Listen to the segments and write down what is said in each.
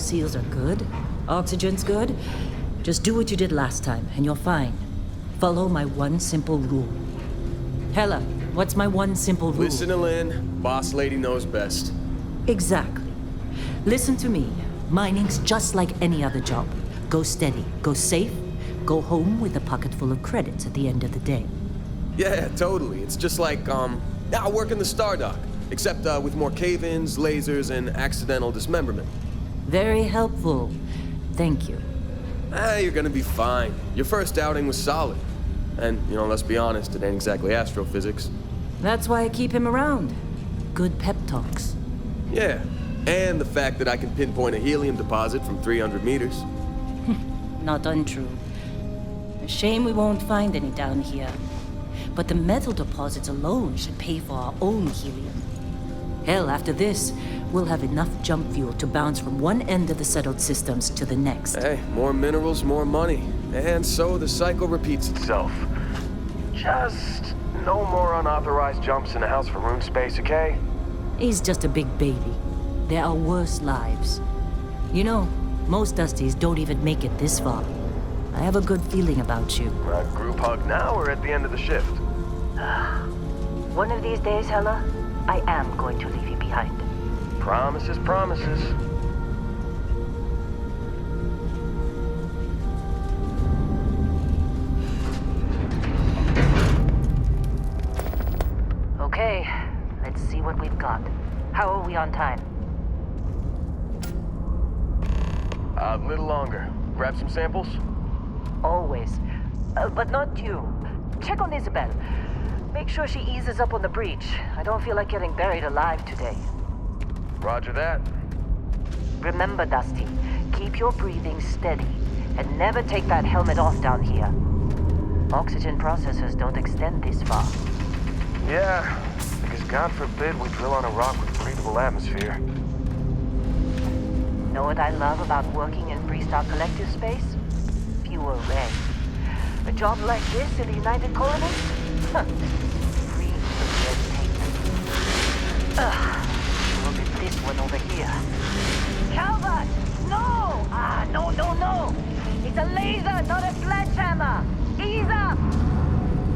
Seals are good. Oxygen's good. Just do what you did last time, and you're fine. Follow my one simple rule. Hella, what's my one simple rule? Listen to Lynn. Boss lady knows best. Exactly. Listen to me. Mining's just like any other job. Go steady, go safe, go home with a pocket full of credits at the end of the day. Yeah, totally. It's just like, I work in the Star Dock. Except with more cave-ins, lasers, and accidental dismemberment. Very helpful. Thank you. You're gonna be fine. Your first outing was solid. And, let's be honest, it ain't exactly astrophysics. That's why I keep him around. Good pep talks. Yeah, and the fact that I can pinpoint a helium deposit from 300 meters. Not untrue. A shame we won't find any down here. But the metal deposits alone should pay for our own helium. Hell, after this, we'll have enough jump fuel to bounce from one end of the settled systems to the next. Hey, more minerals, more money. And so the cycle repeats itself. Just no more unauthorized jumps in the house for room space, okay? He's just a big baby. There are worse lives. Most Dusties don't even make it this far. I have a good feeling about you. Group hug now or at the end of the shift? One of these days, Hella, I am going to leave you behind. Promises, promises. Okay, let's see what we've got. How are we on time? A little longer. Grab some samples? Always. But not you. Check on Isabel. Make sure she eases up on the breach. I don't feel like getting buried alive today. Roger that. Remember, Dusty, keep your breathing steady and never take that helmet off down here. Oxygen processors don't extend this far. Yeah, because God forbid we drill on a rock with breathable atmosphere. Know what I love about working in Freestar Collective space? Fewer regs. A job like this in the United Colonies? Free of red tape. Look at this one over here. Calvert! No! No! It's a laser, not a sledgehammer! Ease up!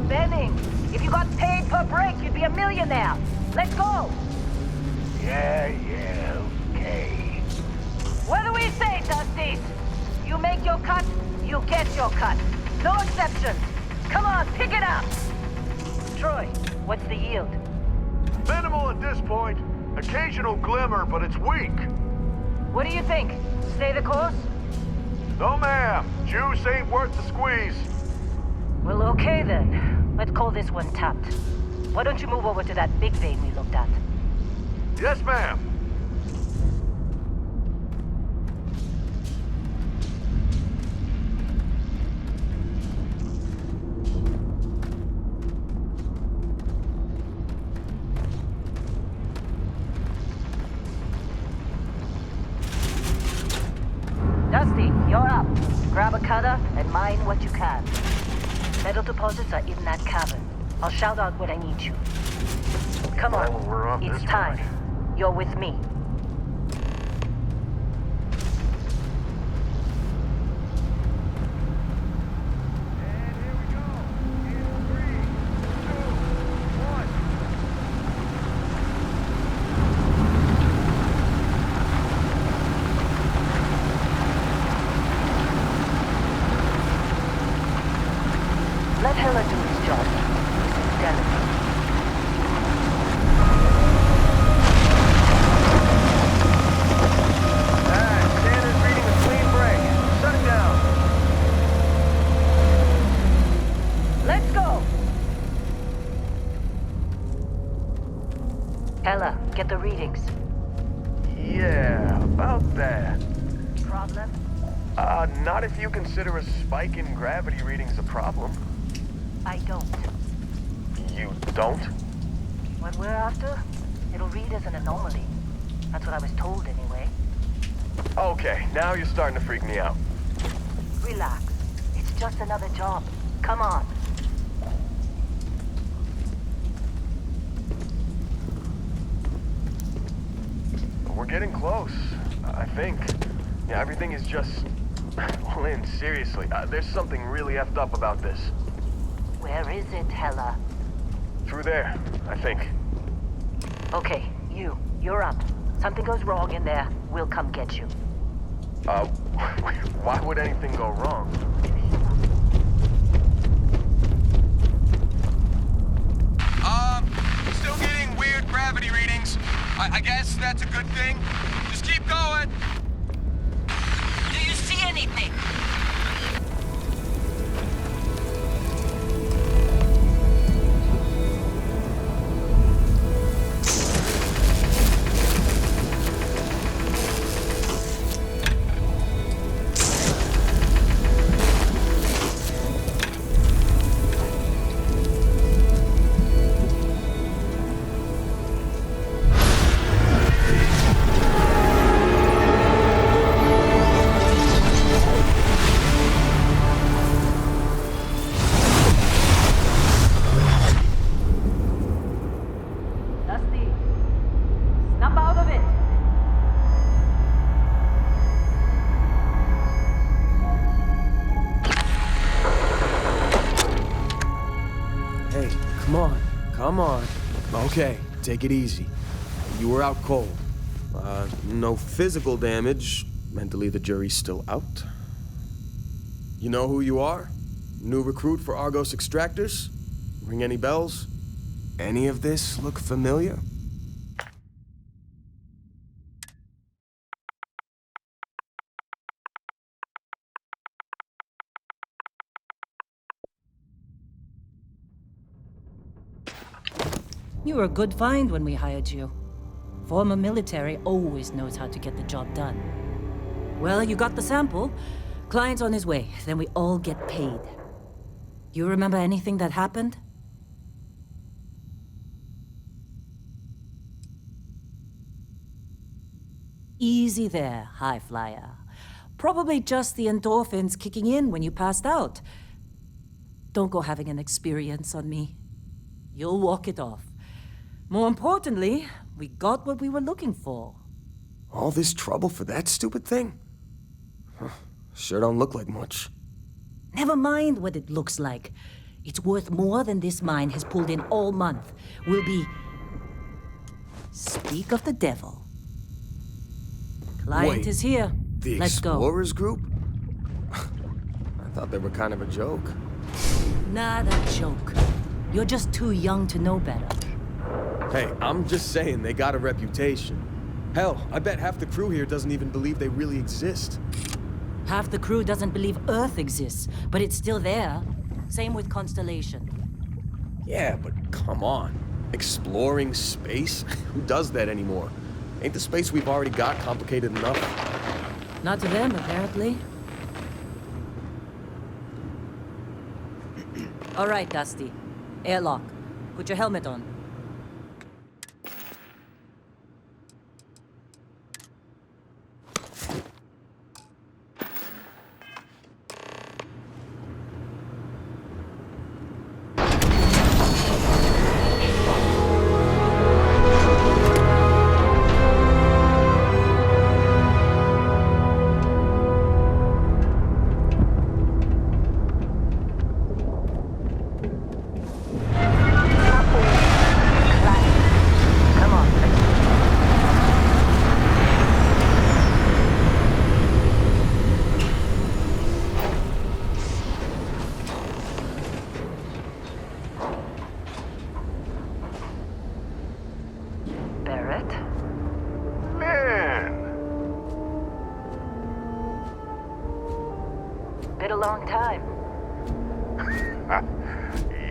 Benning, if you got paid per break, you'd be a millionaire. Let's go! Yeah, okay. What do we say, Dusties? You make your cut, you get your cut. No exceptions. Come on, pick it up. Troy, what's the yield? Minimal at this point. Occasional glimmer, but it's weak. What do you think? Stay the course? No, ma'am. Juice ain't worth the squeeze. Well, okay then. Let's call this one tapped. Why don't you move over to that big vein we looked at? Yes, ma'am. Dusty, you're up. Grab a cutter and mine what you can. Metal deposits are in that cavern. I'll shout out when I need you. Come on, Well, we're off it's this time. ride. You're with me. Let Hella do his job. This is delicate. Standard reading a clean break. Shut it down. Let's go! Hella, get the readings. Yeah, about that. Problem? Not if you consider a spike in gravity readings a problem. I don't. You don't? What we're after, it'll read as an anomaly. That's what I was told anyway. Okay, now you're starting to freak me out. Relax. It's just another job. Come on. We're getting close, I think. Yeah, everything is just... Well, Lynn, seriously, there's something really effed up about this. Where is it, Hella? Through there, I think. Okay, you're up. Something goes wrong in there, we'll come get you. Why would anything go wrong? Still getting weird gravity readings. I guess that's a good thing. Just keep going. Do you see anything? Come on. Okay, take it easy. You were out cold. No physical damage. Mentally, the jury's still out. You know who you are? New recruit for Argos Extractors? Ring any bells? Any of this look familiar? You were a good find when we hired you. Former military always knows how to get the job done. Well, you got the sample. Client's on his way, then we all get paid. You remember anything that happened? Easy there, high flyer. Probably just the endorphins kicking in when you passed out. Don't go having an experience on me. You'll walk it off. More importantly, we got what we were looking for. All this trouble for that stupid thing? Sure don't look like much. Never mind what it looks like. It's worth more than this mine has pulled in all month. We'll be... Speak of the devil. Client Wait, is here. The Let's go. Explorers group? I thought they were kind of a joke. Not a joke. You're just too young to know better. Hey, I'm just saying they got a reputation. Hell, I bet half the crew here doesn't even believe they really exist. Half the crew doesn't believe Earth exists, but it's still there. Same with Constellation. Yeah, but come on. Exploring space? Who does that anymore? Ain't the space we've already got complicated enough? Not to them, apparently. All right, Dusty. Airlock. Put your helmet on.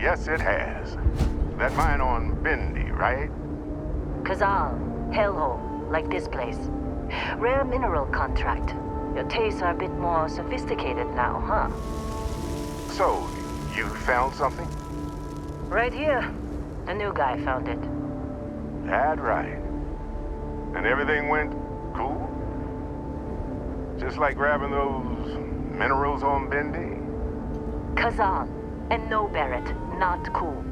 Yes, it has. That mine on Bendy, right? Kazal, hellhole, like this place. Rare mineral contract. Your tastes are a bit more sophisticated now, huh? So, you found something? Right here. The new guy found it. That right. And everything went cool? Just like grabbing those minerals on Bendy? Kazal, and no Barrett, not cool.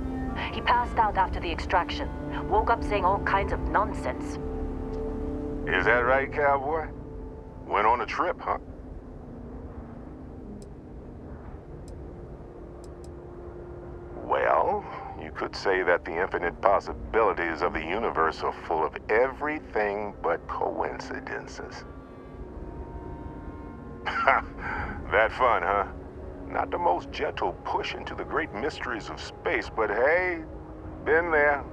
He passed out after the extraction. Woke up saying all kinds of nonsense. Is that right, cowboy? Went on a trip, huh? Well, you could say that the infinite possibilities of the universe are full of everything but coincidences. That fun, huh? Not the most gentle push into the great mysteries of space, but hey, been there.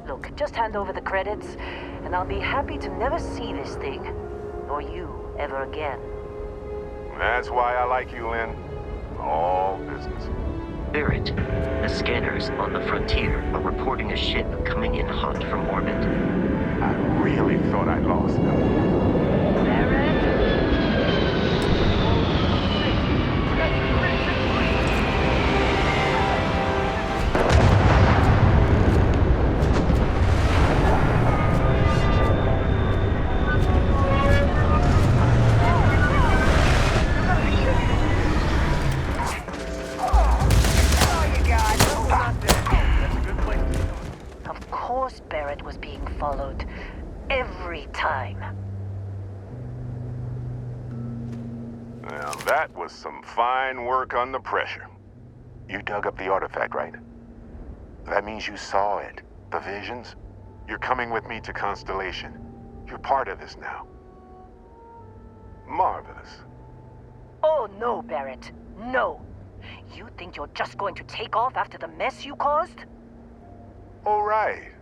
Look, just hand over the credits, and I'll be happy to never see this thing, nor you, ever again. That's why I like you, Lynn. All business. Barrett, the scanners on the frontier are reporting a ship coming in hot from orbit. I really thought I lost them. Barrett? Barrett was being followed every time. Now that was some fine work under pressure. You dug up the artifact, right? That means you saw it. The visions? You're coming with me to Constellation. You're part of this now. Marvelous. Oh no, Barrett. No. You think you're just going to take off after the mess you caused? All right.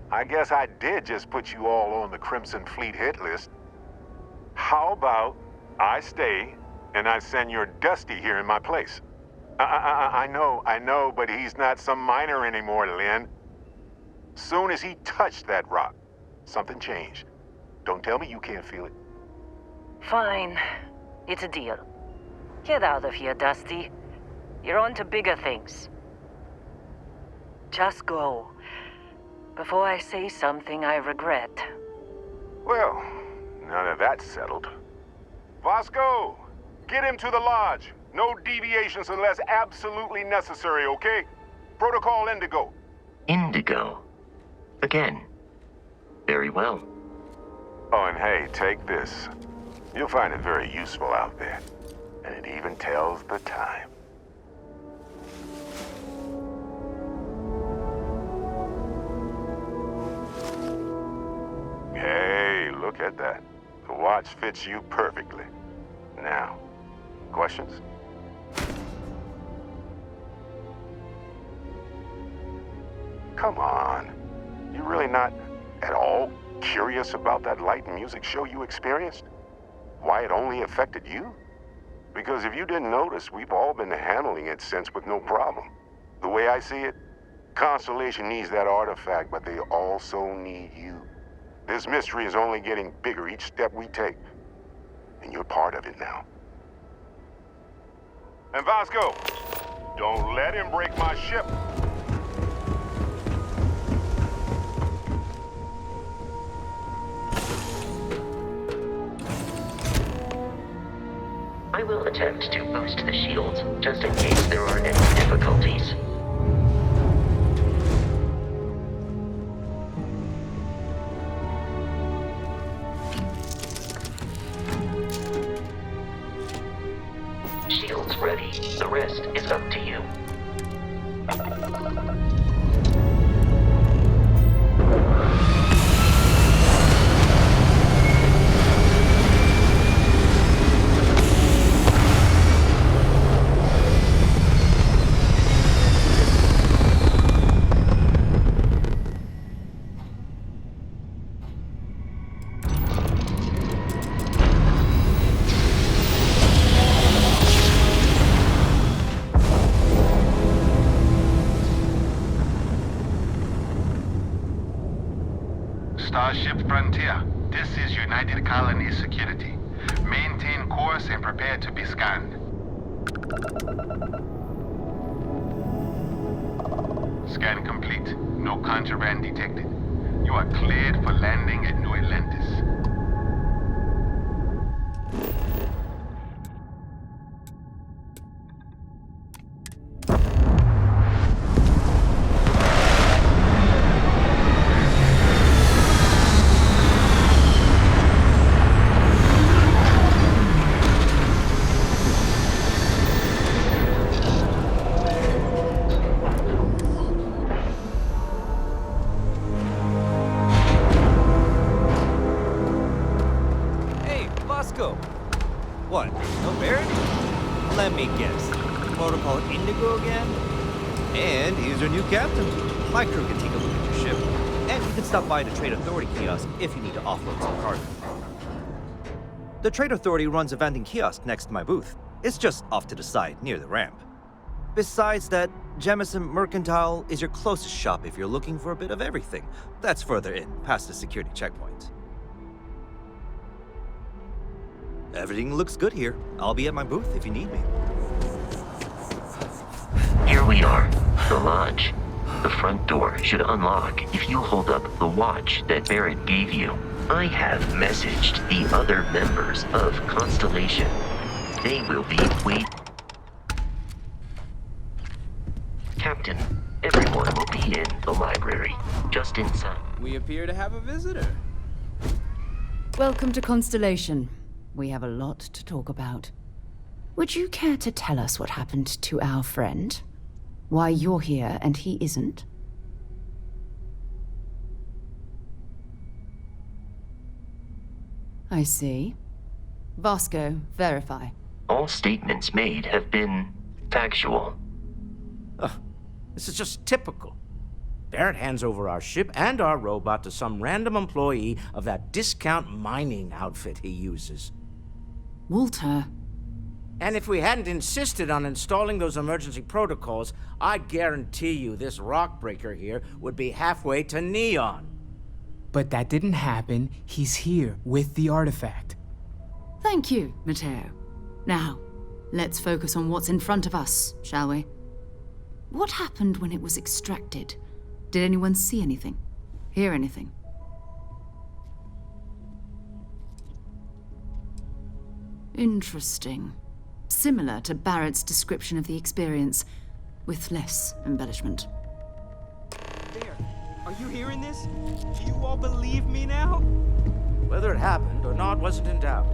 I guess I did just put you all on the Crimson Fleet hit list. How about I stay and I send your Dusty here in my place? I know, but he's not some miner anymore, Lynn. Soon as he touched that rock, something changed. Don't tell me you can't feel it. Fine. It's a deal. Get out of here, Dusty. You're on to bigger things. Just go. Before I say something I regret. Well, now that that's settled. Vasco, get him to the lodge. No deviations unless absolutely necessary, okay? Protocol Indigo. Indigo? Again. Very well. Oh, and hey, take this. You'll find it very useful out there. And it even tells the time. Hey, look at that. The watch fits you perfectly. Now, questions? Come on. You really not at all curious about that light and music show you experienced? Why it only affected you? Because if you didn't notice, we've all been handling it since with no problem. The way I see it, Constellation needs that artifact, but they also need you. This mystery is only getting bigger each step we take. And you're part of it now. And Vasco, don't let him break my ship. I will attempt to boost the shields, just in case there are any difficulties. Shields ready. The rest is up to you. Starship Frontier, this is United Colonies Security. Maintain course and prepare to be scanned. Scan complete. No contraband detected. You are cleared for landing at New Atlantis. Bosco. What, no Barrett? Let me guess. Protocol Indigo again? And he's your new captain. My crew can take a look at your ship. And you can stop by the Trade Authority kiosk if you need to offload some cargo. The Trade Authority runs a vending kiosk next to my booth. It's just off to the side, near the ramp. Besides that, Jemison Mercantile is your closest shop if you're looking for a bit of everything. That's further in, past the security checkpoint. Everything looks good here. I'll be at my booth if you need me. Here we are, the lodge. The front door should unlock if you hold up the watch that Barrett gave you. I have messaged the other members of Constellation. They will be Captain, everyone will be in the library, just inside. We appear to have a visitor. Welcome to Constellation. We have a lot to talk about. Would you care to tell us what happened to our friend? Why you're here and he isn't? I see. Vasco, verify. All statements made have been factual. This is just typical. Barrett hands over our ship and our robot to some random employee of that discount mining outfit he uses. Walter. And if we hadn't insisted on installing those emergency protocols, I guarantee you this rock breaker here would be halfway to Neon. But that didn't happen. He's here with the artifact. Thank you, Matteo. Now, let's focus on what's in front of us, shall we? What happened when it was extracted? Did anyone see anything? Hear anything? Interesting. Similar to Barrett's description of the experience, with less embellishment. There. Are you hearing this? Do you all believe me now? Whether it happened or not wasn't in doubt.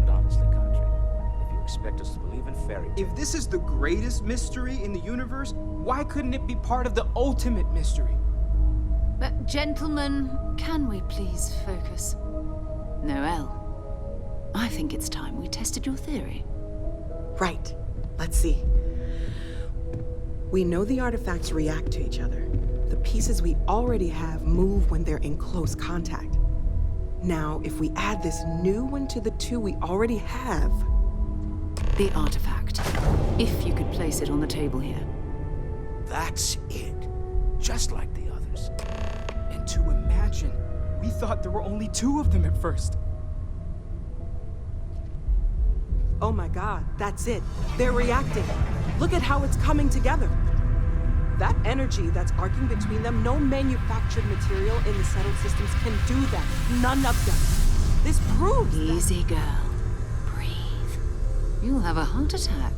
But honestly, Contra, if you expect us to believe in fairy tales... If this is the greatest mystery in the universe, why couldn't it be part of the ultimate mystery? But gentlemen, can we please focus? Noelle, I think it's time we tested your theory. Right. Let's see. We know the artifacts react to each other. The pieces we already have move when they're in close contact. Now, if we add this new one to the two we already have... The artifact. If you could place it on the table here. That's it. Just like the others. And to imagine, we thought there were only 2 of them at first. Oh my god, that's it. They're reacting. Look at how it's coming together. That energy that's arcing between them, no manufactured material in the settled systems can do that. None of them. This proves Easy, girl. Breathe. You'll have a heart attack.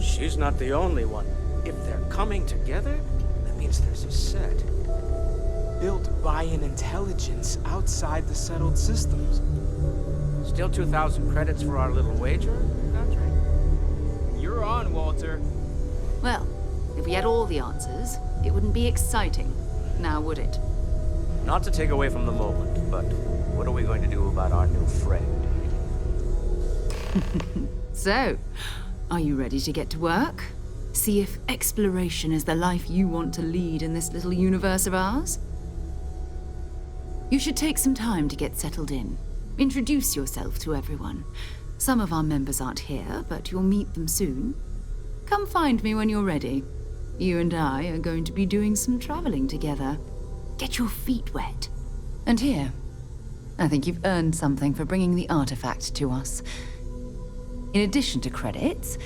She's not the only one. If they're coming together, that means there's a set. Built by an intelligence outside the settled systems. Still 2,000 credits for our little wager, Andre? You're on, Walter. Well, if we had all the answers, it wouldn't be exciting, now would it? Not to take away from the moment, but what are we going to do about our new friend? So, are you ready to get to work? See if exploration is the life you want to lead in this little universe of ours? You should take some time to get settled in. Introduce yourself to everyone. Some of our members aren't here, but you'll meet them soon. Come find me when you're ready. You and I are going to be doing some traveling together. Get your feet wet. And here, I think you've earned something for bringing the artifact to us. In addition to credits,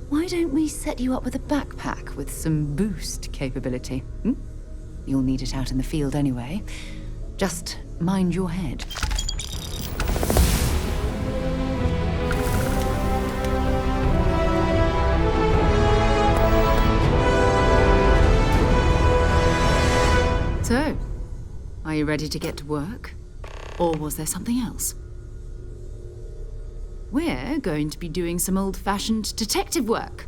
why don't we set you up with a backpack with some boost capability? You'll need it out in the field anyway. Just mind your head. So, are you ready to get to work? Or was there something else? We're going to be doing some old-fashioned detective work.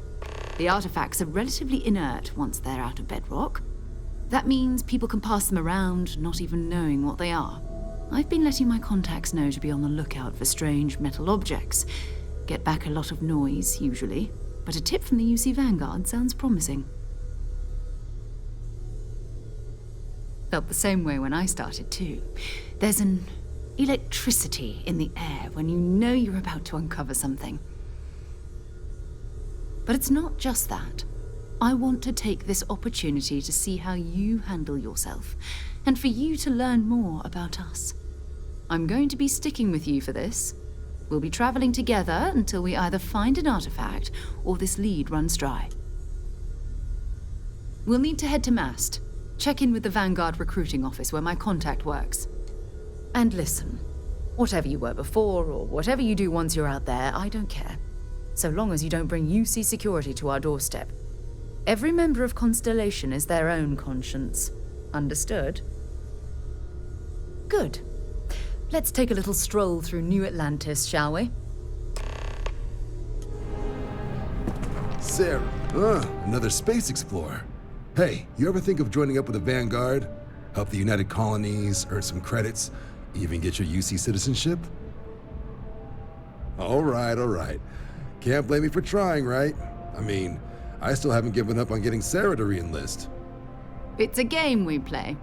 The artifacts are relatively inert once they're out of bedrock. That means people can pass them around, not even knowing what they are. I've been letting my contacts know to be on the lookout for strange metal objects. Get back a lot of noise, usually, but a tip from the UC Vanguard sounds promising. Felt the same way when I started, too. There's an electricity in the air when you know you're about to uncover something. But it's not just that. I want to take this opportunity to see how you handle yourself, and for you to learn more about us. I'm going to be sticking with you for this. We'll be traveling together until we either find an artifact or this lead runs dry. We'll need to head to Mast. Check in with the Vanguard recruiting office where my contact works. And listen, whatever you were before or whatever you do once you're out there, I don't care. So long as you don't bring UC security to our doorstep. Every member of Constellation is their own conscience. Understood? Good. Let's take a little stroll through New Atlantis, shall we? Sarah, another space explorer. Hey, you ever think of joining up with the Vanguard? Help the United Colonies, earn some credits, even get your UC citizenship? All right. Can't blame me for trying, right? I mean, I still haven't given up on getting Sarah to re-enlist. It's a game we play.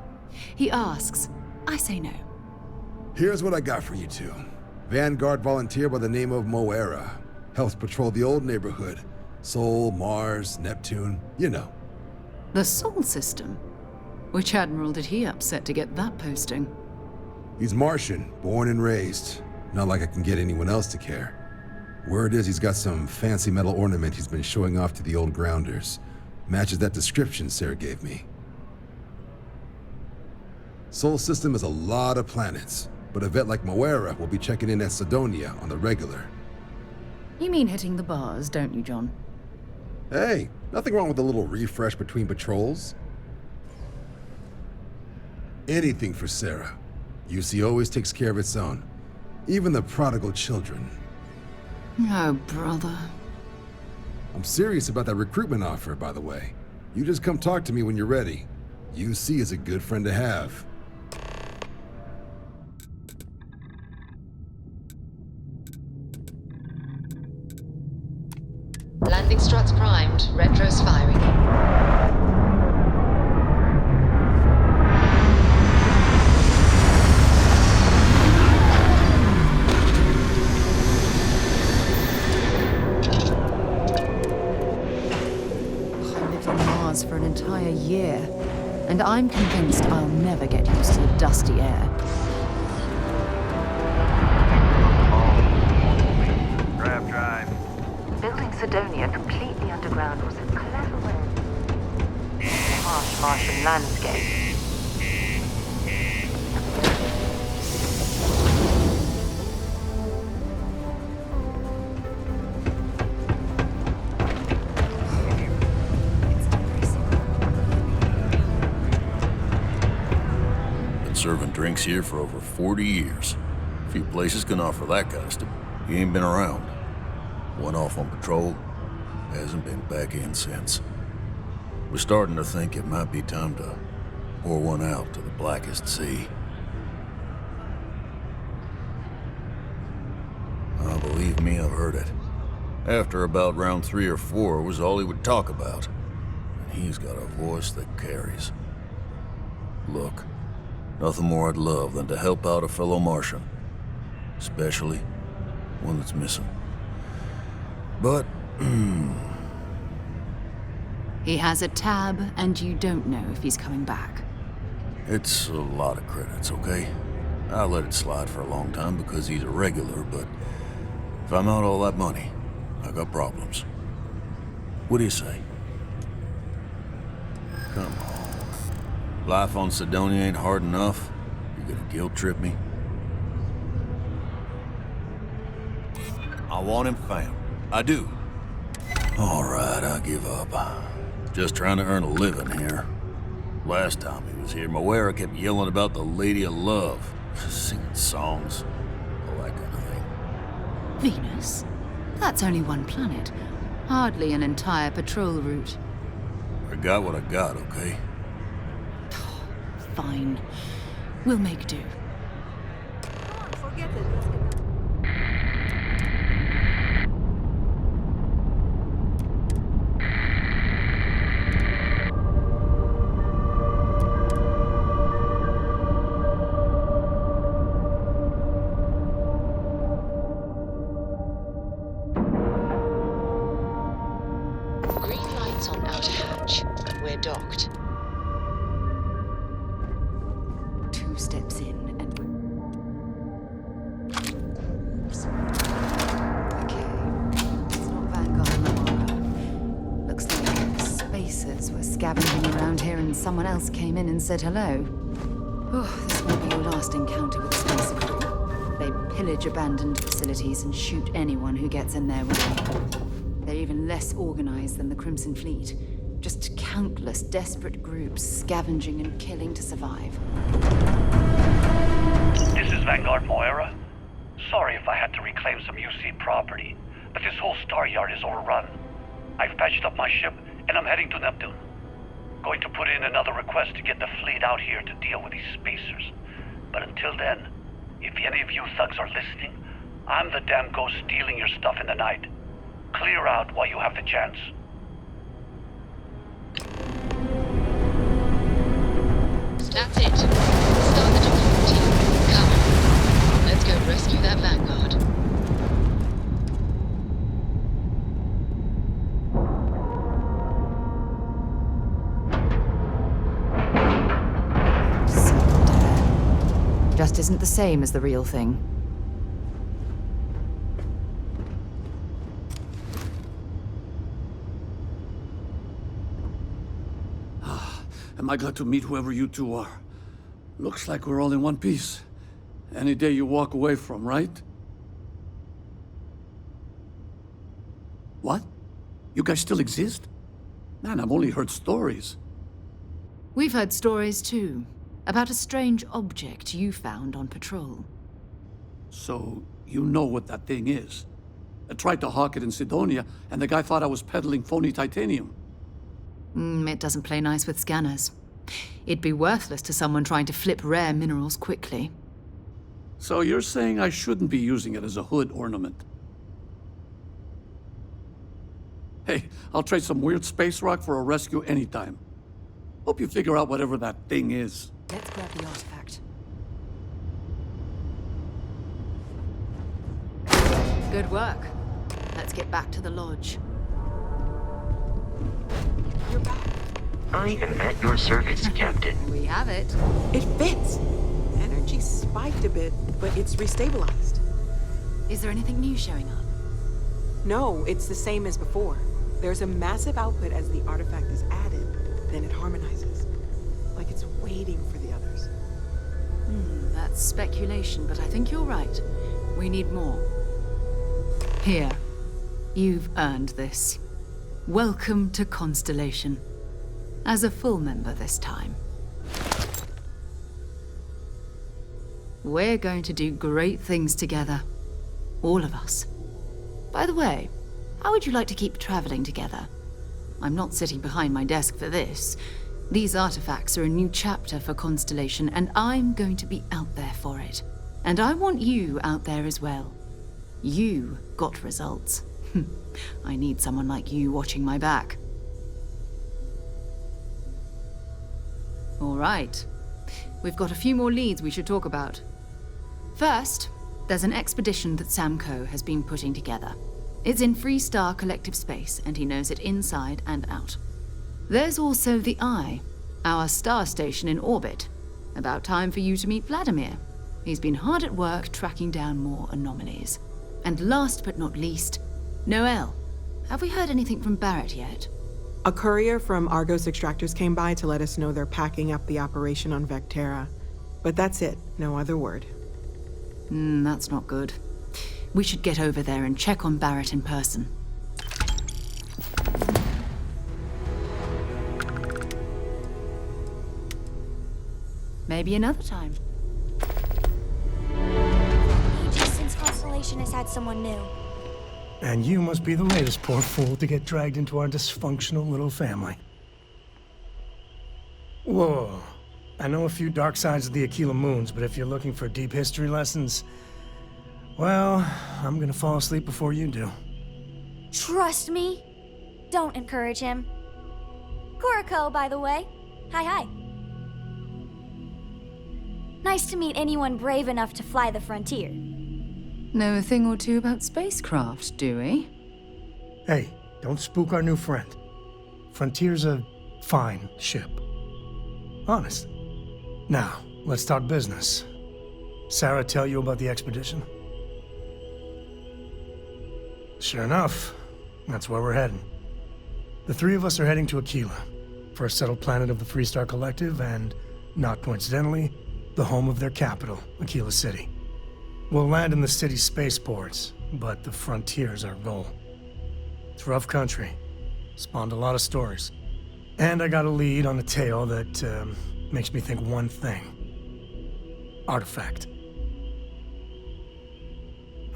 He asks, I say no. Here's what I got for you two. Vanguard volunteer by the name of Moira. Helps patrol the old neighborhood. Sol, Mars, Neptune, you know. The Sol system? Which admiral did he upset to get that posting? He's Martian, born and raised. Not like I can get anyone else to care. Word is he's got some fancy metal ornament he's been showing off to the old grounders. Matches that description Sarah gave me. Sol system is a lot of planets, but a vet like Moira will be checking in at Sidonia on the regular. You mean hitting the bars, don't you, John? Hey, nothing wrong with a little refresh between patrols. Anything for Sarah. UC always takes care of its own. Even the prodigal children. Oh, brother. I'm serious about that recruitment offer, by the way. You just come talk to me when you're ready. UC is a good friend to have. Landing struts primed, retros firing. I lived on Mars for an entire year, and I'm convinced I'll never get used to the dusty air. Grab drive. Building Sidonia completely underground was a clever way. Harsh Martian landscape. Been serving drinks here for over 40 years. Few places can offer that custom. He ain't been around. Went off on patrol, hasn't been back in since. We're starting to think it might be time to pour one out to the blackest sea. Believe me, I've heard it. After about round 3 or 4 was all he would talk about. And he's got a voice that carries. Look, nothing more I'd love than to help out a fellow Martian. Especially one that's missing. But, He has a tab, and you don't know if he's coming back. it's a lot of credits, okay? I let it slide for a long time because he's a regular, but if I'm out all that money, I got problems. What do you say? Come on. Life on Sidonia ain't hard enough. You're gonna guilt trip me? I want him found. I do. All right, I give up. Just trying to earn a living here. Last time he was here, Moira kept yelling about the Lady of Love, singing songs, all that kind of thing. Venus? That's only one planet. Hardly an entire patrol route. I got what I got, okay? Fine. We'll make do. Forget it. Let's get out. Green lights on outer hatch. We're docked. 2 steps in and we're... Oops. Okay. It's not Vanguard no longer. Looks like spacers were scavenging around here and someone else came in and said hello. Oh, this won't be your last encounter with a spacer crew. They pillage abandoned facilities and shoot anyone who gets in their way. They're even less organized than the Crimson Fleet. Just countless desperate groups scavenging and killing to survive. This is Vanguard Moira. Sorry if I had to reclaim some UC property, but this whole star yard is overrun. I've patched up my ship, and I'm heading to Neptune. Going to put in another request to get the fleet out here to deal with these spacers. But until then, if any of you thugs are listening, I'm the damn ghost stealing your stuff in the night. Clear out while you have the chance. That's it. Start the documenting. Come on. Let's go rescue that Vanguard. Just isn't the same as the real thing. Am I glad to meet whoever you two are. Looks like we're all in one piece. Any day you walk away from, right? What? You guys still exist? Man, I've only heard stories. We've heard stories too, about a strange object you found on patrol. So, you know what that thing is. I tried to hawk it in Sidonia, and the guy thought I was peddling phony titanium. It doesn't play nice with scanners. It'd be worthless to someone trying to flip rare minerals quickly. So you're saying I shouldn't be using it as a hood ornament? Hey, I'll trade some weird space rock for a rescue anytime. Hope you figure out whatever that thing is. Let's grab the artifact. Good work. Let's get back to the lodge. You're back. I am at your service, Captain. We have it. It fits. Energy spiked a bit, but it's restabilized. Is there anything new showing up? No, it's the same as before. There's a massive output as the artifact is added, then it harmonizes. Like it's waiting for the others. That's speculation, but I think you're right. We need more. Here. You've earned this. Welcome to Constellation. As a full member this time. We're going to do great things together. All of us. By the way, how would you like to keep traveling together? I'm not sitting behind my desk for this. These artifacts are a new chapter for Constellation, and I'm going to be out there for it. And I want you out there as well. You got results. I need someone like you watching my back. All right. We've got a few more leads we should talk about. First, there's an expedition that Samco has been putting together. It's in Freestar Collective Space, and he knows it inside and out. There's also the Eye, our star station in orbit. About time for you to meet Vladimir. He's been hard at work tracking down more anomalies. And last but not least, Noel. Have we heard anything from Barrett yet? A courier from Argos Extractors came by to let us know they're packing up the operation on Vectera. But that's it, no other word. That's not good. We should get over there and check on Barrett in person. Maybe another time. Ages since Constellation has had someone new. And you must be the latest poor fool to get dragged into our dysfunctional little family. Whoa. I know a few dark sides of the Aquila Moons, but if you're looking for deep history lessons, Well, I'm gonna fall asleep before you do. Trust me. Don't encourage him. Koriko, by the way. Hi. Nice to meet anyone brave enough to fly the frontier. Know a thing or two about spacecraft, do we? Hey, don't spook our new friend. Frontier's a fine ship. Honest. Now, let's talk business. Sarah tell you about the expedition? Sure enough, that's where we're heading. The three of us are heading to Aquila, first settled planet of the Freestar Collective and, not coincidentally, the home of their capital, Aquila City. We'll land in the city's spaceports, but the frontier's our goal. It's rough country. Spawned a lot of stories. And I got a lead on a tale that makes me think one thing. Artifact.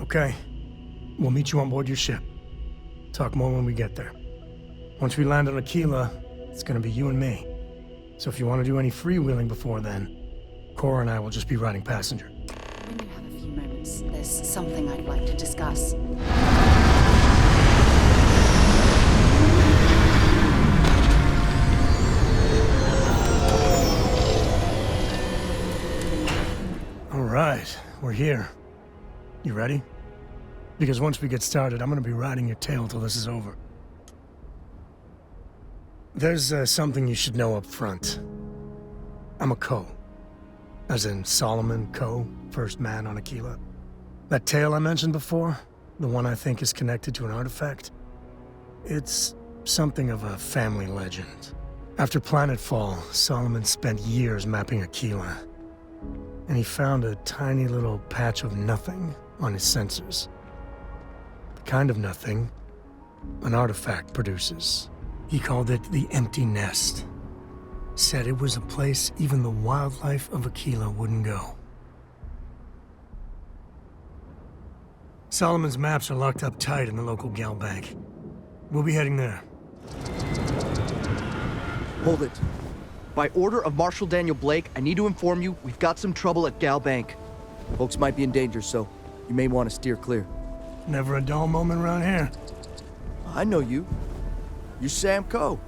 Okay. We'll meet you on board your ship. Talk more when we get there. Once we land on Aquila, it's gonna be you and me. So if you want to do any freewheeling before then, Cora and I will just be riding passenger. When you have a few moments, there's something I'd like to discuss. All right, we're here. You ready? Because once we get started, I'm gonna be riding your tail till this is over. There's something you should know up front. I'm a Co. As in Solomon Co., first man on Aquila. That tale I mentioned before, the one I think is connected to an artifact, it's something of a family legend. After planetfall, Solomon spent years mapping Aquila, and he found a tiny little patch of nothing on his sensors. The kind of nothing an artifact produces. He called it the Empty Nest. Said it was a place even the wildlife of Aquila wouldn't go. Solomon's maps are locked up tight in the local gal bank. We'll be heading there. Hold it. By order of Marshal Daniel Blake, I need to inform you we've got some trouble at Gal Bank. Folks might be in danger, so you may want to steer clear. Never a dull moment around here. I know you. You're Sam Coe.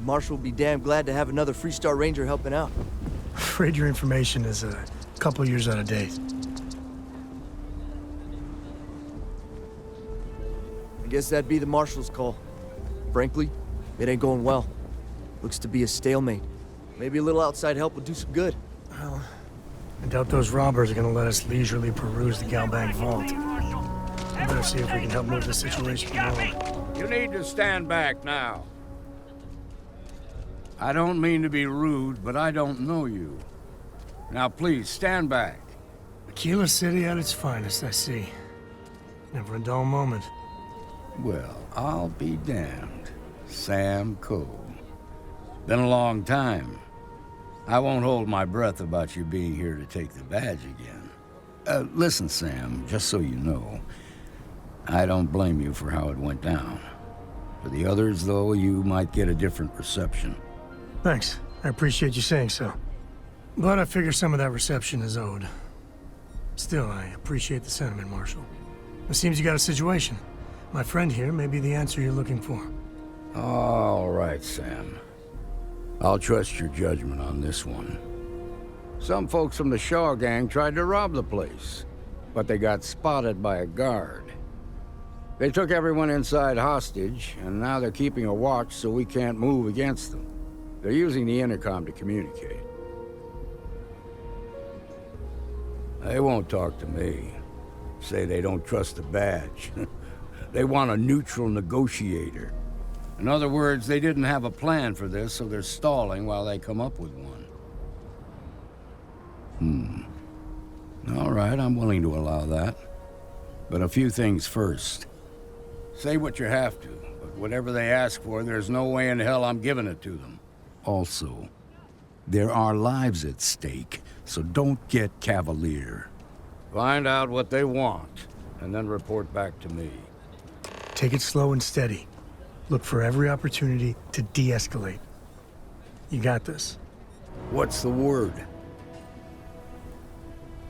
Marshal will be damn glad to have another Freestar Ranger helping out. Afraid your information is a couple years out of date. I guess that'd be the Marshal's call. Frankly, it ain't going well. Looks to be a stalemate. Maybe a little outside help would do some good. Well, I doubt those robbers are gonna let us leisurely peruse the Galbank vault. We better see if we can help move the situation along. You need to stand back now. I don't mean to be rude, but I don't know you. Now please, stand back. Aquila City at its finest, I see. Never a dull moment. Well, I'll be damned. Sam Coe. Been a long time. I won't hold my breath about you being here to take the badge again. Listen, Sam, just so you know, I don't blame you for how it went down. For the others, though, you might get a different reception. Thanks. I appreciate you saying so. But I figure some of that reception is owed. Still, I appreciate the sentiment, Marshal. It seems you got a situation. My friend here may be the answer you're looking for. All right, Sam. I'll trust your judgment on this one. Some folks from the Shaw gang tried to rob the place, but they got spotted by a guard. They took everyone inside hostage, and now they're keeping a watch so we can't move against them. They're using the intercom to communicate. They won't talk to me. Say they don't trust the badge. They want a neutral negotiator. In other words, they didn't have a plan for this, so they're stalling while they come up with one. All right, I'm willing to allow that. But a few things first. Say what you have to, but whatever they ask for, there's no way in hell I'm giving it to them. Also, there are lives at stake, so don't get cavalier. Find out what they want, and then report back to me. Take it slow and steady. Look for every opportunity to de-escalate. You got this. What's the word?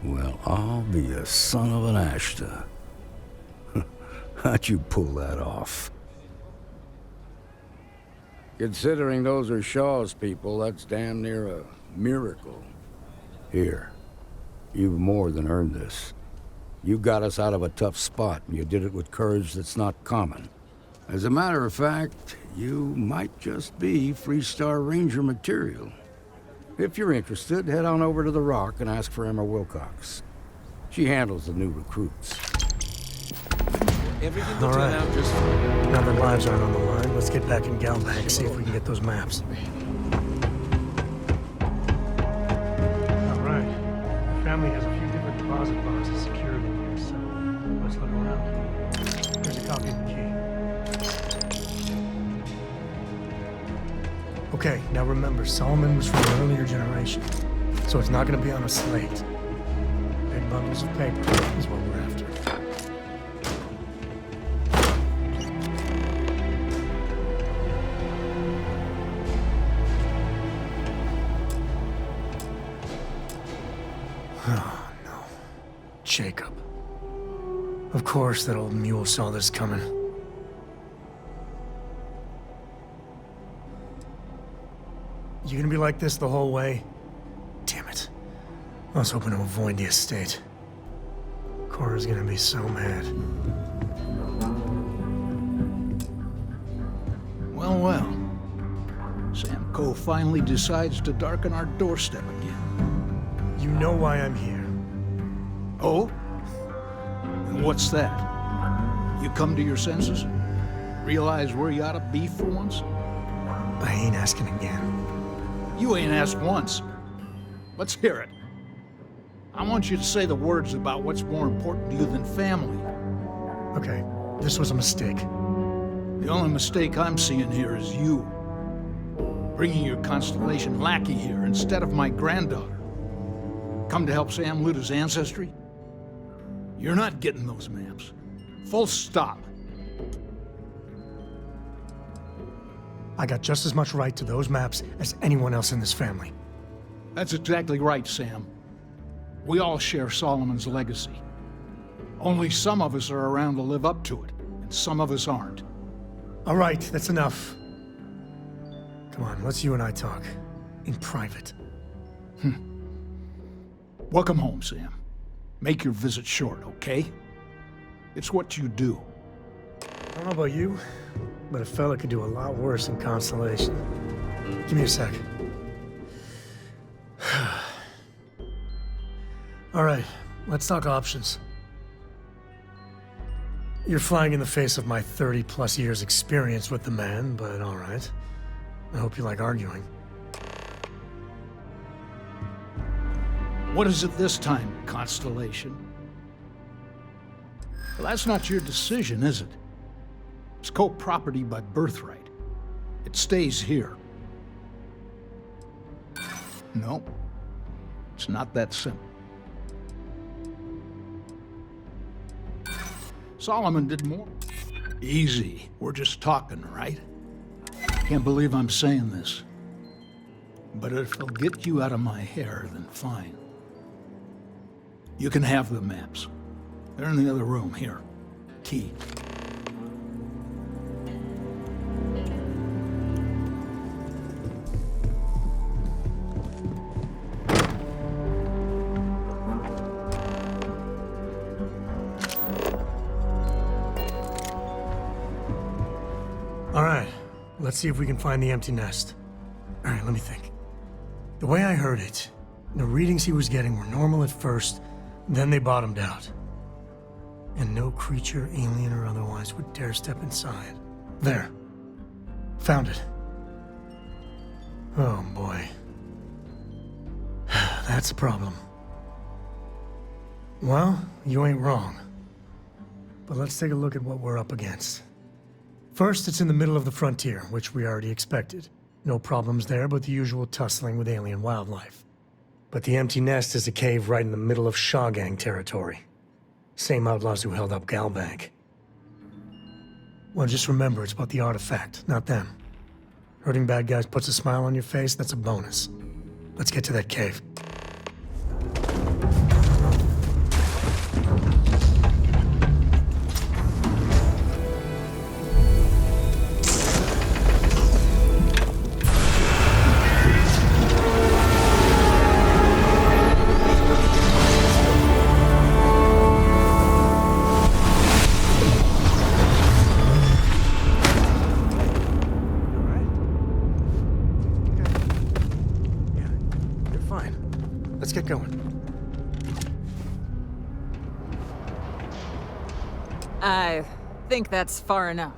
Well, I'll be a son of an Ashta. How'd you pull that off? Considering those are Shaw's people, that's damn near a miracle. Here, you've more than earned this. You got us out of a tough spot, and you did it with courage that's not common. As a matter of fact, you might just be Freestar Ranger material. If you're interested, head on over to the Rock and ask for Emma Wilcox. She handles the new recruits. Everything will turn out just fine. Now that lives aren't on the line, let's get back in Galbank, see if we can get those maps. Alright. The family has a few different deposit boxes secured in here, so let's look around. Here's a copy of the key. Okay, now remember, Solomon was from an earlier generation, so it's not going to be on a slate. Big bundles of paper is what we're after. Oh, no. Jacob. Of course that old mule saw this coming. You gonna be like this the whole way? Damn it. I was hoping to avoid the estate. Cora's gonna be so mad. Well, well. Sam Coe finally decides to darken our doorstep again. You know why I'm here. Oh? And what's that? You come to your senses? Realize where you ought to be for once? I ain't asking again. You ain't asked once. Let's hear it. I want you to say the words about what's more important to you than family. Okay, this was a mistake. The only mistake I'm seeing here is you. Bringing your Constellation lackey here instead of my granddaughter. Come to help Sam loot his ancestry? You're not getting those maps. Full stop. I got just as much right to those maps as anyone else in this family. That's exactly right, Sam. We all share Solomon's legacy. Only some of us are around to live up to it, and some of us aren't. All right, that's enough. Come on, let's you and I talk. In private. Welcome home, Sam. Make your visit short, okay? It's what you do. I don't know about you, but a fella could do a lot worse in Constellation. Give me a sec. All right, let's talk options. You're flying in the face of my 30-plus years experience with the man, but all right. I hope you like arguing. What is it this time, Constellation? Well, that's not your decision, is it? It's co-property by birthright. It stays here. No, it's not that simple. Solomon did more. Easy. We're just talking, right? Can't believe I'm saying this. But if it'll get you out of my hair, then fine. You can have the maps. They're in the other room, here. Key. All right, let's see if we can find the empty nest. All right, let me think. The way I heard it, the readings he was getting were normal at first, then they bottomed out. And no creature, alien or otherwise, would dare step inside. There. Found it. Oh boy. That's a problem. Well, you ain't wrong. But let's take a look at what we're up against. First, it's in the middle of the frontier, which we already expected. No problems there, but the usual tussling with alien wildlife. But the empty nest is a cave right in the middle of Shaw Gang territory. Same outlaws who held up Galbank. Well, just remember, it's about the artifact, not them. Hurting bad guys puts a smile on your face, that's a bonus. Let's get to that cave. I think that's far enough.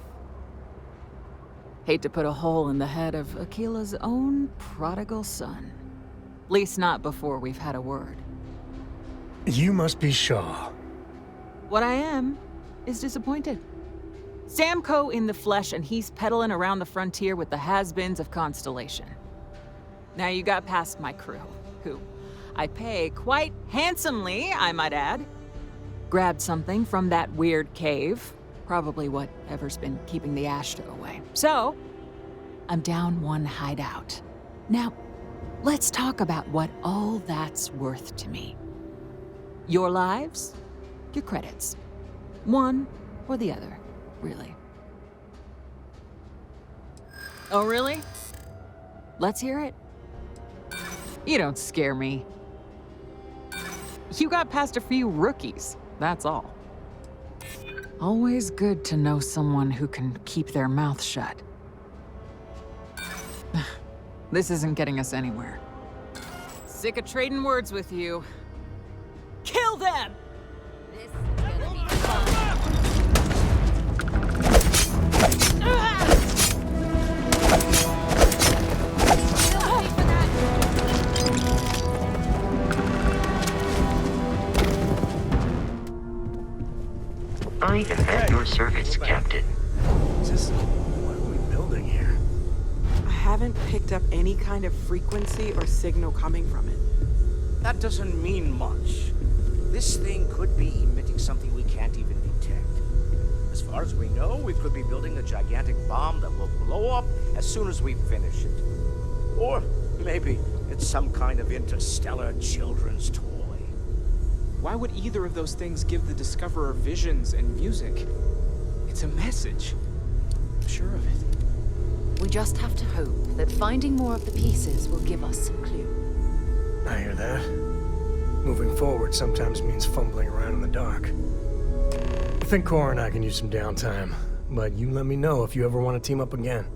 Hate to put a hole in the head of Akila's own prodigal son. At least not before we've had a word. You must be Shaw. What I am is disappointed. Samco in the flesh, and he's peddling around the frontier with the has-beens of Constellation. Now you got past my crew, who I pay quite handsomely, I might add. Grabbed something from that weird cave. Probably whatever's been keeping the Ashta away. So, I'm down one hideout. Now, let's talk about what all that's worth to me. Your lives, your credits. One or the other, really. Oh, really? Let's hear it. You don't scare me. You got past a few rookies, that's all. Always good to know someone who can keep their mouth shut. This isn't getting us anywhere. Sick of trading words with you. Kill them! This is gonna be fun. I am at your service, Captain. Just what are we building here? I haven't picked up any kind of frequency or signal coming from it. That doesn't mean much. This thing could be emitting something we can't even detect. As far as we know, we could be building a gigantic bomb that will blow up as soon as we finish it. Or maybe it's some kind of interstellar children's toy. Why would either of those things give the Discoverer visions and music? It's a message. I'm sure of it. We just have to hope that finding more of the pieces will give us some clue. I hear that. Moving forward sometimes means fumbling around in the dark. I think Cora and I can use some downtime, but you let me know if you ever want to team up again.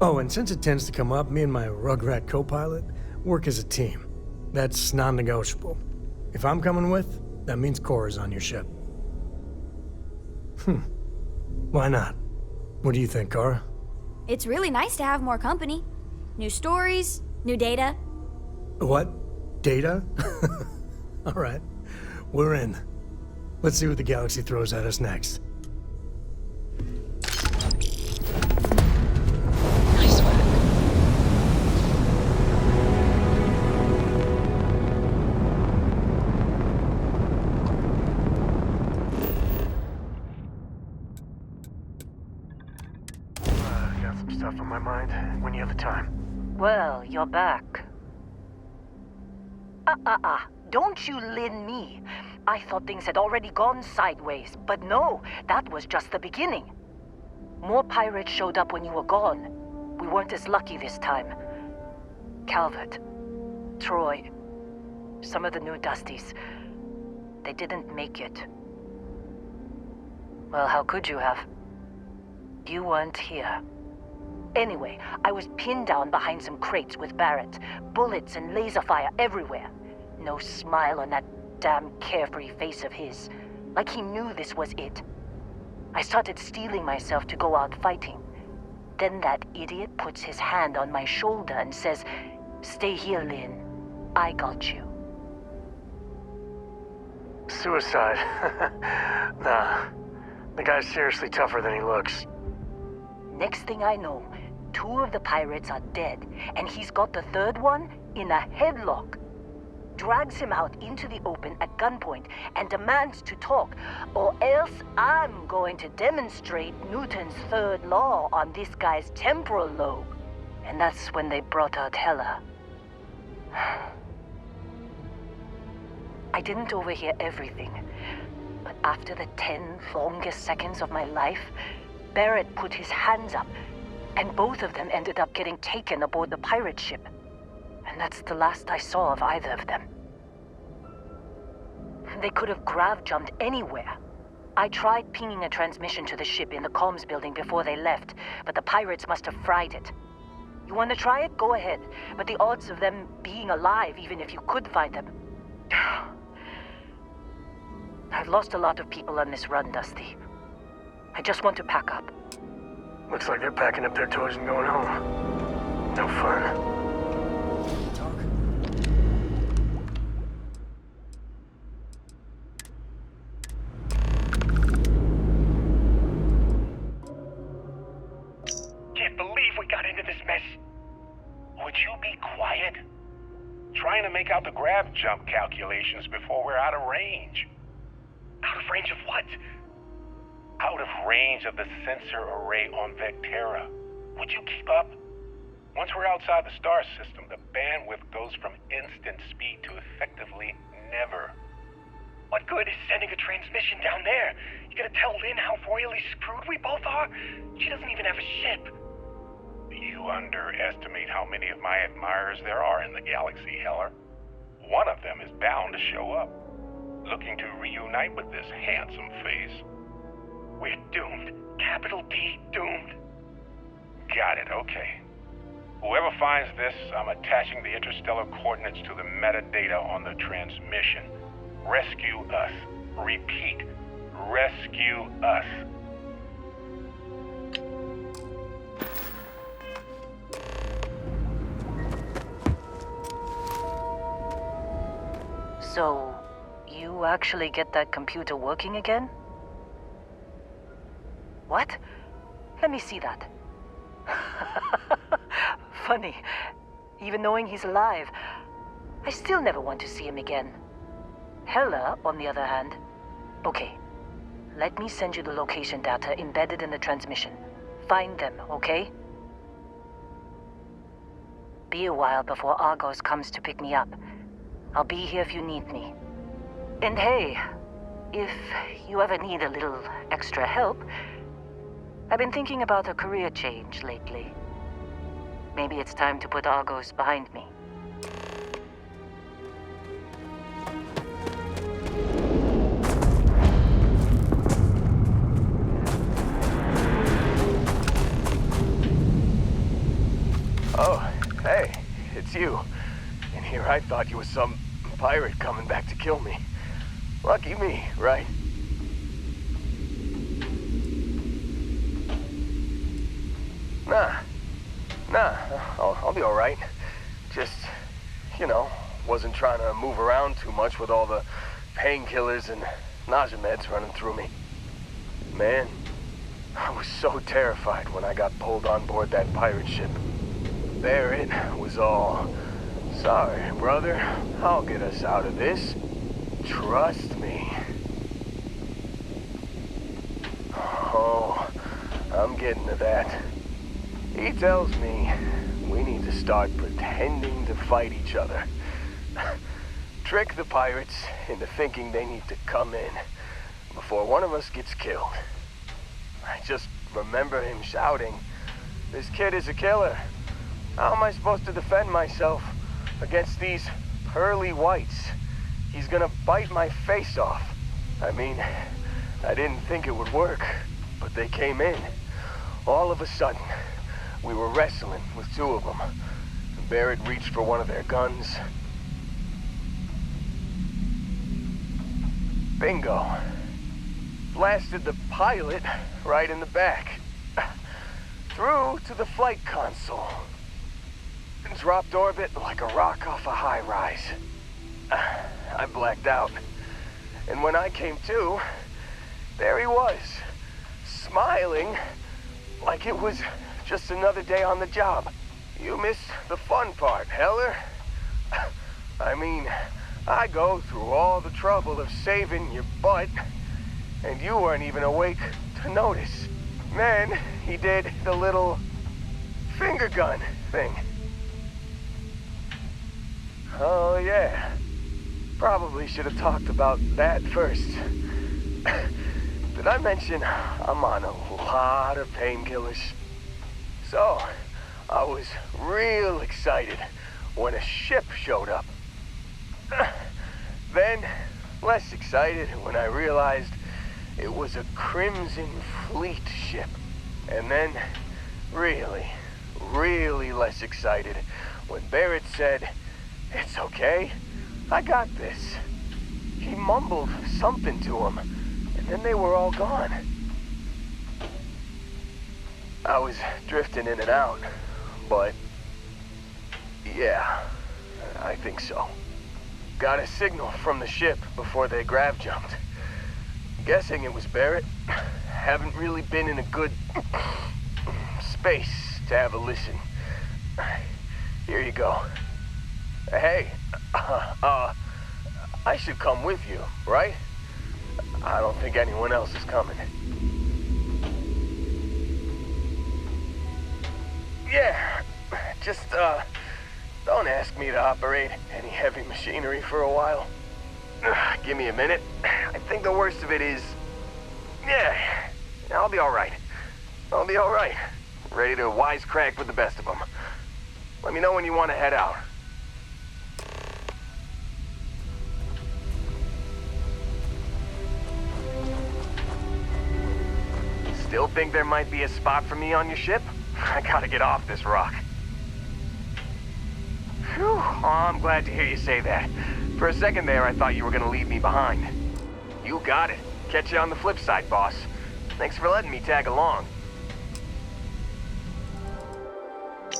Oh, and since it tends to come up, me and my Rugrat co-pilot work as a team. That's non-negotiable. If I'm coming with, that means Cora's on your ship. Why not? What do you think, Cora? It's really nice to have more company. New stories, new data. What? Data? All right, we're in. Let's see what the galaxy throws at us next. Nice work. Got some stuff on my mind. When you have the time. Well, you're back. Don't you lin me. I thought things had already gone sideways, but no, that was just the beginning. More pirates showed up when you were gone. We weren't as lucky this time. Calvert, Troy, some of the new Dusties, they didn't make it. Well, how could you have? You weren't here. Anyway, I was pinned down behind some crates with Barrett. Bullets and laser fire everywhere. No smile on that damn carefree face of his. Like he knew this was it. I started steeling myself to go out fighting. Then that idiot puts his hand on my shoulder and says, "Stay here, Lynn. I got you." Suicide. Nah. The guy's seriously tougher than he looks. Next thing I know, 2 of the pirates are dead, and he's got the third one in a headlock. Drags him out into the open at gunpoint and demands to talk, or else I'm going to demonstrate Newton's third law on this guy's temporal lobe. And that's when they brought out Hela. I didn't overhear everything, but after the 10 longest seconds of my life, Barrett put his hands up, and both of them ended up getting taken aboard the pirate ship. And that's the last I saw of either of them. They could have grav-jumped anywhere. I tried pinging a transmission to the ship in the comms building before they left, but the pirates must have fried it. You want to try it? Go ahead. But the odds of them being alive, even if you could find them... I've lost a lot of people on this run, Dusty. I just want to pack up. Looks like they're packing up their toys and going home. No fun. Can't believe we got into this mess. Would you be quiet? Trying to make out the grab jump calculations before we're out of range. Out of range of what? Out of range of the sensor array on Vectera. Would you keep up? Once we're outside the star system, the bandwidth goes from instant speed to effectively never. What good is sending a transmission down there? You gonna tell Lynn how royally screwed we both are? She doesn't even have a ship. You underestimate how many of my admirers there are in the galaxy, Heller. One of them is bound to show up, looking to reunite with this handsome face. We're doomed. Capital D, doomed. Got it, okay. Whoever finds this, I'm attaching the interstellar coordinates to the metadata on the transmission. Rescue us. Repeat, rescue us. So, you actually get that computer working again? What? Let me see that. Funny. Even knowing he's alive, I still never want to see him again. Heller, on the other hand. Okay. Let me send you the location data embedded in the transmission. Find them, okay? Be a while before Argos comes to pick me up. I'll be here if you need me. And hey, if you ever need a little extra help, I've been thinking about a career change lately. Maybe it's time to put Argos behind me. Oh, hey, it's you. And here I thought you were some pirate coming back to kill me. Lucky me, right? Nah, I'll be all right. Just, wasn't trying to move around too much with all the painkillers and nausea meds running through me. Man, I was so terrified when I got pulled on board that pirate ship. There it was all, sorry, brother, I'll get us out of this. Trust me. Oh, I'm getting to that. He tells me we need to start pretending to fight each other. Trick the pirates into thinking they need to come in before one of us gets killed. I just remember him shouting, "This kid is a killer. How am I supposed to defend myself against these pearly whites? He's gonna bite my face off." I mean, I didn't think it would work, but they came in. All of a sudden, we were wrestling with two of them. Barrett reached for one of their guns. Bingo. Blasted the pilot right in the back. Through to the flight console. Dropped orbit like a rock off a high rise. I blacked out. And when I came to, there he was, smiling like it was just another day on the job. You missed the fun part, Heller. I mean, I go through all the trouble of saving your butt, and you weren't even awake to notice. Then he did the little finger gun thing. Oh yeah, probably should have talked about that first. Did I mention I'm on a lot of painkillers? So, I was real excited when a ship showed up. Then, less excited when I realized it was a Crimson Fleet ship. And then, really less excited when Barrett said, "It's okay, I got this." He mumbled something to him, and then they were all gone. I was drifting in and out, but yeah, I think so. Got a signal from the ship before they grav jumped. Guessing it was Barrett. Haven't really been in a good space to have a listen. Here you go. Hey, I should come with you, right? I don't think anyone else is coming. Yeah, just, don't ask me to operate any heavy machinery for a while. Give me a minute. I think the worst of it is... Yeah, I'll be alright. I'll be alright. Ready to wisecrack with the best of them. Let me know when you want to head out. Still think there might be a spot for me on your ship? I gotta get off this rock. Phew, oh, I'm glad to hear you say that. For a second there, I thought you were gonna leave me behind. You got it. Catch you on the flip side, boss. Thanks for letting me tag along.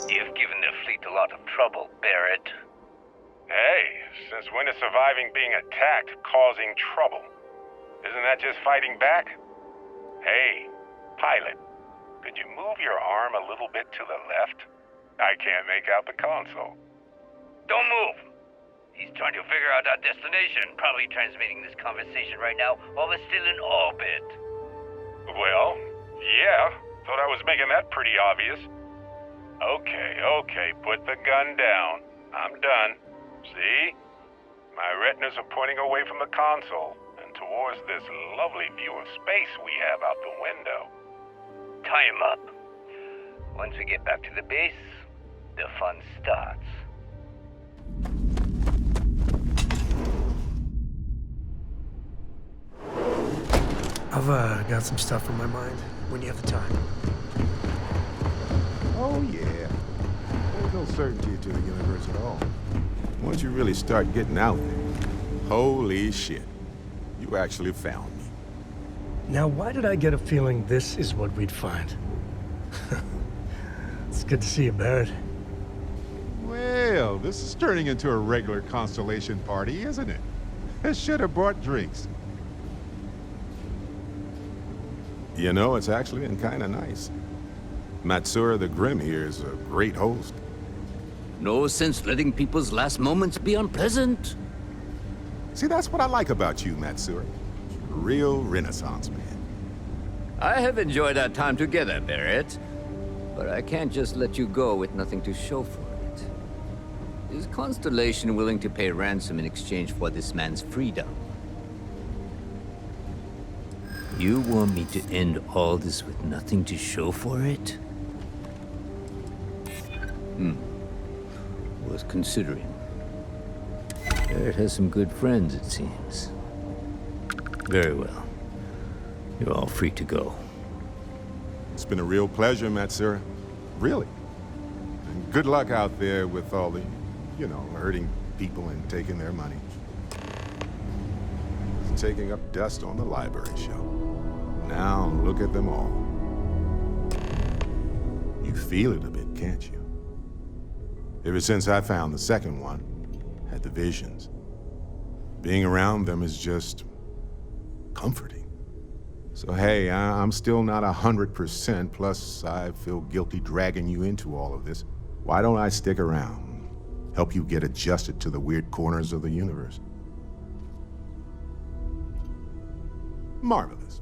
You've given the fleet a lot of trouble, Barrett. Hey, since when is surviving being attacked causing trouble? Isn't that just fighting back? Hey, pilot, could you move your arm a little bit to the left? I can't make out the console. Don't move! He's trying to figure out our destination, probably transmitting this conversation right now while we're still in orbit. Well, yeah, thought I was making that pretty obvious. Okay, put the gun down. I'm done. See? My retinas are pointing away from the console and towards this lovely view of space we have out the window. Tie him up. Once we get back to the base, the fun starts. I've got some stuff on my mind when you have the time. Oh, yeah. There's no certainty to the universe at all. Once you really start getting out there, holy shit. You actually found me. Now, why did I get a feeling this is what we'd find? It's good to see you, Barrett. Well, this is turning into a regular Constellation party, isn't it? I should have brought drinks. You know, it's actually been kind of nice. Matsura the Grim here is a great host. No sense letting people's last moments be unpleasant. See, that's what I like about you, Matsura. You're a real Renaissance man. I have enjoyed our time together, Barrett. But I can't just let you go with nothing to show for it. Is Constellation willing to pay ransom in exchange for this man's freedom? You want me to end all this with nothing to show for it? Was considering. Barrett has some good friends, it seems. Very well. You're all free to go. It's been a real pleasure, Matsura. Really. And good luck out there with all the, you know, hurting people and taking their money. It's taking up dust on the library shelf. Now look at them all. You feel it a bit, can't you? Ever since I found the second one, had the visions. Being around them is just comforting. So hey, I'm still not 100%, plus I feel guilty dragging you into all of this. Why don't I stick around? Help you get adjusted to the weird corners of the universe. Marvelous.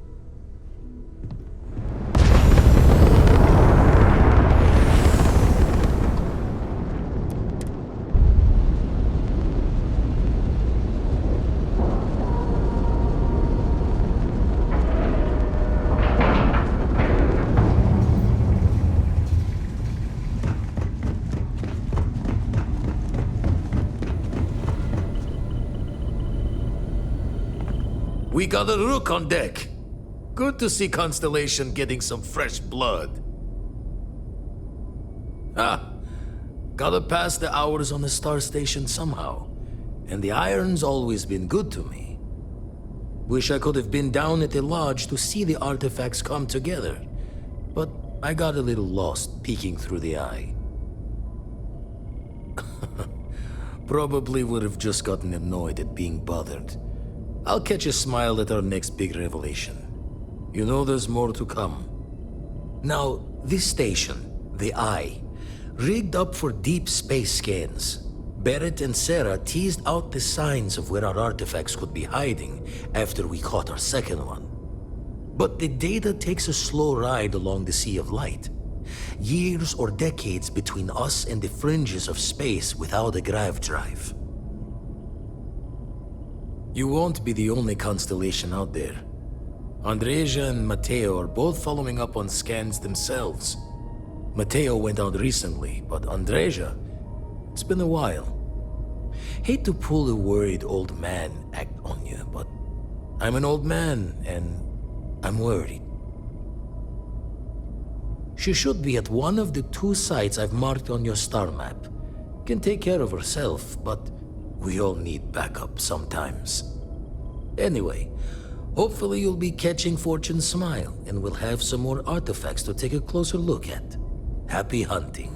We got a rook on deck. Good to see Constellation getting some fresh blood. Gotta pass the hours on the star station somehow. And the iron's always been good to me. Wish I could have been down at the lodge to see the artifacts come together. But I got a little lost peeking through the eye. Probably would have just gotten annoyed at being bothered. I'll catch a smile at our next big revelation. You know there's more to come. Now, this station, the Eye, rigged up for deep space scans. Barrett and Sarah teased out the signs of where our artifacts could be hiding after we caught our second one. But the data takes a slow ride along the Sea of Light. Years or decades between us and the fringes of space without a grav drive. You won't be the only constellation out there. Andreja and Matteo are both following up on scans themselves. Matteo went out recently, but Andreja, it's been a while. Hate to pull a worried old man act on you, but I'm an old man and I'm worried. She should be at one of the 2 sites I've marked on your star map. Can take care of herself, but we all need backup sometimes. Anyway, hopefully you'll be catching Fortune's smile and we'll have some more artifacts to take a closer look at. Happy hunting.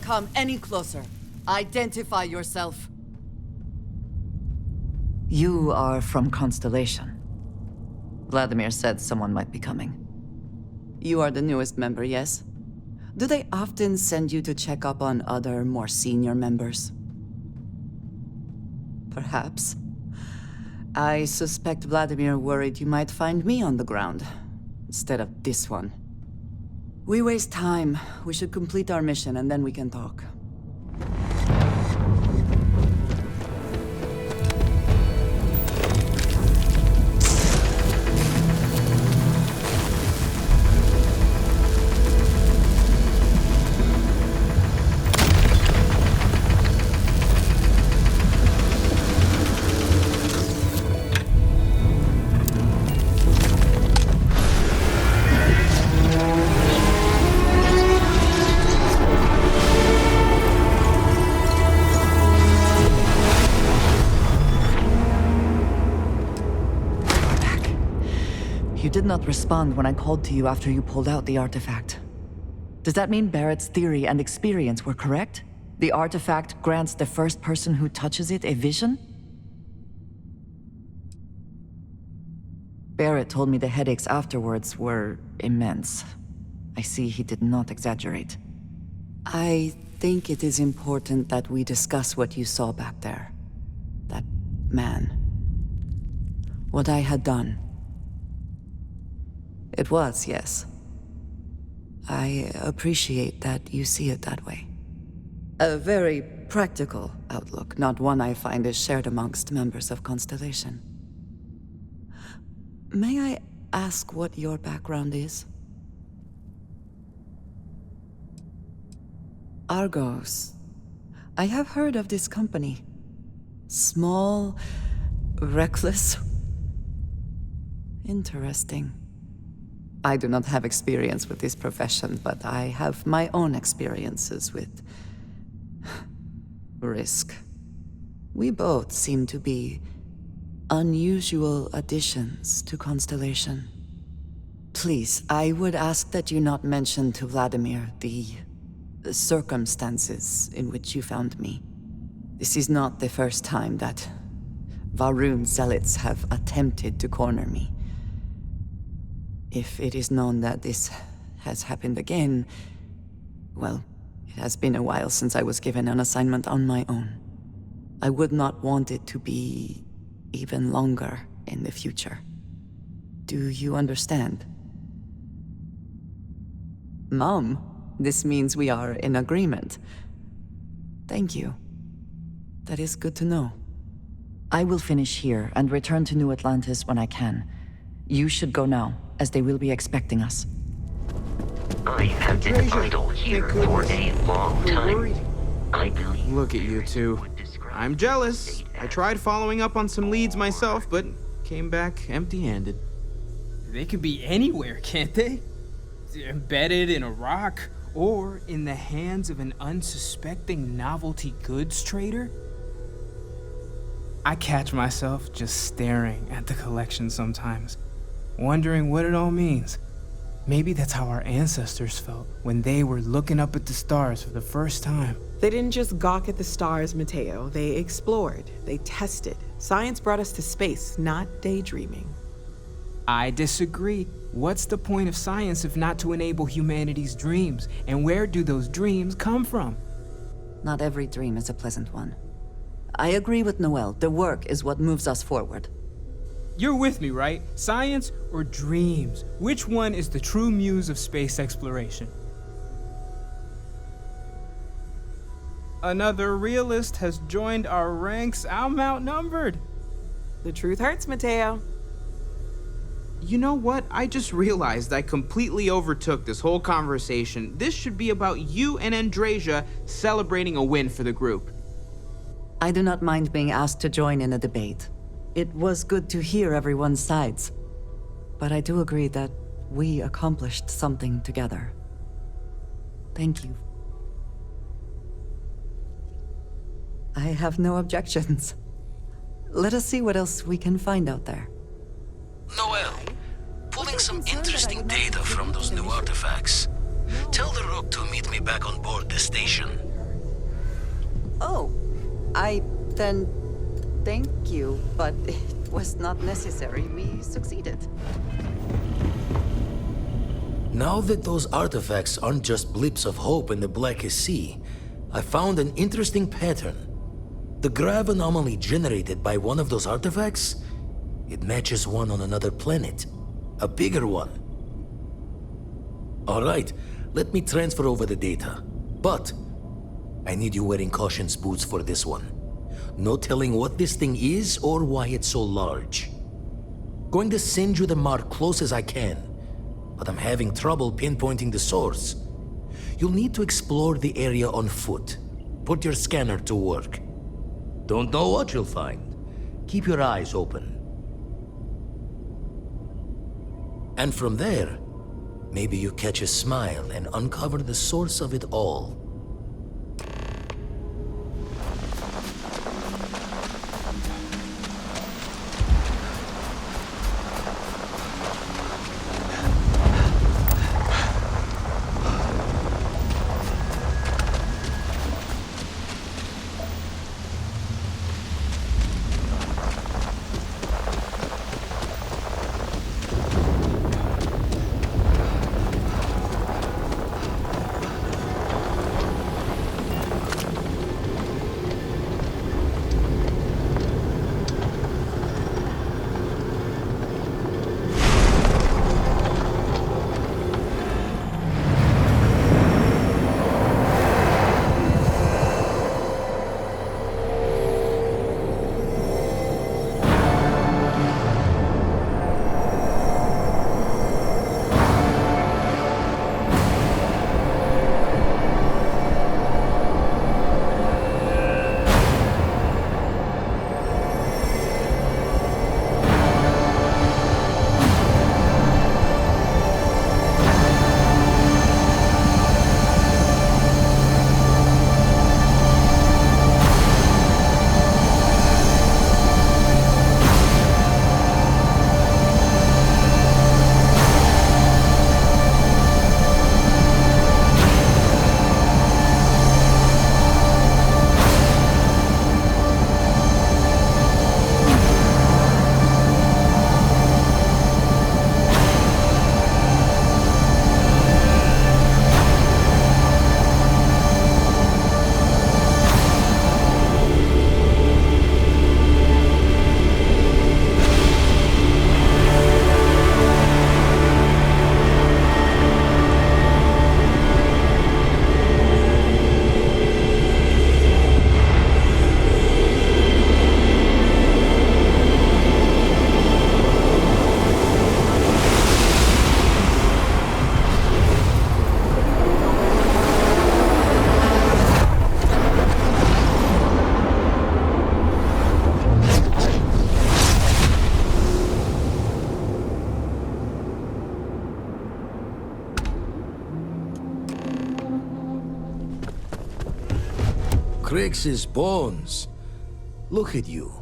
Come any closer. Identify yourself. You are from Constellation. Vladimir said someone might be coming. You are the newest member, yes? Do they often send you to check up on other, more senior members? Perhaps. I suspect Vladimir worried you might find me on the ground, instead of this one. We waste time. We should complete our mission and then we can talk. You did not respond when I called to you after you pulled out the artifact. Does that mean Barrett's theory and experience were correct? The artifact grants the first person who touches it a vision? Barrett told me the headaches afterwards were immense. I see he did not exaggerate. I think it is important that we discuss what you saw back there. That man. What I had done. It was, yes. I appreciate that you see it that way. A very practical outlook, not one I find is shared amongst members of Constellation. May I ask what your background is? Argos. I have heard of this company. Small, reckless. Interesting. I do not have experience with this profession, but I have my own experiences with risk. We both seem to be unusual additions to Constellation. Please, I would ask that you not mention to Vladimir the circumstances in which you found me. This is not the first time that Varun zealots have attempted to corner me. If it is known that this has happened again, well, it has been a while since I was given an assignment on my own. I would not want it to be even longer in the future. Do you understand? Mom, This means we are in agreement. Thank you. That is good to know. I will finish here and return to New Atlantis when I can. You should go now, as they will be expecting us. I have been idle here for a long time. I believe. Look at you two. I'm jealous. I tried following up on some leads myself, but came back empty-handed. They could be anywhere, can't they? Embedded in a rock, or in the hands of an unsuspecting novelty goods trader? I catch myself just staring at the collection sometimes, wondering what it all means. Maybe that's how our ancestors felt when they were looking up at the stars for the first time. They didn't just gawk at the stars, Mateo. They explored. They tested. Science brought us to space, not daydreaming. I disagree. What's the point of science if not to enable humanity's dreams? And where do those dreams come from? Not every dream is a pleasant one. I agree with Noel. The work is what moves us forward. You're with me, right? Science or dreams? Which one is the true muse of space exploration? Another realist has joined our ranks. I'm outnumbered. The truth hurts, Mateo. You know what? I just realized I completely overtook this whole conversation. This should be about you and Andrasia celebrating a win for the group. I do not mind being asked to join in a debate. It was good to hear everyone's sides. But I do agree that we accomplished something together. Thank you. I have no objections. Let us see what else we can find out there. Noel, pulling some interesting data from those new artifacts. Tell the Rook to meet me back on board the station. Oh, then thank you, but it was not necessary. We succeeded. Now that those artifacts aren't just blips of hope in the Blackest Sea, I found an interesting pattern. The grav anomaly generated by one of those artifacts, it matches one on another planet. A bigger one. All right, let me transfer over the data. But I need you wearing caution's boots for this one. No telling what this thing is or why it's so large. Going to send you the mark close as I can, but I'm having trouble pinpointing the source. You'll need to explore the area on foot. Put your scanner to work. Don't know what you'll find. Keep your eyes open. And from there, maybe you catch a smile and uncover the source of it all. Crix's bones. Look at you.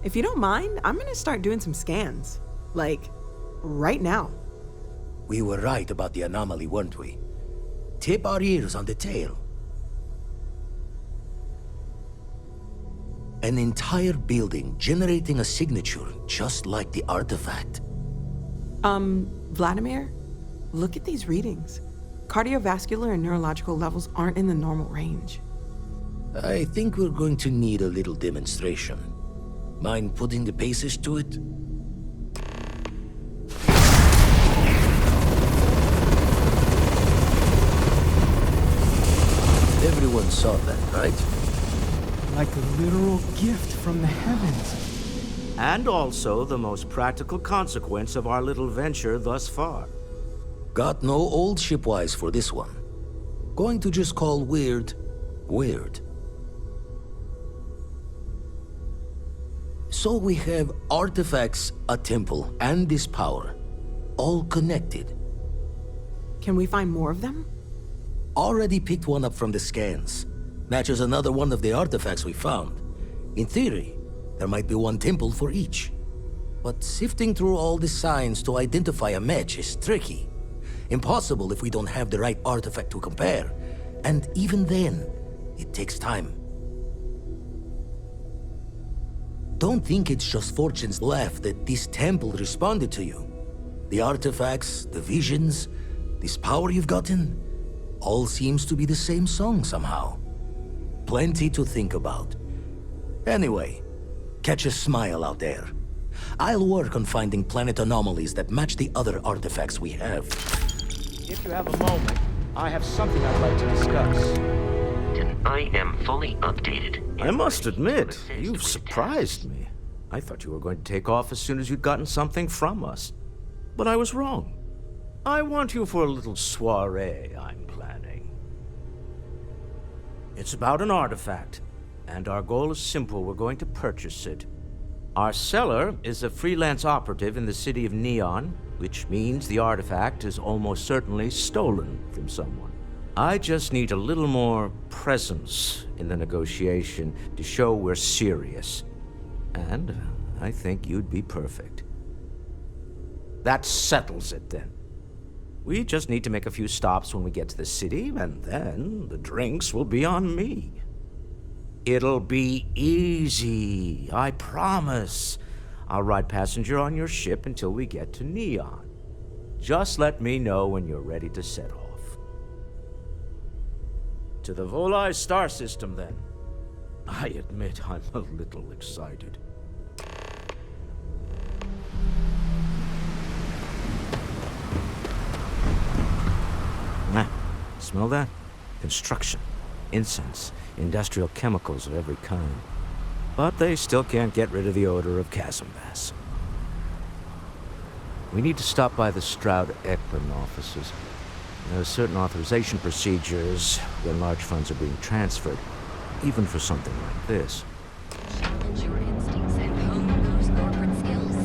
If you don't mind, I'm gonna start doing some scans. Like, right now. We were right about the anomaly, weren't we? Tip our ears on the tail. An entire building generating a signature just like the artifact. Vladimir, look at these readings. Cardiovascular and neurological levels aren't in the normal range. I think we're going to need a little demonstration. Mind putting the paces to it? Everyone saw that, right? Like a literal gift from the heavens. And also the most practical consequence of our little venture thus far. Got no old shipwise for this one. Going to just call weird, weird. So we have artifacts, a temple, and this power. All connected. Can we find more of them? Already picked one up from the scans. Matches another one of the artifacts we found. In theory, there might be one temple for each. But sifting through all the signs to identify a match is tricky. Impossible if we don't have the right artifact to compare. And even then, it takes time. Don't think it's just fortune's laugh that this temple responded to you. The artifacts, the visions, this power you've gotten, all seems to be the same song somehow. Plenty to think about. Anyway, catch a smile out there. I'll work on finding planet anomalies that match the other artifacts we have. If you have a moment, I have something I'd like to discuss. I am fully updated. I must admit, you've surprised me. I thought you were going to take off as soon as you'd gotten something from us. But I was wrong. I want you for a little soiree I'm planning. It's about an artifact, and our goal is simple. We're going to purchase it. Our seller is a freelance operative in the city of Neon, which means the artifact is almost certainly stolen from someone. I just need a little more presence in the negotiation to show we're serious. And I think you'd be perfect. That settles it then. We just need to make a few stops when we get to the city, and then the drinks will be on me. It'll be easy, I promise. I'll ride passenger on your ship until we get to Neon. Just let me know when you're ready to set off. To the Volai star system, then. I admit I'm a little excited. Nah, smell that? Construction, incense, industrial chemicals of every kind. But they still can't get rid of the odor of chasm bass. We need to stop by the Stroud-Eklund offices. There are certain authorization procedures when large funds are being transferred, even for something like this. Challenge your instincts and hone those corporate skills.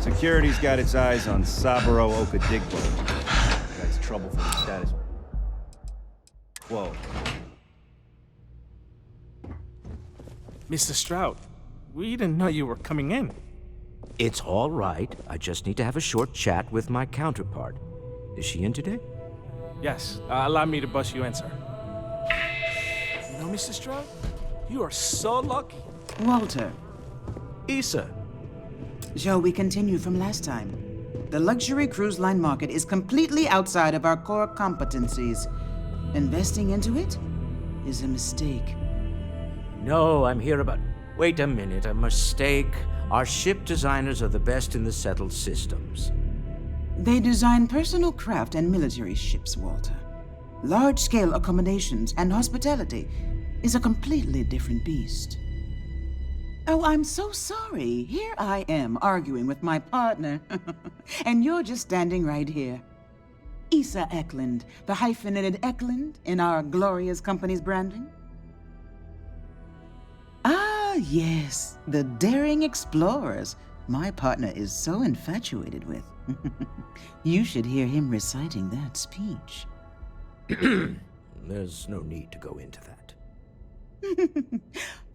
Security's got its eyes on Saburo Okadigbo. That's trouble from the status quo. Mr. Stroud, we didn't know you were coming in. It's all right. I just need to have a short chat with my counterpart. Is she in today? Yes, allow me to bust you in, sir. You know, Mr. Stroud, you are so lucky. Walter. Issa. Shall we continue from last time? The luxury cruise line market is completely outside of our core competencies. Investing into it is a mistake. No, I'm here about... Wait a minute, a mistake? Our ship designers are the best in the settled systems. They design personal craft and military ships, Walter. Large-scale accommodations and hospitality is a completely different beast. Oh, I'm so sorry. Here I am arguing with my partner. And you're just standing right here. Issa Eklund, the hyphenated Eklund in our glorious company's branding. Ah, Ah, yes, the daring explorers my partner is so infatuated with. You should hear him reciting that speech. There's no need to go into that.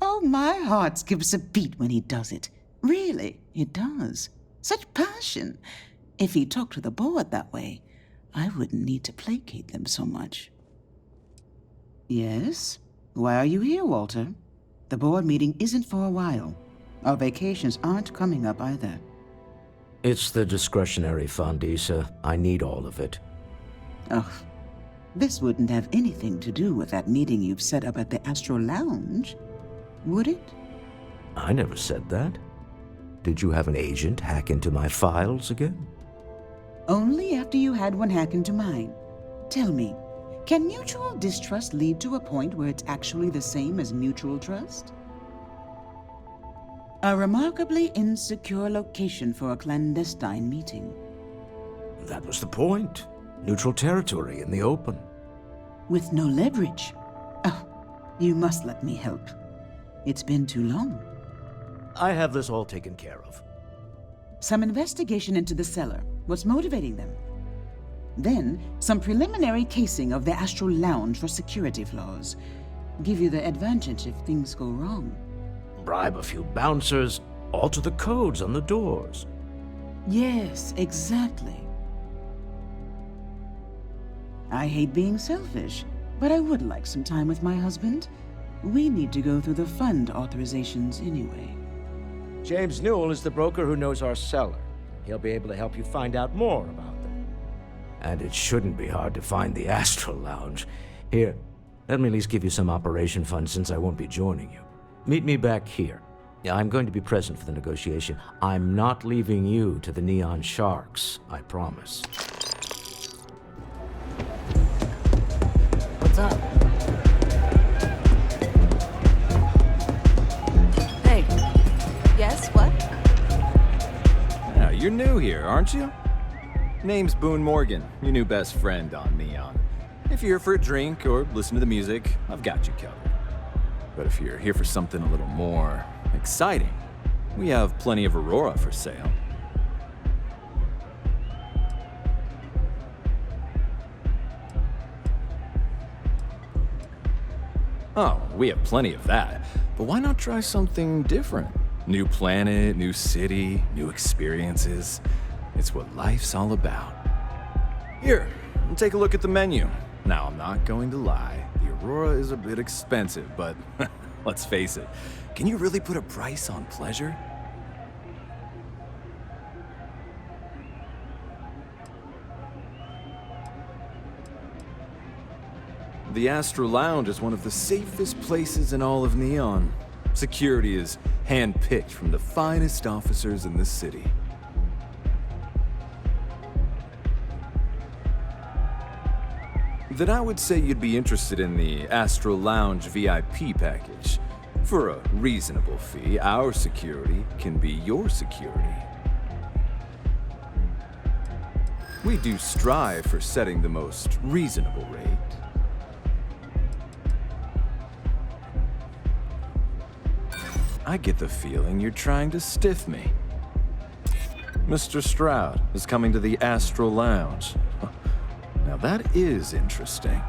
Oh, my heart skips a beat when he does it. Really, it does. Such passion. If he talked to the board that way, I wouldn't need to placate them so much. Yes? Why are you here, Walter? The board meeting isn't for a while. Our vacations aren't coming up either. It's the discretionary fund, Issa. I need all of it. Oh, this wouldn't have anything to do with that meeting you've set up at the Astro Lounge, would it? I never said that. Did you have an agent hack into my files again? Only after you had one hack into mine. Tell me, can mutual distrust lead to a point where it's actually the same as mutual trust? A remarkably insecure location for a clandestine meeting. That was the point. Neutral territory in the open. With no leverage. Oh, you must let me help. It's been too long. I have this all taken care of. Some investigation into the cellar. What's motivating them? Then, some preliminary casing of the Astral Lounge for security flaws. Give you the advantage if things go wrong. Bribe a few bouncers, alter the codes on the doors. Yes, exactly. I hate being selfish, but I would like some time with my husband. We need to go through the fund authorizations anyway. James Newell is the broker who knows our cellar. He'll be able to help you find out more about them. And it shouldn't be hard to find the Astral Lounge. Here, let me at least give you some operation funds since I won't be joining you. Meet me back here. I'm going to be present for the negotiation. I'm not leaving you to the Neon Sharks, I promise. What's up? Hey. Yes, what? Yeah, you're new here, aren't you? Name's Boone Morgan, your new best friend on Neon. If you're here for a drink or listen to the music, I've got you covered. But if you're here for something a little more exciting, we have plenty of Aurora for sale. Oh, we have plenty of that. But why not try something different? New planet, new city, new experiences. It's what life's all about. Here, take a look at the menu. Now, I'm not going to lie. The Aurora is a bit expensive, but let's face it. Can you really put a price on pleasure? The Astral Lounge is one of the safest places in all of Neon. Security is hand-picked from the finest officers in the city. Then I would say you'd be interested in the Astral Lounge VIP package. For a reasonable fee, our security can be your security. We do strive for setting the most reasonable rate. I get the feeling you're trying to stiff me. Mr. Stroud is coming to the Astral Lounge. Now that is interesting.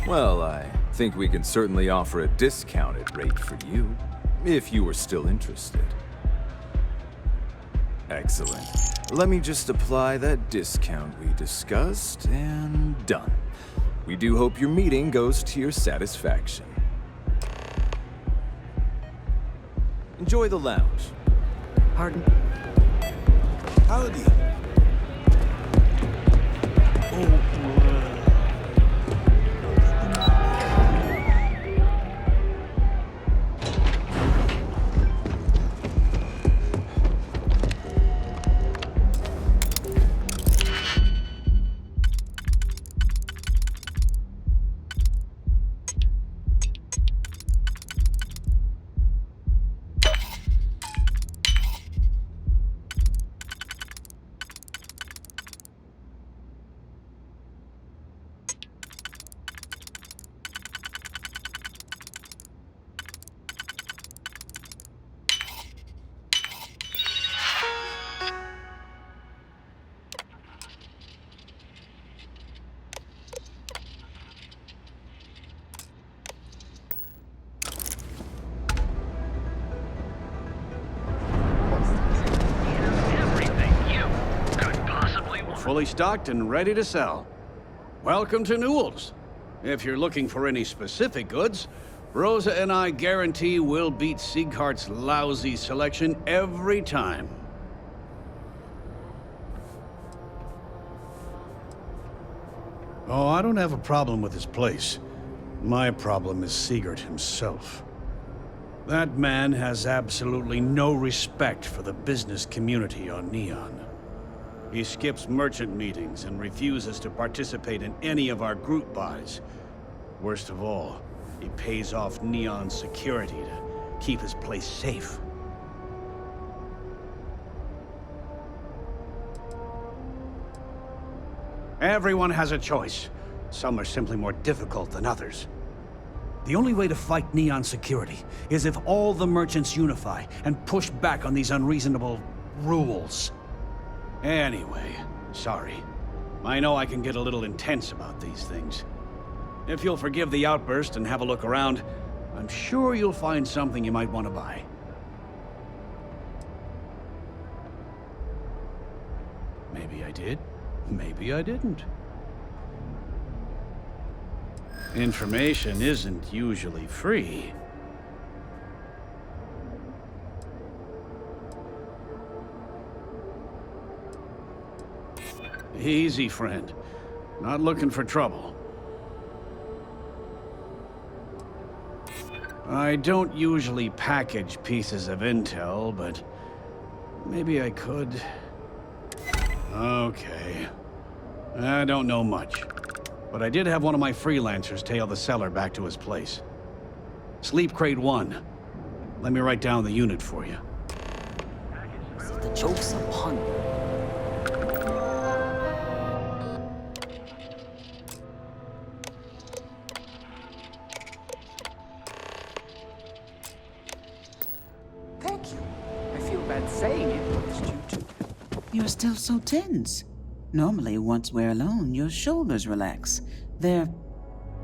Well, I think we can certainly offer a discounted rate for you, if you were still interested. Excellent. Let me just apply that discount we discussed, and done. We do hope your meeting goes to your satisfaction. Enjoy the lounge. Pardon? Howdy. fully stocked and ready to sell. Welcome to Newell's. If you're looking for any specific goods, Rosa and I guarantee we'll beat Sieghart's lousy selection every time. Oh, I don't have a problem with this place. My problem is Siegert himself. That man has absolutely no respect for the business community on Neon. He skips merchant meetings and refuses to participate in any of our group buys. Worst of all, he pays off Neon's security to keep his place safe. Everyone has a choice. Some are simply more difficult than others. The only way to fight Neon security is if all the merchants unify and push back on these unreasonable rules. Anyway, sorry. I know I can get a little intense about these things. If you'll forgive the outburst and have a look around, I'm sure you'll find something you might want to buy. Maybe I did, maybe I didn't. Information isn't usually free. Easy, friend. Not looking for trouble. I don't usually package pieces of intel, but maybe I could. Okay. I don't know much, but I did have one of my freelancers tail the seller back to his place. Sleep Crate 1. Let me write down the unit for you. The joke's upon you. Thank you. I feel bad saying it, but it's due to... You're still so tense. Normally, once we're alone, your shoulders relax. They're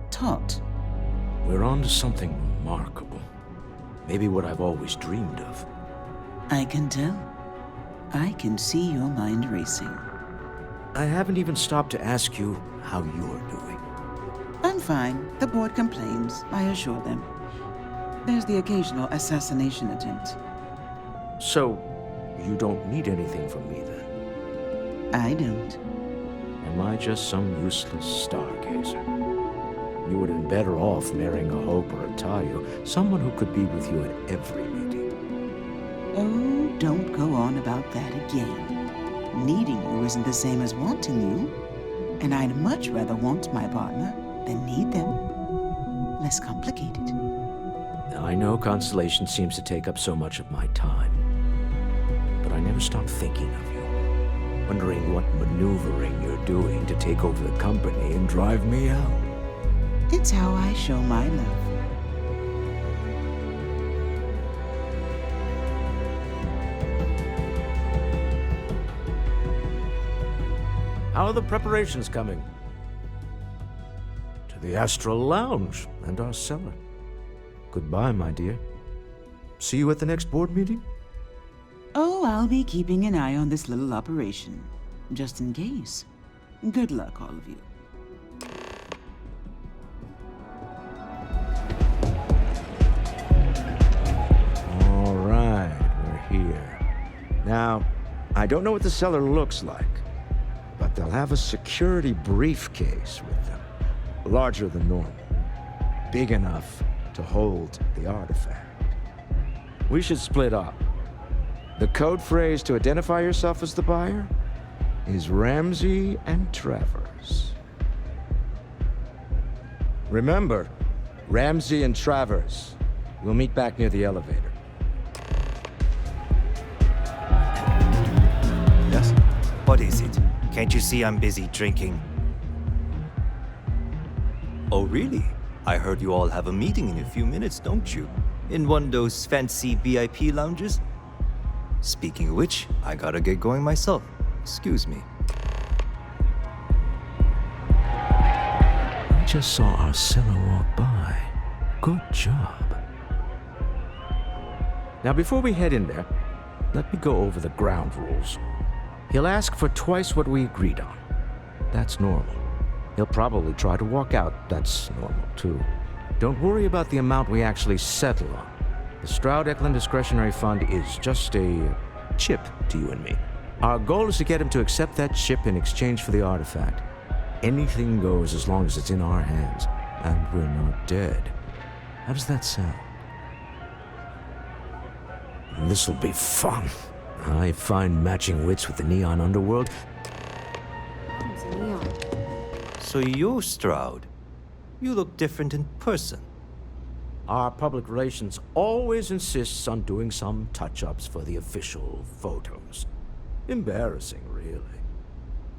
taut. We're on to something remarkable. Maybe what I've always dreamed of. I can tell. I can see your mind racing. I haven't even stopped to ask you how you're doing. I'm fine. The board complains, I assure them. There's the occasional assassination attempt. So, you don't need anything from me then? I don't. Am I just some useless stargazer? You would have been better off marrying a Hope or a Tayo, someone who could be with you at every meeting. Oh, don't go on about that again. Needing you isn't the same as wanting you. And I'd much rather want my partner than need them. Less complicated. I know Constellation seems to take up so much of my time. But I never stop thinking of you. Wondering what maneuvering you're doing to take over the company and drive me out. It's how I show my love. How are the preparations coming? To the Astral Lounge and our cellar. Goodbye, my dear. See you at the next board meeting? Oh, I'll be keeping an eye on this little operation, just in case. Good luck, all of you. All right, we're here. Now, I don't know what the cellar looks like, but they'll have a security briefcase with them, larger than normal, big enough to hold the artifact. We should split up. The code phrase to identify yourself as the buyer is Ramsey and Travers. Remember, Ramsey and Travers. We'll meet back near the elevator. Yes? What is it? Can't you see I'm busy drinking? Oh, really? I heard you all have a meeting in a few minutes, don't you? In one of those fancy VIP lounges? Speaking of which, I gotta get going myself. Excuse me. I just saw our cellar walk by. Good job. Now, before we head in there, let me go over the ground rules. He'll ask for twice what we agreed on. That's normal. He'll probably try to walk out. That's normal, too. Don't worry about the amount we actually settle on. The Stroud-Eklund Discretionary Fund is just a chip to you and me. Our goal is to get him to accept that chip in exchange for the artifact. Anything goes as long as it's in our hands, and we're not dead. How does that sound? This'll be fun. I find matching wits with the neon underworld. So you're Stroud. You look different in person. Our public relations always insists on doing some touch-ups for the official photos. Embarrassing, really.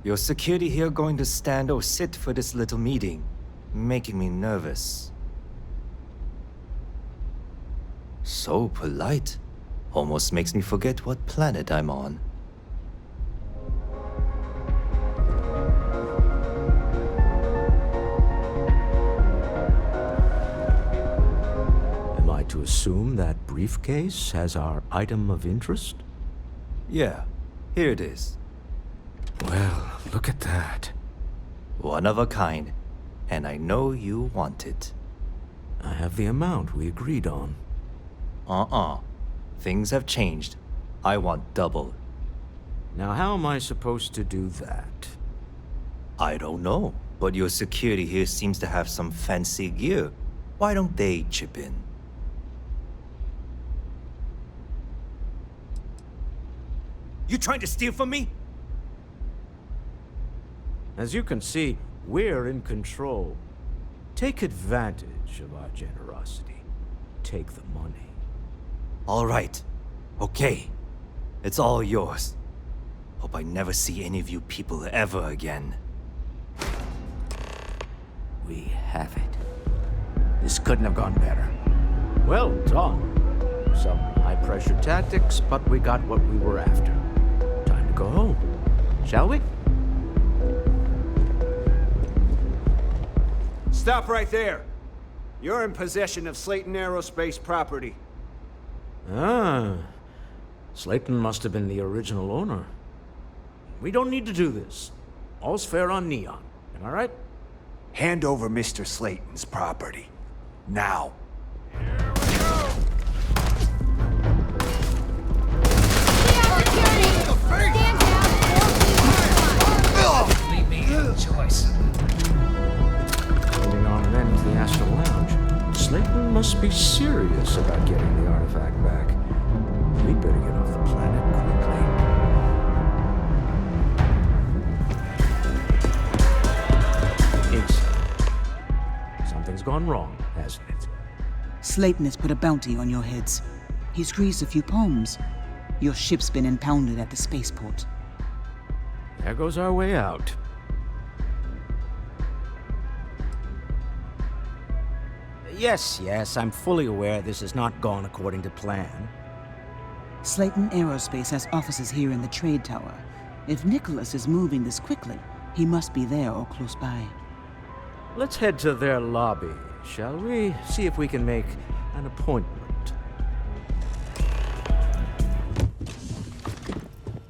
Your security here going to stand or sit for this little meeting, making me nervous. So polite. Almost makes me forget what planet I'm on. Am I to assume that briefcase has our item of interest? Yeah, here it is. Well, look at that. One of a kind, and I know you want it. I have the amount we agreed on. Things have changed. I want double. Now, how am I supposed to do that? I don't know, but your security here seems to have some fancy gear. Why don't they chip in? You trying to steal from me? As you can see, we're in control. Take advantage of our generosity. Take the money. All right. Okay. It's all yours. Hope I never see any of you people ever again. We have it. This couldn't have gone better. Well done. Some high-pressure tactics, but we got what we were after. Time to go home. Shall we? Stop right there. You're in possession of Slayton Aerospace property. Ah. Slayton must have been the original owner. We don't need to do this. All's fair on Neon. Am I right? Hand over Mr. Slayton's property. Now. Leave me a choice. Holding on an end to the Astral Lounge. Slayton must be serious about getting the artifact back. We better get off the planet quickly. Ace. Something's gone wrong, hasn't it? Slayton has put a bounty on your heads. He's greased a few palms. Your ship's been impounded at the spaceport. There goes our way out. Yes, I'm fully aware this has not gone according to plan. Slayton Aerospace has offices here in the trade tower. If Nicholas is moving this quickly, he must be there or close by. Let's head to their lobby, shall we? See if we can make an appointment.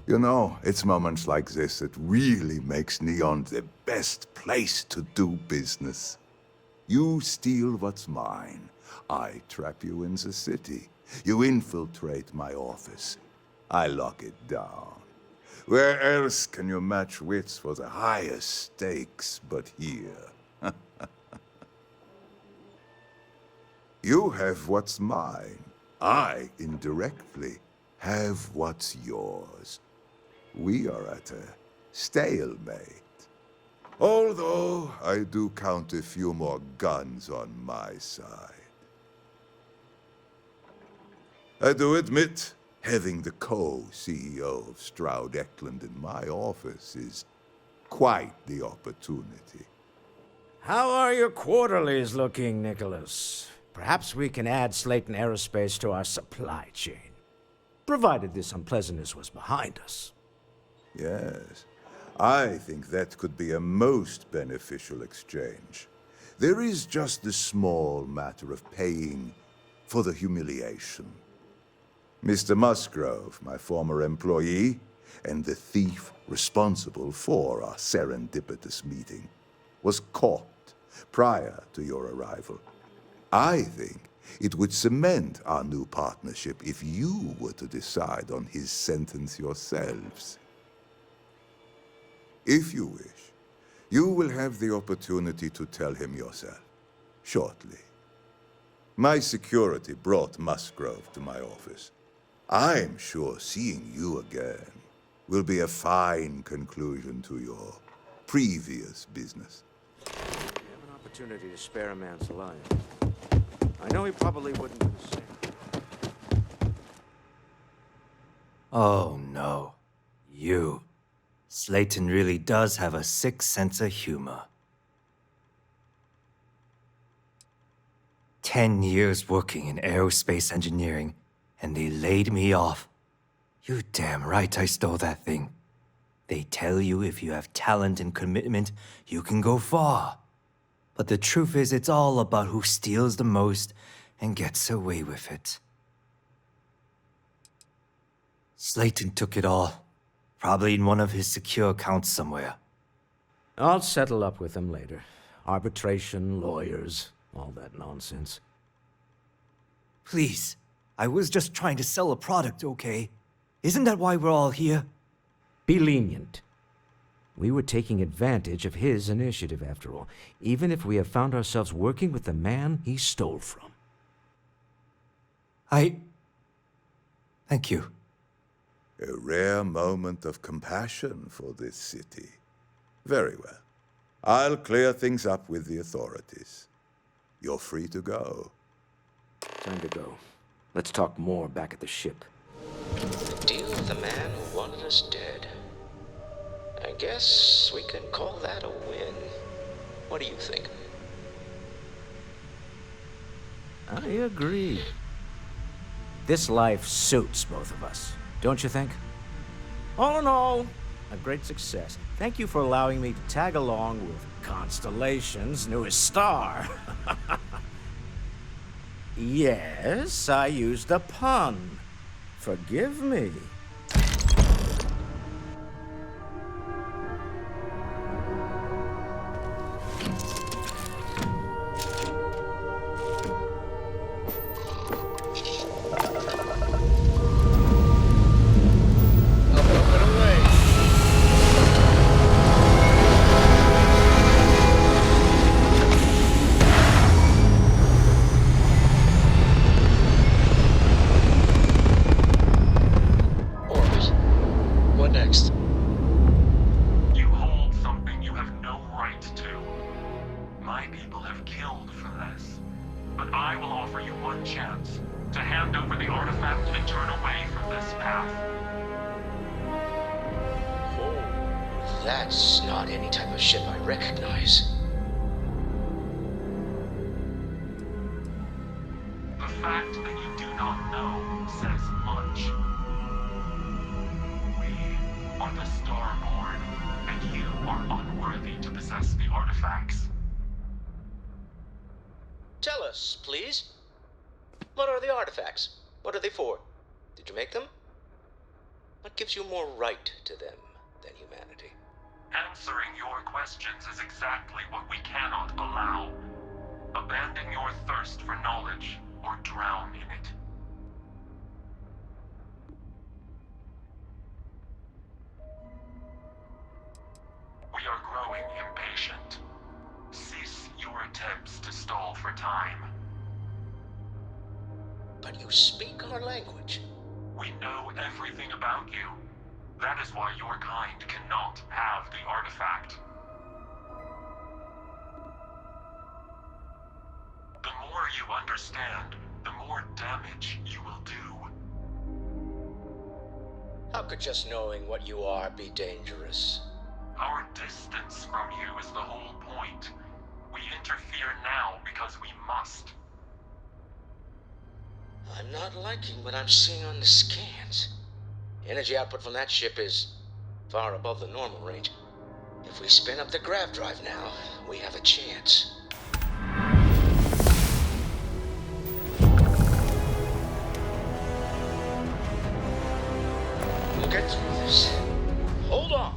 You know, it's moments like this that really makes Neon the best place to do business. You steal what's mine. I trap you in the city. You infiltrate my office. I lock it down. Where else can you match wits for the highest stakes but here? You have what's mine. I, indirectly, have what's yours. We are at a stalemate. Although I do count a few more guns on my side. I do admit, having the co-CEO of Stroud-Eklund in my office is quite the opportunity. How are your quarterlies looking, Nicholas? Perhaps we can add Slayton Aerospace to our supply chain, provided this unpleasantness was behind us. Yes, I think that could be a most beneficial exchange. There is just the small matter of paying for the humiliation. Mr. Musgrove, my former employee, and the thief responsible for our serendipitous meeting was caught prior to your arrival. I think it would cement our new partnership if you were to decide on his sentence yourselves. If you wish, you will have the opportunity to tell him yourself, shortly. My security brought Musgrove to my office. I'm sure seeing you again will be a fine conclusion to your previous business. You have an opportunity to spare a man's life. I know he probably wouldn't do the same. Oh no. You. Slayton really does have a sick sense of humor. 10 years working in aerospace engineering, and they laid me off. You damn right I stole that thing. They tell you if you have talent and commitment, you can go far. But the truth is, it's all about who steals the most and gets away with it. Slayton took it all. Probably in one of his secure accounts somewhere. I'll settle up with him later. Arbitration, lawyers, all that nonsense. Please, I was just trying to sell a product, okay? Isn't that why we're all here? Be lenient. We were taking advantage of his initiative, after all, even if we have found ourselves working with the man he stole from. Thank you. A rare moment of compassion for this city. Very well. I'll clear things up with the authorities. You're free to go. Time to go. Let's talk more back at the ship. The deal with the man who wanted us dead. I guess we can call that a win. What do you think? I agree. This life suits both of us, don't you think? All in all, a great success. Thank you for allowing me to tag along with Constellation's newest star. Yes, I used a pun. Forgive me. That's not any type of ship I recognize. The fact that you do not know says much. We are the Starborn, and you are unworthy to possess the artifacts. Tell us, please. What are the artifacts? What are they for? Did you make them? What gives you more right to them than humanity? Answering your questions is exactly what we cannot allow. Abandon your thirst for knowledge, or drown in it. We are growing impatient. Cease your attempts to stall for time. But you speak our language. We know everything about you. That is why your kind cannot have the artifact. The more you understand, the more damage you will do. How could just knowing what you are be dangerous? Our distance from you is the whole point. We interfere now because we must. I'm not liking what I'm seeing on the scans. Energy output from that ship is far above the normal range. If we spin up the grav drive now, we have a chance. We'll get through this. Wait. Hold on.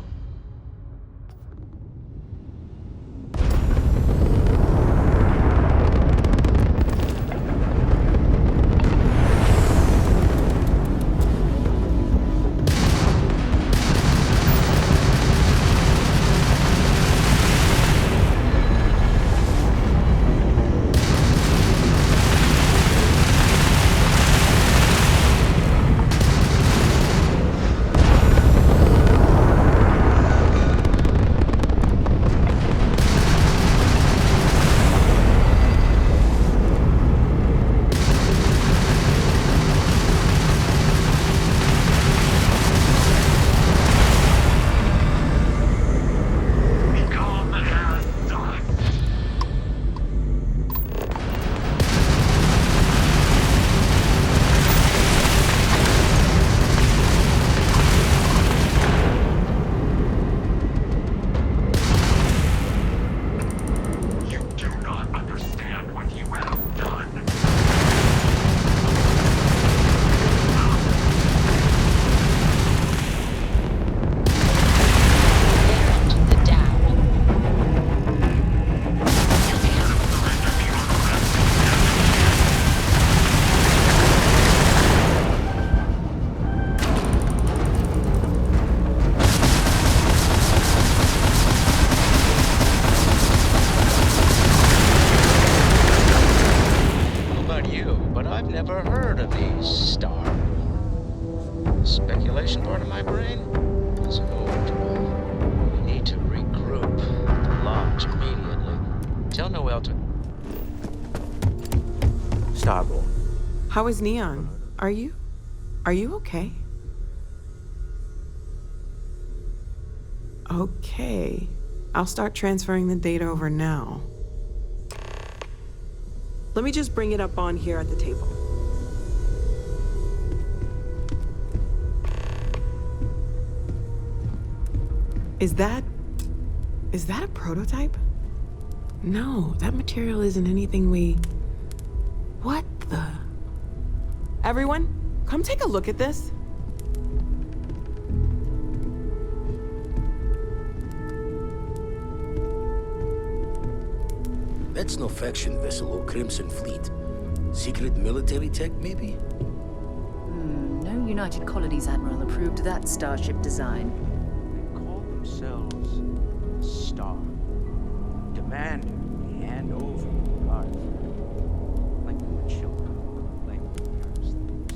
Speculation part of my brain is over. We need to regroup. Launch immediately. Tell Noel to... Starborn. How is Neon? Are you okay? Okay. I'll start transferring the data over now. Let me just bring it up on here at the table. Is that a prototype? No, that material isn't anything we... What the... Everyone, come take a look at this. That's no faction vessel or Crimson Fleet. Secret military tech, maybe? No United Colonies Admiral approved that starship design. Themselves Star. Demand we hand over the artifact. Like we were children, playing with the nearest things.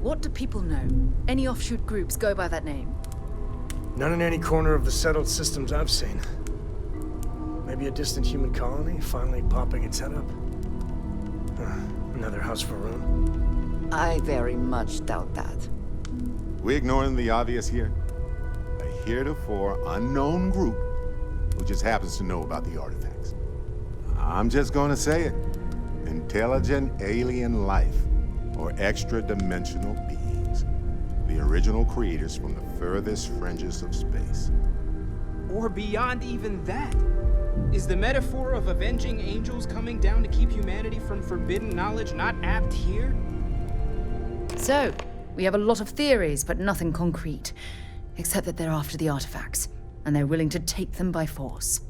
What do people know? Any offshoot groups go by that name? None in any corner of the settled systems I've seen. Maybe a distant human colony finally popping its head up. Another house for Rune. I very much doubt that. We ignoring the obvious here? A heretofore unknown group who just happens to know about the artifacts. I'm just gonna say it. Intelligent alien life, or extra-dimensional beings. The original creators from the furthest fringes of space. Or beyond even that. Is the metaphor of avenging angels coming down to keep humanity from forbidden knowledge not apt here? So, we have a lot of theories, but nothing concrete. Except that they're after the artifacts, and they're willing to take them by force.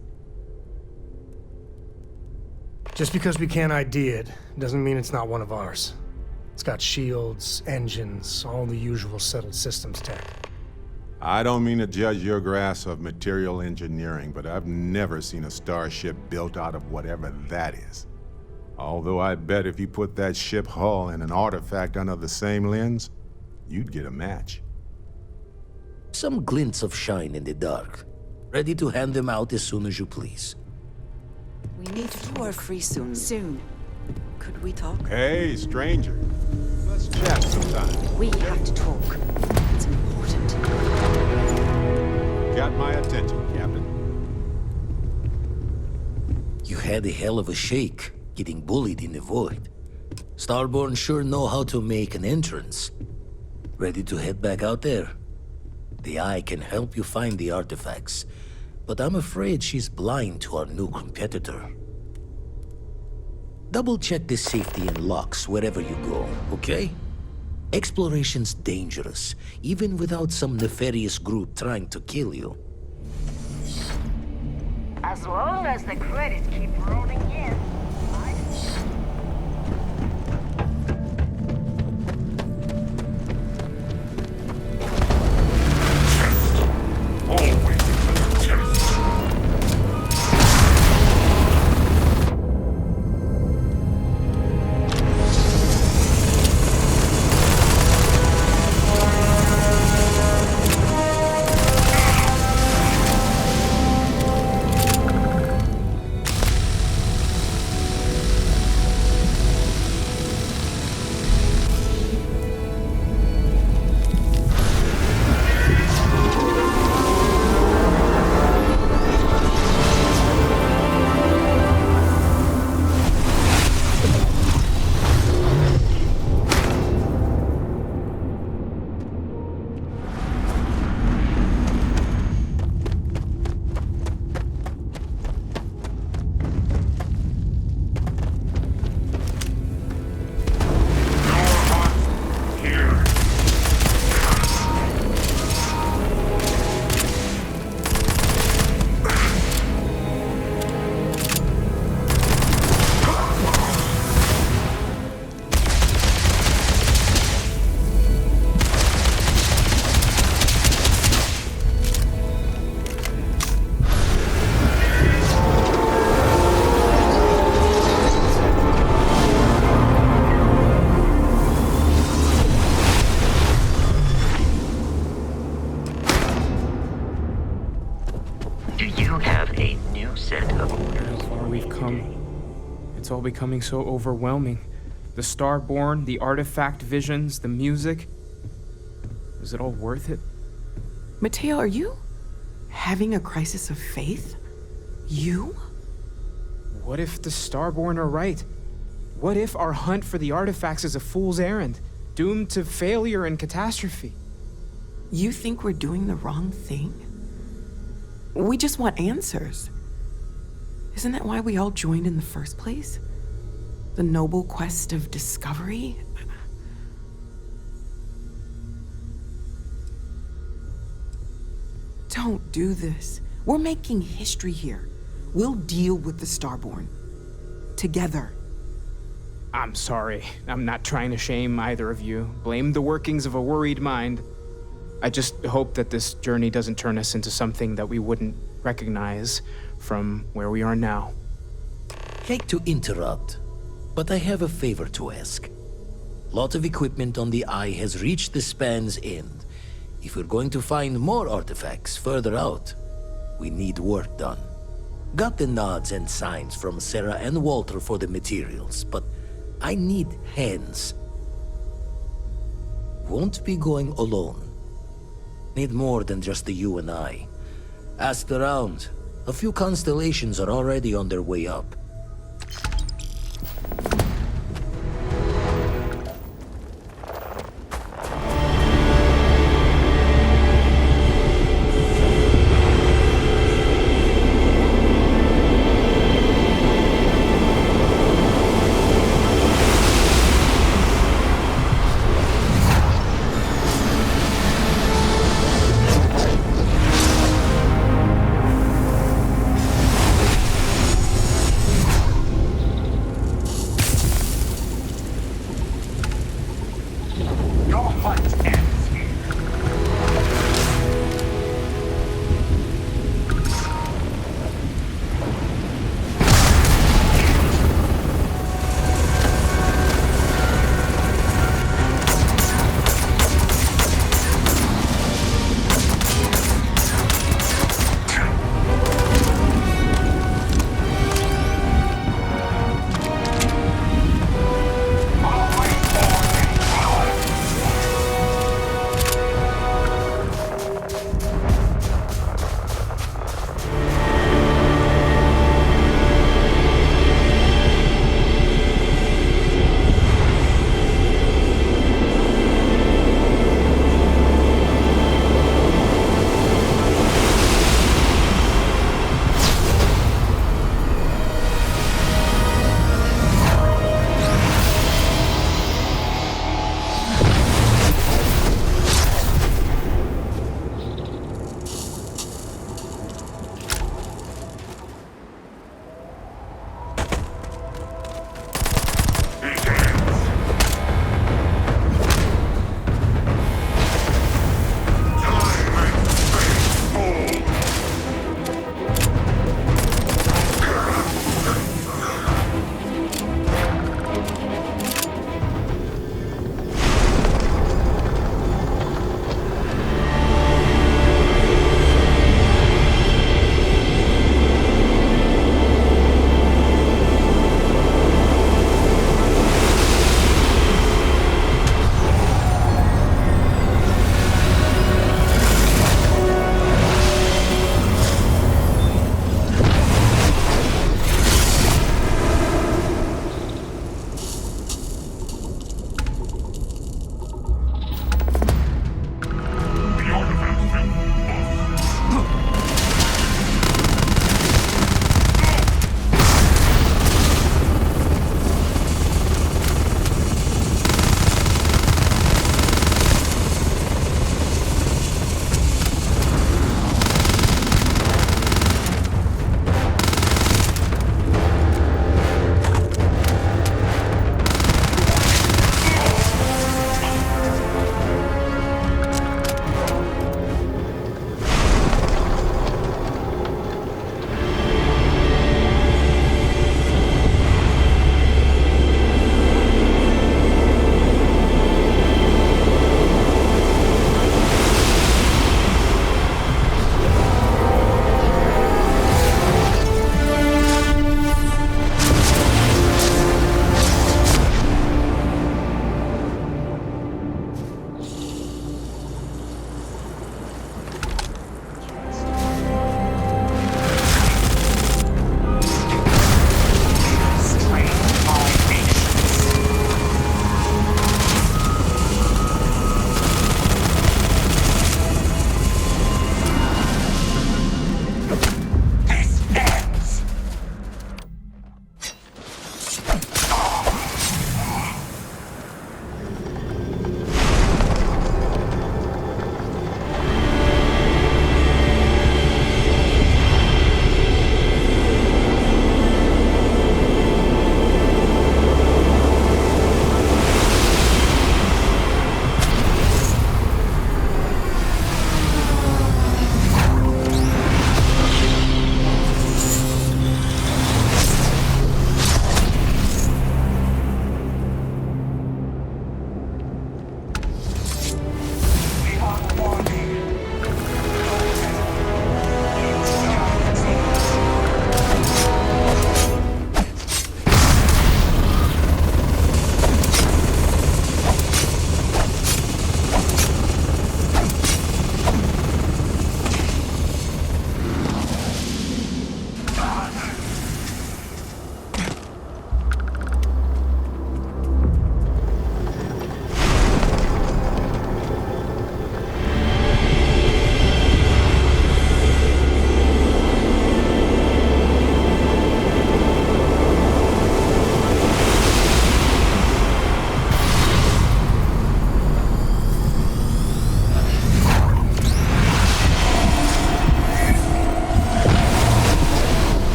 Just because we can't ID it, doesn't mean it's not one of ours. It's got shields, engines, all the usual settled systems tech. I don't mean to judge your grasp of material engineering, but I've never seen a starship built out of whatever that is. Although I bet if you put that ship hull and an artifact under the same lens, you'd get a match. Some glints of shine in the dark. Ready to hand them out as soon as you please. We need to do our free soon. Soon. Could we talk? Hey, stranger. Let's chat sometime. We have to talk. It's important. Got my attention, Captain. You had a hell of a shake, getting bullied in the void. Starborn sure know how to make an entrance. Ready to head back out there? The Eye can help you find the artifacts, but I'm afraid she's blind to our new competitor. Double-check the safety and locks wherever you go, okay? Exploration's dangerous, even without some nefarious group trying to kill you. As long as the credits keep rolling in. It's all becoming so overwhelming. The Starborn, the artifact visions, the music. Was it all worth it? Mateo, are you having a crisis of faith? You? What if the Starborn are right? What if our hunt for the artifacts is a fool's errand, doomed to failure and catastrophe? You think we're doing the wrong thing? We just want answers. Isn't that why we all joined in the first place? The noble quest of discovery? Don't do this. We're making history here. We'll deal with the Starborn. Together. I'm sorry. I'm not trying to shame either of you. Blame the workings of a worried mind. I just hope that this journey doesn't turn us into something that we wouldn't recognize from where we are now. Hate to interrupt, but I have a favor to ask. Lot of equipment on the Eye has reached the span's end. If we're going to find more artifacts further out, we need work done. Got the nods and signs from Sarah and Walter for the materials, but I need hands. Won't be going alone. Need more than just the you and I. Asked around. A few constellations are already on their way up.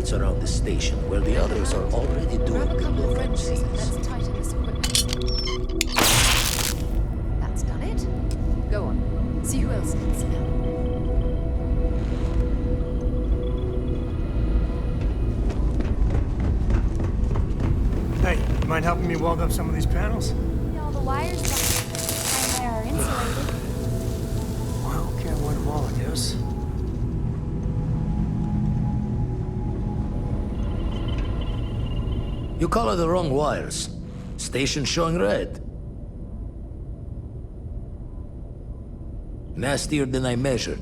sites around the station where the others are already doing the local Let's business. tighten this equipment. That's done it. Go on. See who else needs help. Hey, you mind helping me weld up some of these panels? All the wires behind there are insulated. Well, can't win them all, I guess. You color the wrong wires. Station showing red. Nastier than I measured.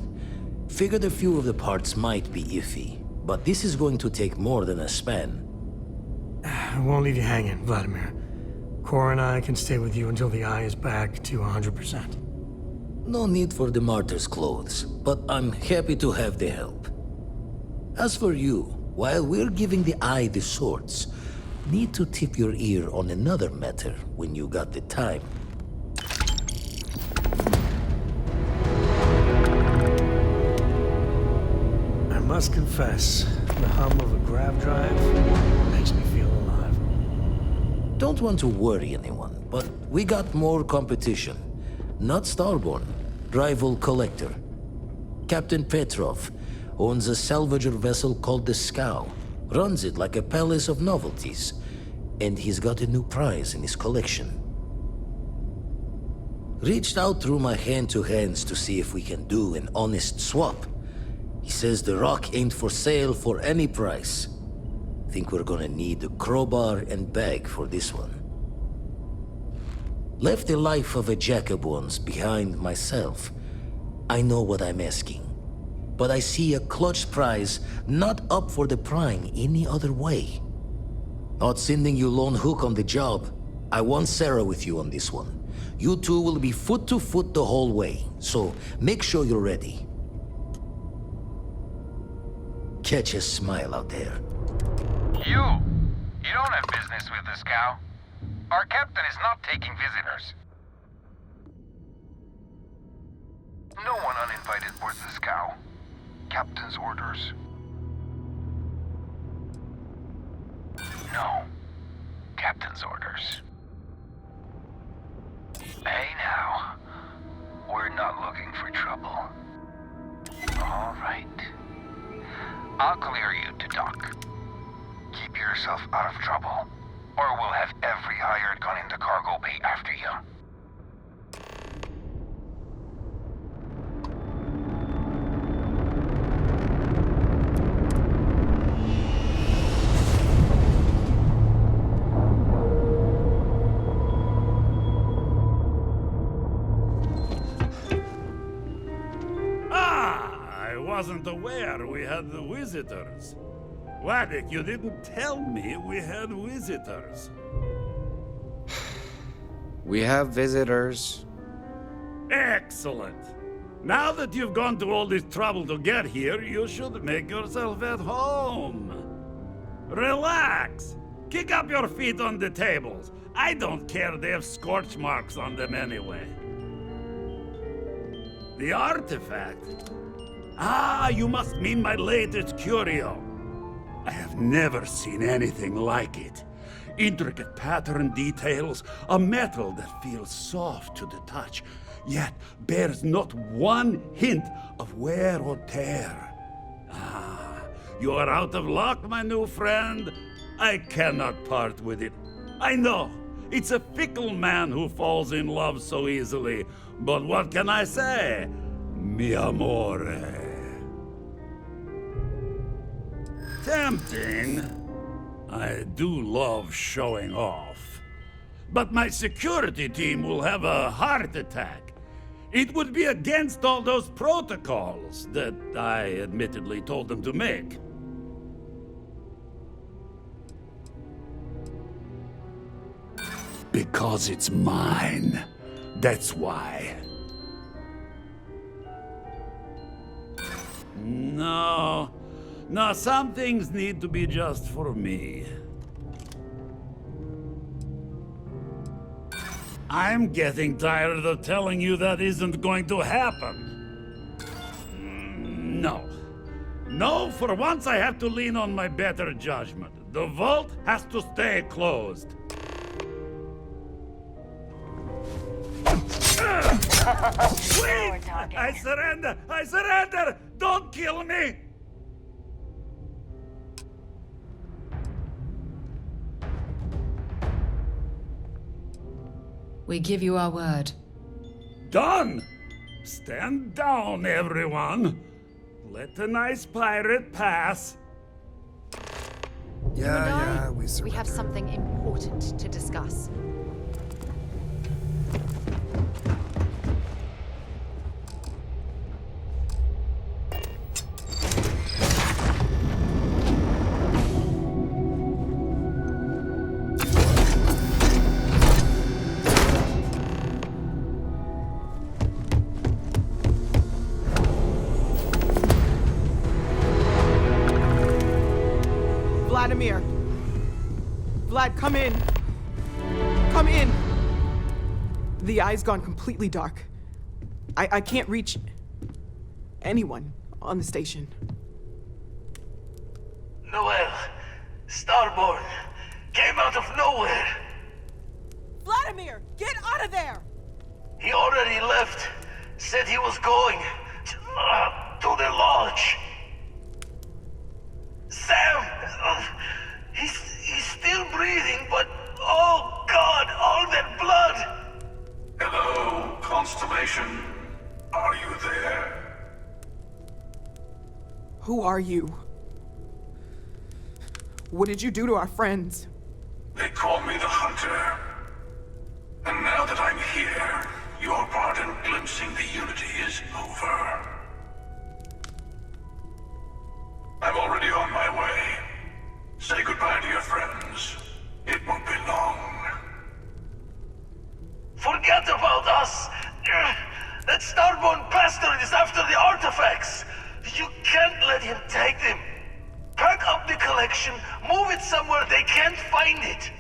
Figured a few of the parts might be iffy, but this is going to take more than a span. I won't leave you hanging, Vladimir. Cora and I can stay with you until the eye is back to 100%. No need for the martyr's clothes, but I'm happy to have the help. As for you, while we're giving the eye the swords, need to tip your ear on another matter when you got the time. I must confess, the hum of a grav drive makes me feel alive. Don't want to worry anyone, but we got more competition. Not Starborn, rival collector. Captain Petrov owns a salvager vessel called the Scow. Runs it like a palace of novelties. And he's got a new prize in his collection. Reached out through my hand-to-hands to see if we can do an honest swap. He says the rock ain't for sale for any price. Think we're gonna need a crowbar and bag for this one. Left the life of a jacob once behind myself. I know what I'm asking. But I see a clutch prize not up for the prying any other way. Not sending you lone hook on the job. I want Sarah with you on this one. You two will be foot to foot the whole way, so make sure you're ready. Catch a smile out there. You don't have business with this cow. Our captain is not taking visitors. No one uninvited boards this cow. Captain's orders. No. Captain's orders. Hey now. We're not looking for trouble. All right. I'll clear you to dock. Keep yourself out of trouble, or we'll have every hired gun in the cargo bay after you. I wasn't aware we had visitors. Wadik, you didn't tell me we had visitors. We have visitors. Excellent. Now that you've gone to all this trouble to get here, you should make yourself at home. Relax. Kick up your feet on the tables. I don't care, they have scorch marks on them anyway. The artifact? Ah, you must mean my latest curio. I have never seen anything like it. Intricate pattern details, a metal that feels soft to the touch, yet bears not one hint of wear or tear. Ah, you are out of luck, my new friend. I cannot part with it. I know, it's a fickle man who falls in love so easily, but what can I say? Mi amore. Tempting. I do love showing off. But my security team will have a heart attack. It would be against all those protocols that I admittedly told them to make. Because it's mine. That's why. No, some things need to be just for me. I'm getting tired of telling you that isn't going to happen. No, for once I have to lean on my better judgment. The vault has to stay closed. Wait! I surrender! I surrender! Don't kill me! We give you our word. Done! Stand down, everyone. Let the nice pirate pass. We have something important to discuss. Vlad, come in. Come in. The eye's gone completely dark. I can't reach anyone on the station. Noel, Starborn, came out of nowhere. Vladimir, get out of there! He already left. Said he was going to the lodge. Sam, he's still breathing, but oh God, all that blood! Hello, Constellation. Are you there? Who are you? What did you do to our friends? They call me the Hunter. And now that I'm here, your part in glimpsing the Unity is over. I'm already on my way. Say goodbye to your friends. It won't be long. Forget about us! That Starborn bastard is after the artifacts! You can't let him take them! Pack up the collection, move it somewhere they can't find it!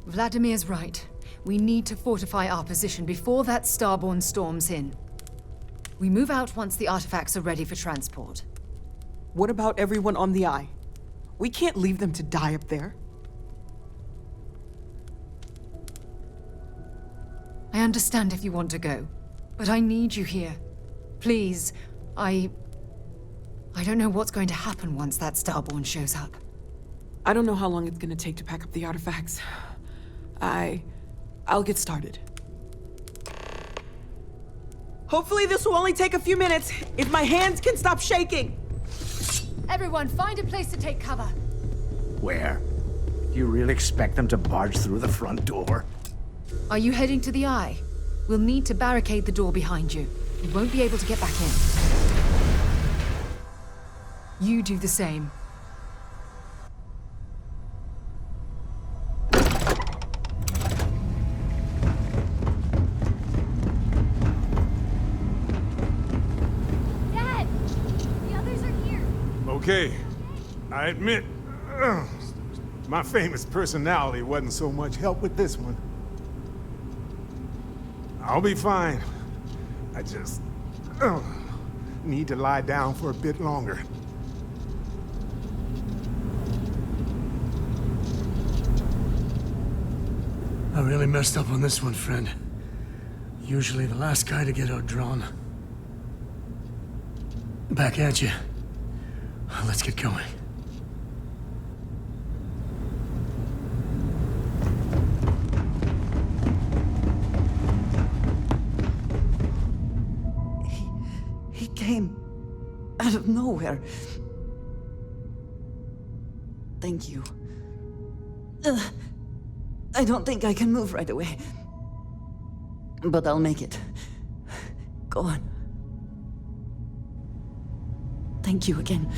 Vladimir's right. We need to fortify our position before that Starborn storms in. We move out once the artifacts are ready for transport. What about everyone on the Eye? We can't leave them to die up there. I understand if you want to go, but I need you here. Please, I don't know what's going to happen once that Starborn shows up. I don't know how long it's gonna take to pack up the artifacts. I'll get started. Hopefully this will only take a few minutes, if my hands can stop shaking! Everyone, find a place to take cover. Where? Do you really expect them to barge through the front door? Are you heading to the Eye? We'll need to barricade the door behind you. You won't be able to get back in. You do the same. Dad! The others are here. Okay, I admit, my famous personality wasn't so much help with this one. I'll be fine. I just need to lie down for a bit longer. I really messed up on this one, friend. Usually the last guy to get outdrawn. Back at you. Let's get going. He came out of nowhere. Thank you. I don't think I can move right away. But I'll make it. Go on. Thank you again.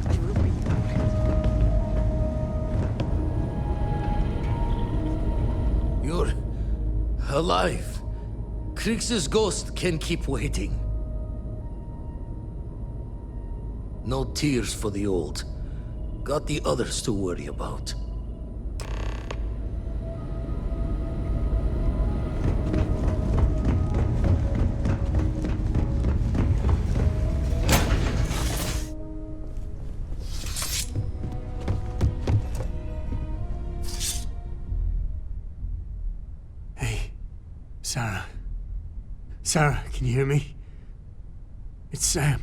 I will be. You're alive. Krix's ghost can keep waiting. No tears for the old. Got the others to worry about. Sarah. Sarah, can you hear me? It's Sam.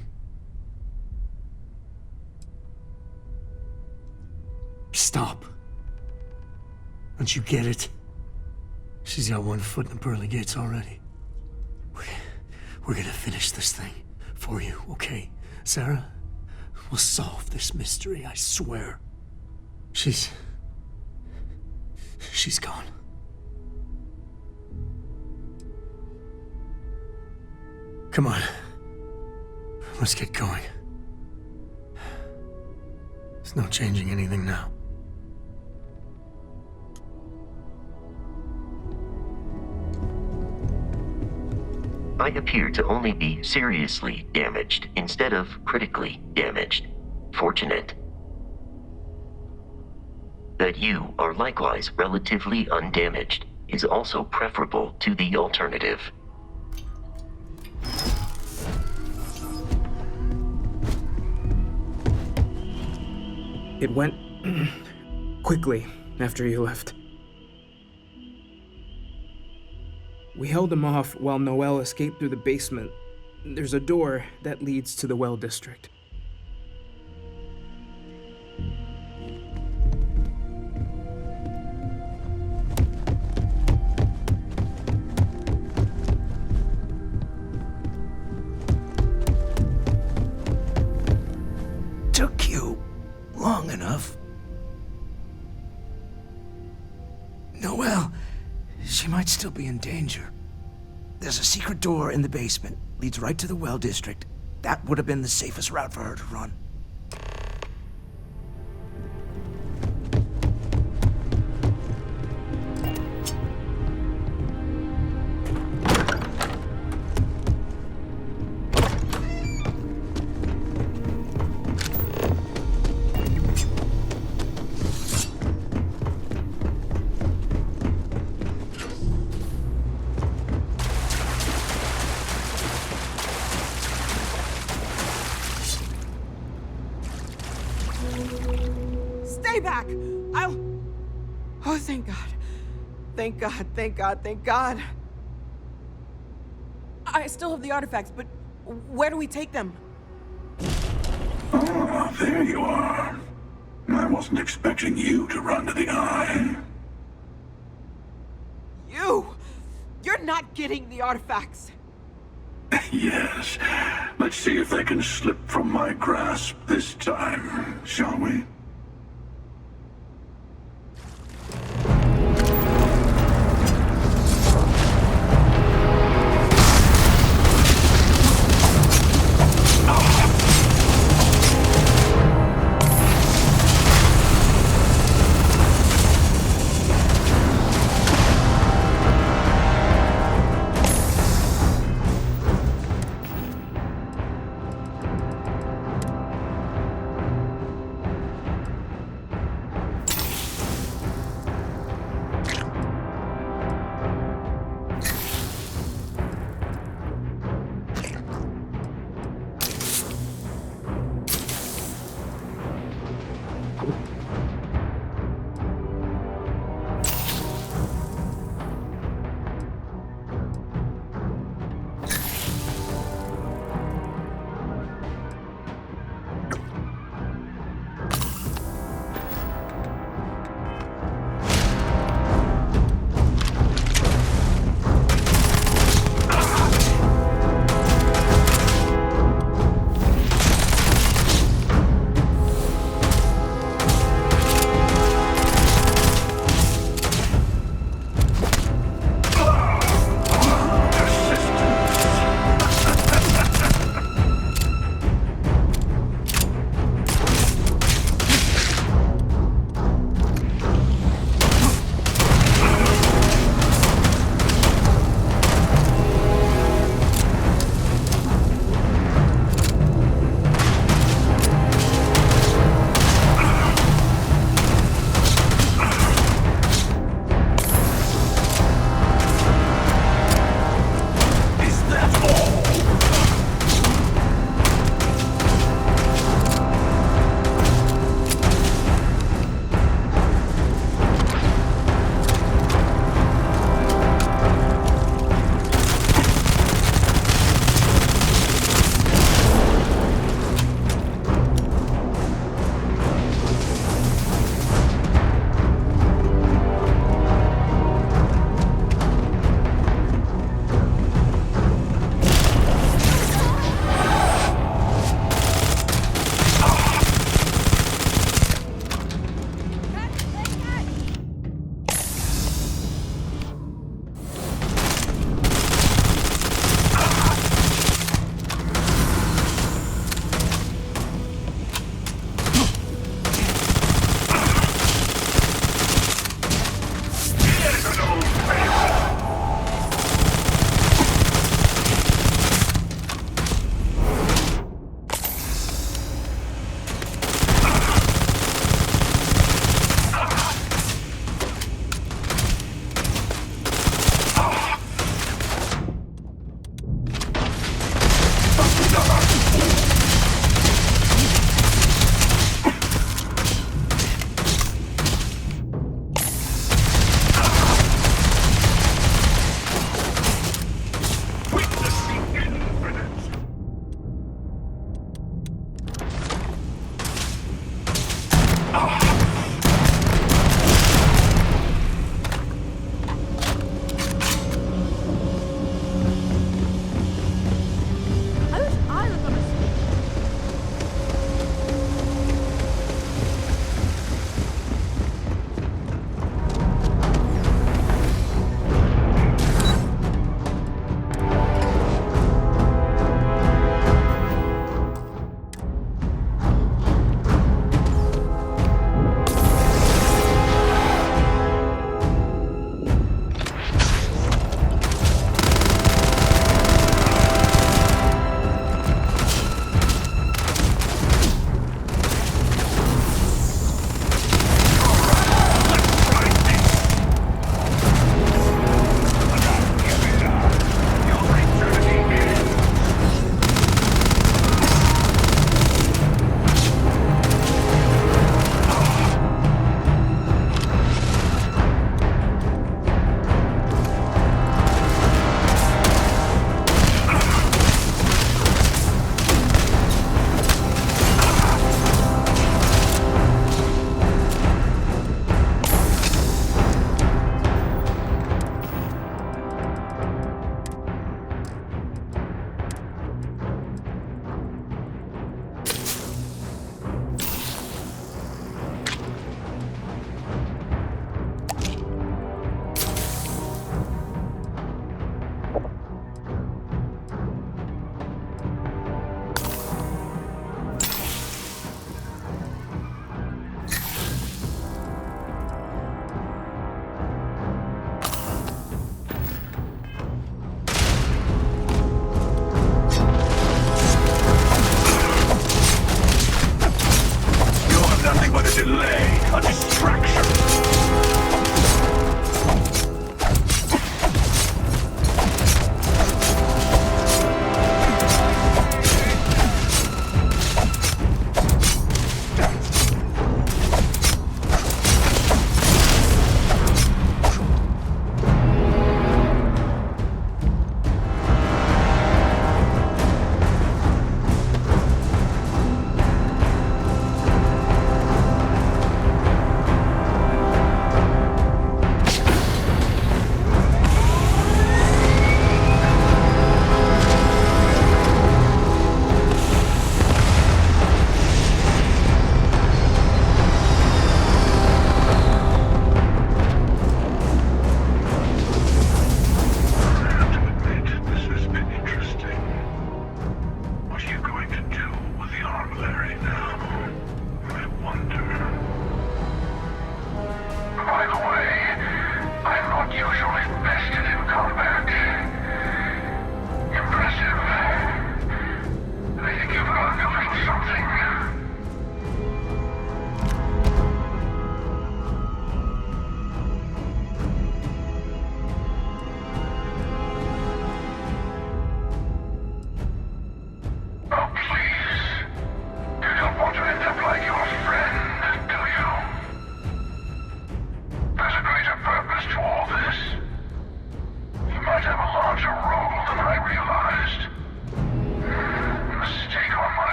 Stop. Don't you get it? She's got one foot in the pearly gates already. We're gonna finish this thing for you, okay? Sarah, we'll solve this mystery, I swear. She's gone. Come on. Let's get going. There's no changing anything now. I appear to only be seriously damaged instead of critically damaged. Fortunate. That you are likewise relatively undamaged is also preferable to the alternative. It went quickly after you left. We held him off while Noel escaped through the basement. There's a door that leads to the well district. Took you long enough. Noel, she might still be in danger. There's a secret door in the basement. Leads right to the well district. That would have been the safest route for her to run. Back! Oh, thank God. Thank God, thank God, thank God. I still have the artifacts, but where do we take them? Ah, there you are. I wasn't expecting you to run to the eye. You're not getting the artifacts. Yes. Let's see if they can slip from my grasp this time, shall we?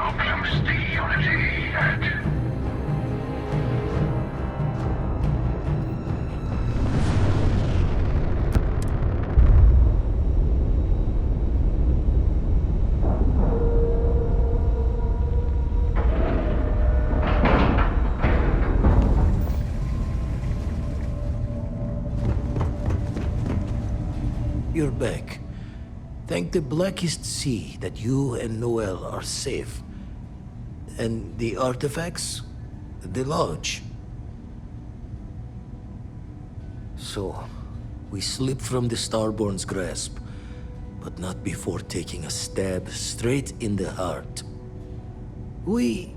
to glimpse the unity at... You're back. Thank the blackest sea that you and Noel are safe. And the artifacts? The lodge. So, we slip from the Starborn's grasp, but not before taking a stab straight in the heart. We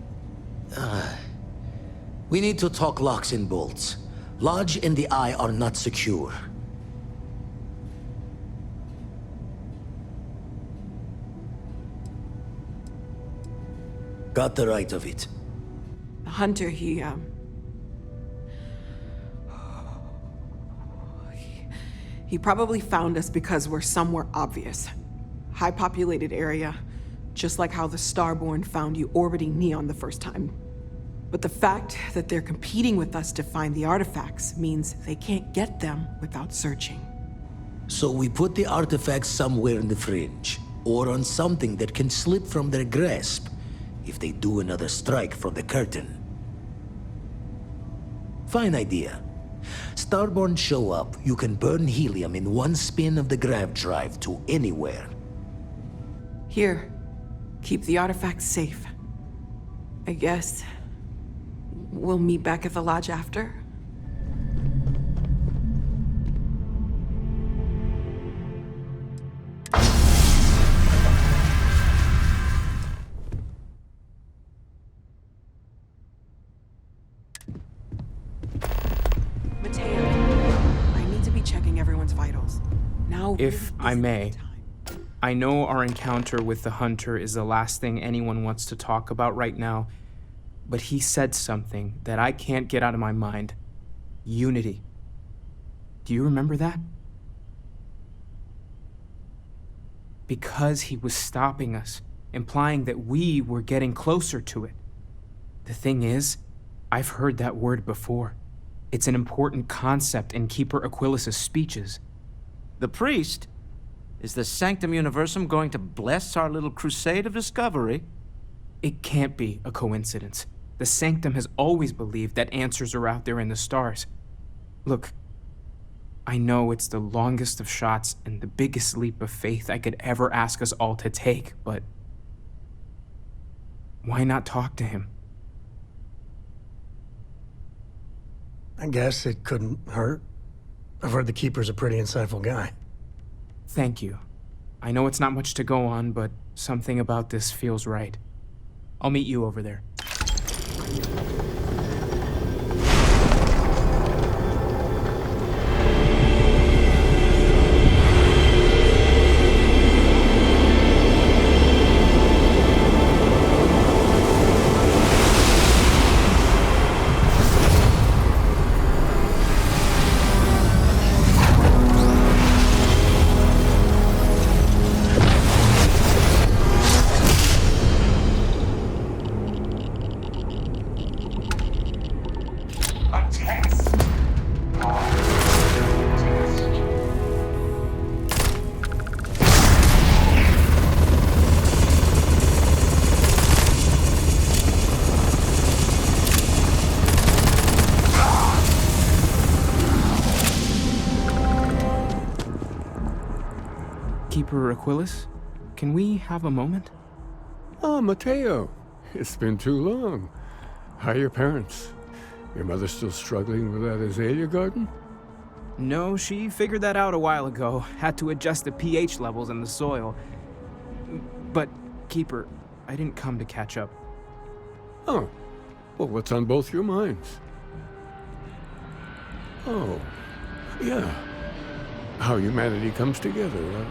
need to talk locks and bolts. Lodge and the Eye are not secure. Got the right of it. The hunter, he probably found us because we're somewhere obvious. High-populated area, just like how the Starborn found you orbiting Neon the first time. But the fact that they're competing with us to find the artifacts means they can't get them without searching. So we put the artifacts somewhere in the fringe, or on something that can slip from their grasp if they do another strike from the curtain. Fine idea. Starborn show up, you can burn helium in one spin of the grav drive to anywhere. Here, keep the artifacts safe. I guess we'll meet back at the lodge after? If I may, I know our encounter with the hunter is the last thing anyone wants to talk about right now, but he said something that I can't get out of my mind. Unity. Do you remember that? Because he was stopping us, implying that we were getting closer to it. The thing is, I've heard that word before. It's an important concept in Keeper Aquilas's speeches. The priest? Is the Sanctum Universum going to bless our little crusade of discovery? It can't be a coincidence. The Sanctum has always believed that answers are out there in the stars. Look, I know it's the longest of shots and the biggest leap of faith I could ever ask us all to take, but why not talk to him? I guess it couldn't hurt. I've heard the Keeper's a pretty insightful guy. Thank you. I know it's not much to go on, but something about this feels right. I'll meet you over there. Keeper Aquilas, can we have a moment? Oh, Matteo. It's been too long. How are your parents? Your mother still struggling with that azalea garden? No, she figured that out a while ago. Had to adjust the pH levels in the soil. But, Keeper, I didn't come to catch up. Oh. Well, what's on both your minds? Oh. Yeah. How humanity comes together.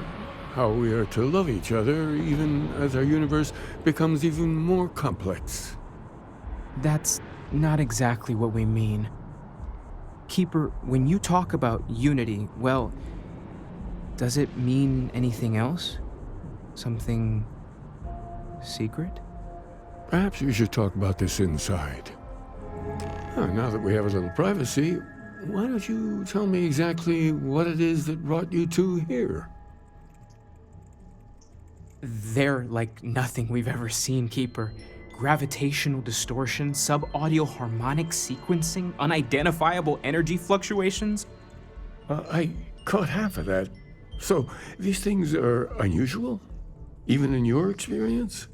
How we are to love each other even as our universe becomes even more complex. That's not exactly what we mean. Keeper, when you talk about unity, well, does it mean anything else? Something secret? Perhaps we should talk about this inside. Now that we have a little privacy, why don't you tell me exactly what it is that brought you two here? They're like nothing we've ever seen, Keeper. Gravitational distortion, sub-audio harmonic sequencing, unidentifiable energy fluctuations. I caught half of that. So, these things are unusual? Even in your experience?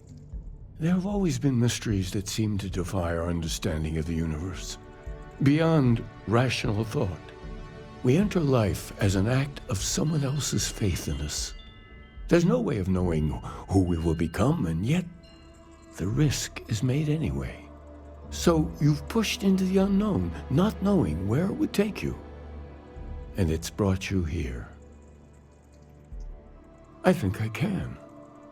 There have always been mysteries that seem to defy our understanding of the universe. Beyond rational thought, we enter life as an act of someone else's faith in us. There's no way of knowing who we will become, and yet the risk is made anyway. So you've pushed into the unknown, not knowing where it would take you. And it's brought you here. I think I can.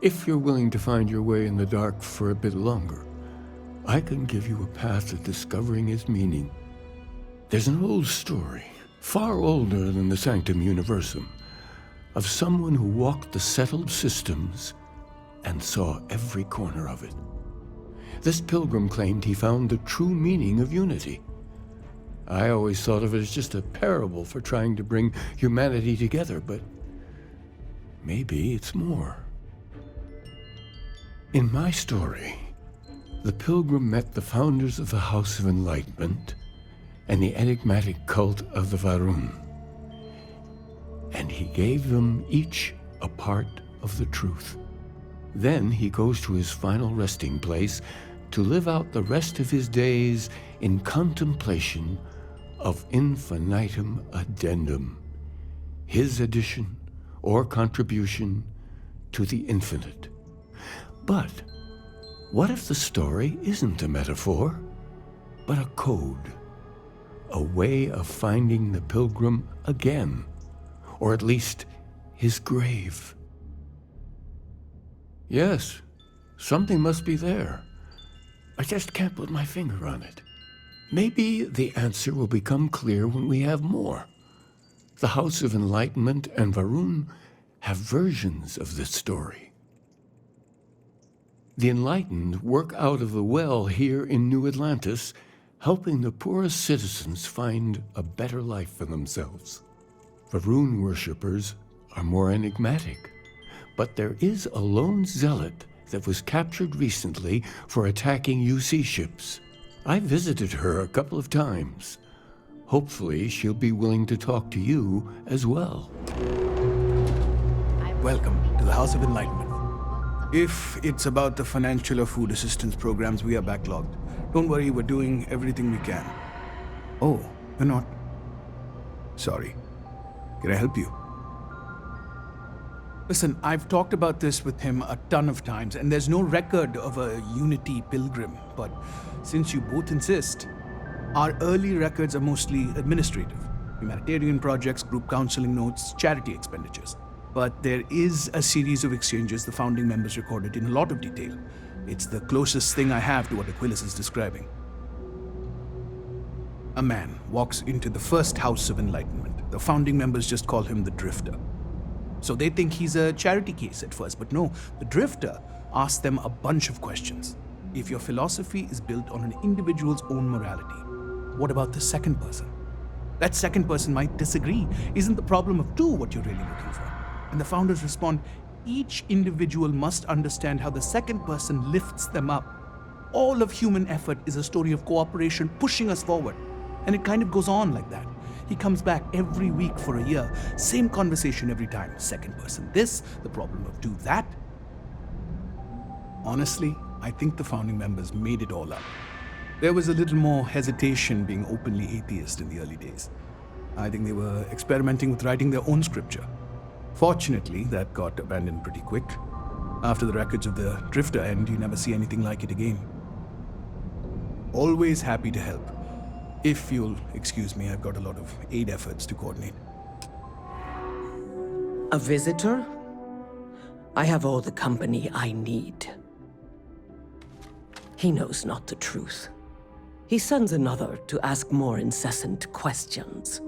If you're willing to find your way in the dark for a bit longer, I can give you a path to discovering its meaning. There's an old story, far older than the Sanctum Universum, of someone who walked the settled systems and saw every corner of it. This pilgrim claimed he found the true meaning of unity. I always thought of it as just a parable for trying to bring humanity together, but maybe it's more. In my story, the pilgrim met the founders of the House of Enlightenment and the enigmatic cult of the Varun, and he gave them each a part of the truth. Then he goes to his final resting place to live out the rest of his days in contemplation of infinitum addendum, his addition or contribution to the infinite. But what if the story isn't a metaphor, but a code, a way of finding the pilgrim again, or at least his grave? Yes, something must be there. I just can't put my finger on it. Maybe the answer will become clear when we have more. The House of Enlightenment and Varun have versions of this story. The Enlightened work out of the well here in New Atlantis, helping the poorest citizens find a better life for themselves. Varun worshippers are more enigmatic, but there is a lone zealot that was captured recently for attacking UC ships. I visited her a couple of times. Hopefully, she'll be willing to talk to you as well. Welcome to the House of Enlightenment. If it's about the financial or food assistance programs, we are backlogged. Don't worry, we're doing everything we can. Oh, you're not? Sorry. Can I help you? Listen, I've talked about this with him a ton of times, and there's no record of a Unity pilgrim, but since you both insist, our early records are mostly administrative. Humanitarian projects, group counseling notes, charity expenditures. But there is a series of exchanges the founding members recorded in a lot of detail. It's the closest thing I have to what Aquilus is describing. A man walks into the first House of Enlightenment. The founding members just call him the Drifter. So they think he's a charity case at first, but no, the Drifter asks them a bunch of questions. If your philosophy is built on an individual's own morality, what about the second person? That second person might disagree. Isn't the problem of two what you're really looking for? And the founders respond, each individual must understand how the second person lifts them up. All of human effort is a story of cooperation pushing us forward. And it kind of goes on like that. He comes back every week for a year. Same conversation every time. Second person this, the problem of two that. Honestly, I think the founding members made it all up. There was a little more hesitation being openly atheist in the early days. I think they were experimenting with writing their own scripture. Fortunately, that got abandoned pretty quick. After the records of the Drifter end, you never see anything like it again. Always happy to help. If you'll excuse me, I've got a lot of aid efforts to coordinate. A visitor? I have all the company I need. He knows not the truth. He sends another to ask more incessant questions.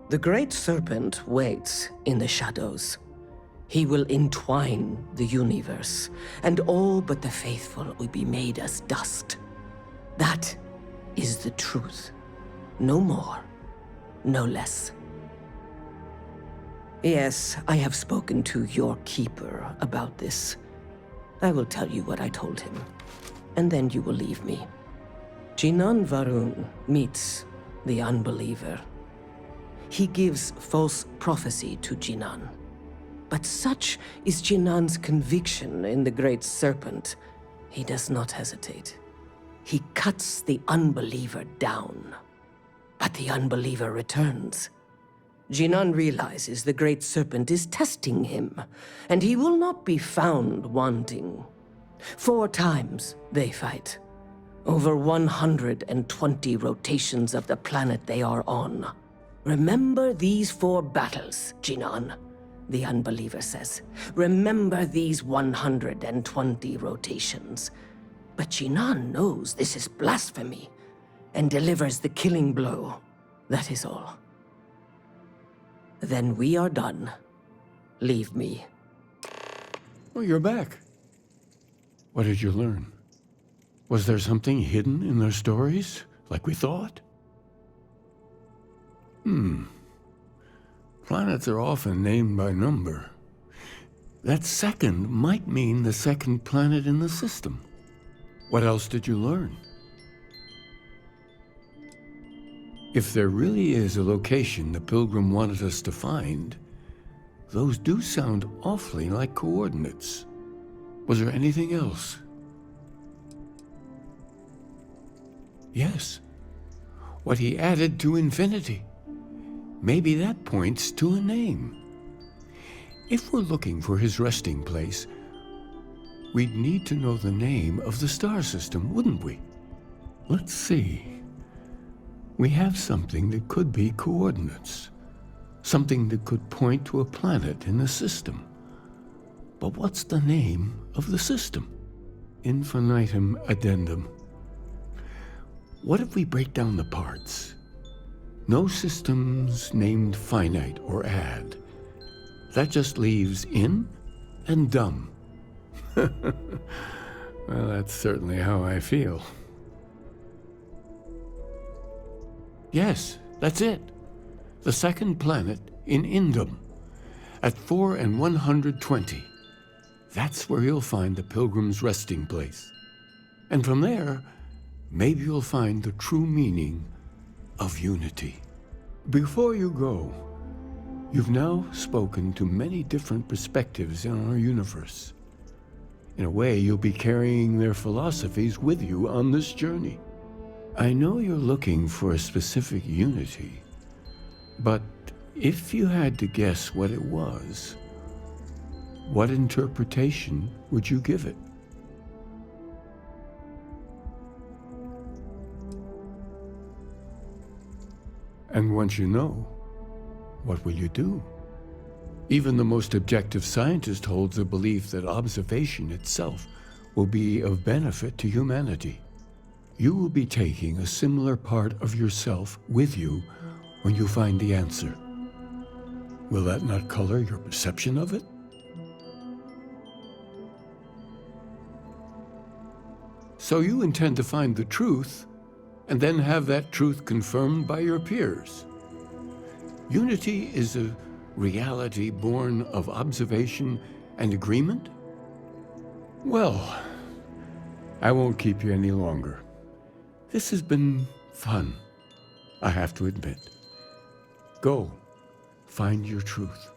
The Great Serpent waits in the shadows. He will entwine the universe, and all but the faithful will be made as dust. That is the truth. No more, no less. Yes, I have spoken to your keeper about this. I will tell you what I told him, and then you will leave me. Jinan Varun meets the unbeliever. He gives false prophecy to Jinan. But such is Jinan's conviction in the Great Serpent, he does not hesitate. He cuts the unbeliever down. But the unbeliever returns. Jinan realizes the Great Serpent is testing him, and he will not be found wanting. 4 times they fight. Over 120 rotations of the planet they are on. Remember these 4 battles, Jinan, the unbeliever says. Remember these 120 rotations. But Jinan knows this is blasphemy, and delivers the killing blow. That is all. Then we are done. Leave me. Oh, you're back. What did you learn? Was there something hidden in their stories, like we thought? Planets are often named by number. That second might mean the second planet in the system. What else did you learn? If there really is a location the Pilgrim wanted us to find, those do sound awfully like coordinates. Was there anything else? Yes. What he added to infinity. Maybe that points to a name. If we're looking for his resting place, we'd need to know the name of the star system, wouldn't we? Let's see. We have something that could be coordinates. Something that could point to a planet in the system. But what's the name of the system? Infinitum addendum. What if we break down the parts? No systems named finite or add. That just leaves in and dumb. Well, that's certainly how I feel. Yes, that's it. The second planet in Indum, at 4 and 120. That's where you'll find the Pilgrim's resting place. And from there, maybe you'll find the true meaning of unity. Before you go, you've now spoken to many different perspectives in our universe. In a way, you'll be carrying their philosophies with you on this journey. I know you're looking for a specific unity, but if you had to guess what it was, what interpretation would you give it? And once you know, what will you do? Even the most objective scientist holds a belief that observation itself will be of benefit to humanity. You will be taking a similar part of yourself with you when you find the answer. Will that not color your perception of it? So you intend to find the truth, and then have that truth confirmed by your peers. Unity is a reality born of observation and agreement? Well, I won't keep you any longer. This has been fun, I have to admit. Go, find your truth.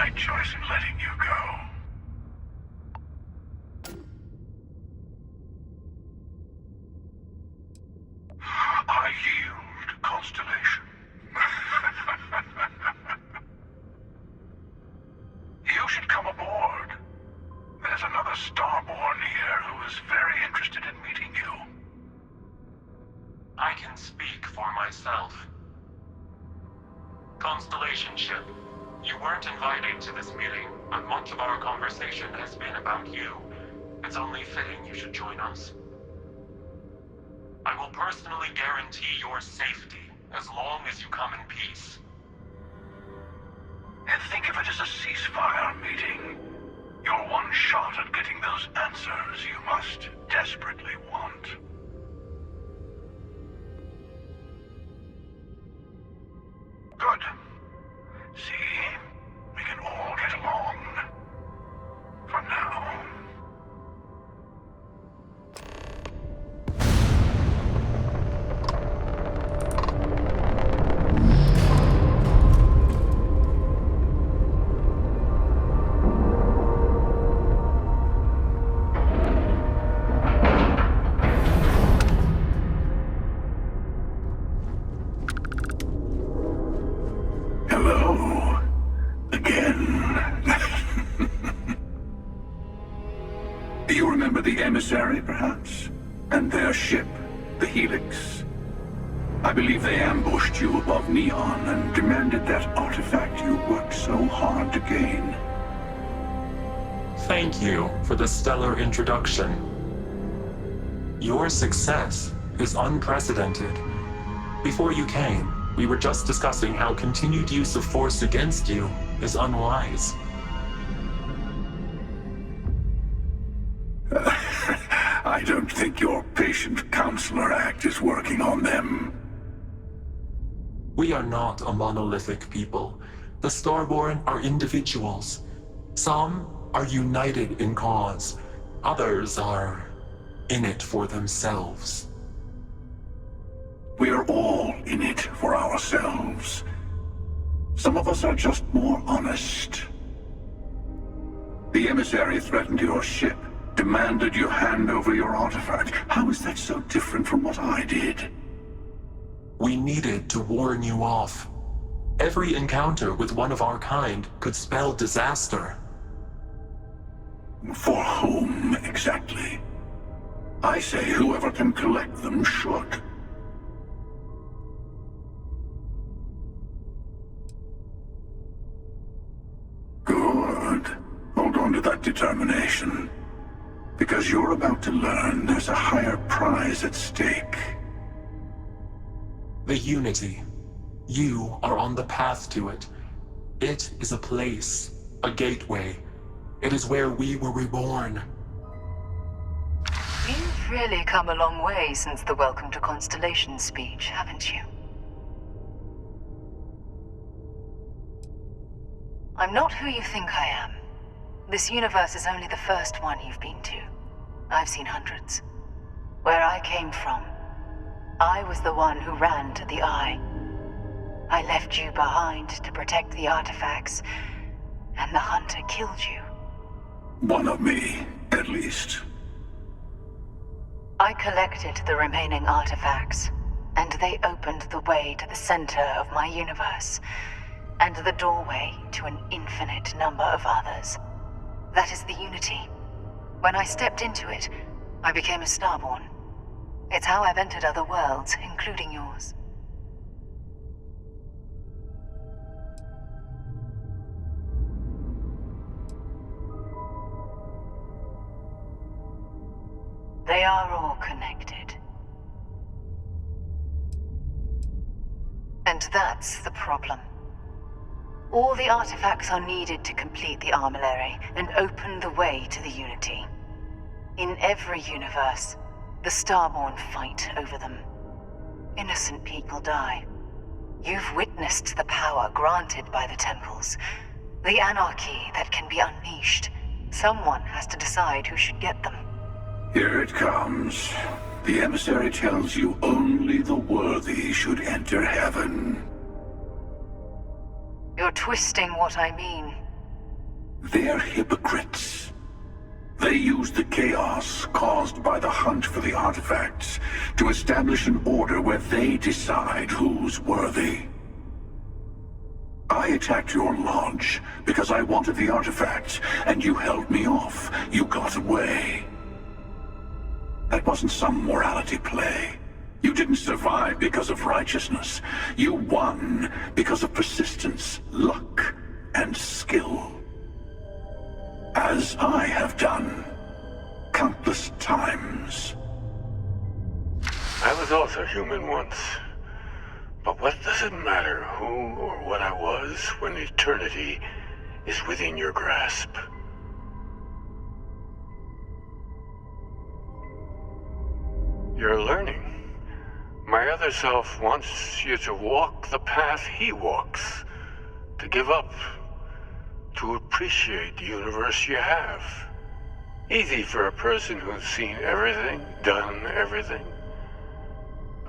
right choice in letting you go. I yield, Constellation. You should come aboard. There's another Starborn here who is very interested in meeting you. I can speak for myself. Constellation ship, you weren't invited to this meeting, but much of our conversation has been about you. It's only fitting you should join us. I will personally guarantee your safety as long as you come in peace. And think of it as a ceasefire meeting. You're one shot at getting those answers you must desperately want. Good. See? We can all get along. For now. Hello. Again. You remember the emissary, perhaps? And their ship, the Helix? I believe they ambushed you above Neon and demanded that artifact you worked so hard to gain. Thank you for the stellar introduction. Your success is unprecedented. Before you came, we were just discussing how continued use of force against you is unwise. I don't think your patient counselor act is working on them. We are not a monolithic people. The Starborn are individuals. Some are united in cause. Others are in it for themselves. We're all in it for ourselves. Some of us are just more honest. The emissary threatened your ship, demanded you hand over your artifact. How is that so different from what I did? We needed to warn you off. Every encounter with one of our kind could spell disaster. For whom, exactly? I say whoever can collect them should. Good. Hold on to that determination. Because you're about to learn there's a higher prize at stake. The Unity. You are on the path to it. It is a place, a gateway. It is where we were reborn. You've really come a long way since the Welcome to Constellation speech, haven't you? I'm not who you think I am. This universe is only the first one you've been to. I've seen hundreds. Where I came from, I was the one who ran to the Eye. I left you behind to protect the artifacts, and the Hunter killed you. One of me, at least. I collected the remaining artifacts, and they opened the way to the center of my universe, and the doorway to an infinite number of others. That is the Unity. When I stepped into it, I became a Starborn. It's how I've entered other worlds, including yours. They are all connected. And that's the problem. All the artifacts are needed to complete the armillary and open the way to the Unity. In every universe, the Starborn fight over them. Innocent people die. You've witnessed the power granted by the temples, the anarchy that can be unleashed. Someone has to decide who should get them. Here it comes. The emissary tells you only the worthy should enter heaven. You're twisting what I mean. They're hypocrites. They use the chaos caused by the hunt for the artifacts to establish an order where they decide who's worthy. I attacked your lodge because I wanted the artifacts, and you held me off. You got away. That wasn't some morality play. You didn't survive because of righteousness. You won because of persistence, luck, and skill. As I have done countless times. I was also human once. But what does it matter who or what I was when eternity is within your grasp? You're learning. My other self wants you to walk the path he walks, to give up, to appreciate the universe you have. Easy for a person who's seen everything, done everything.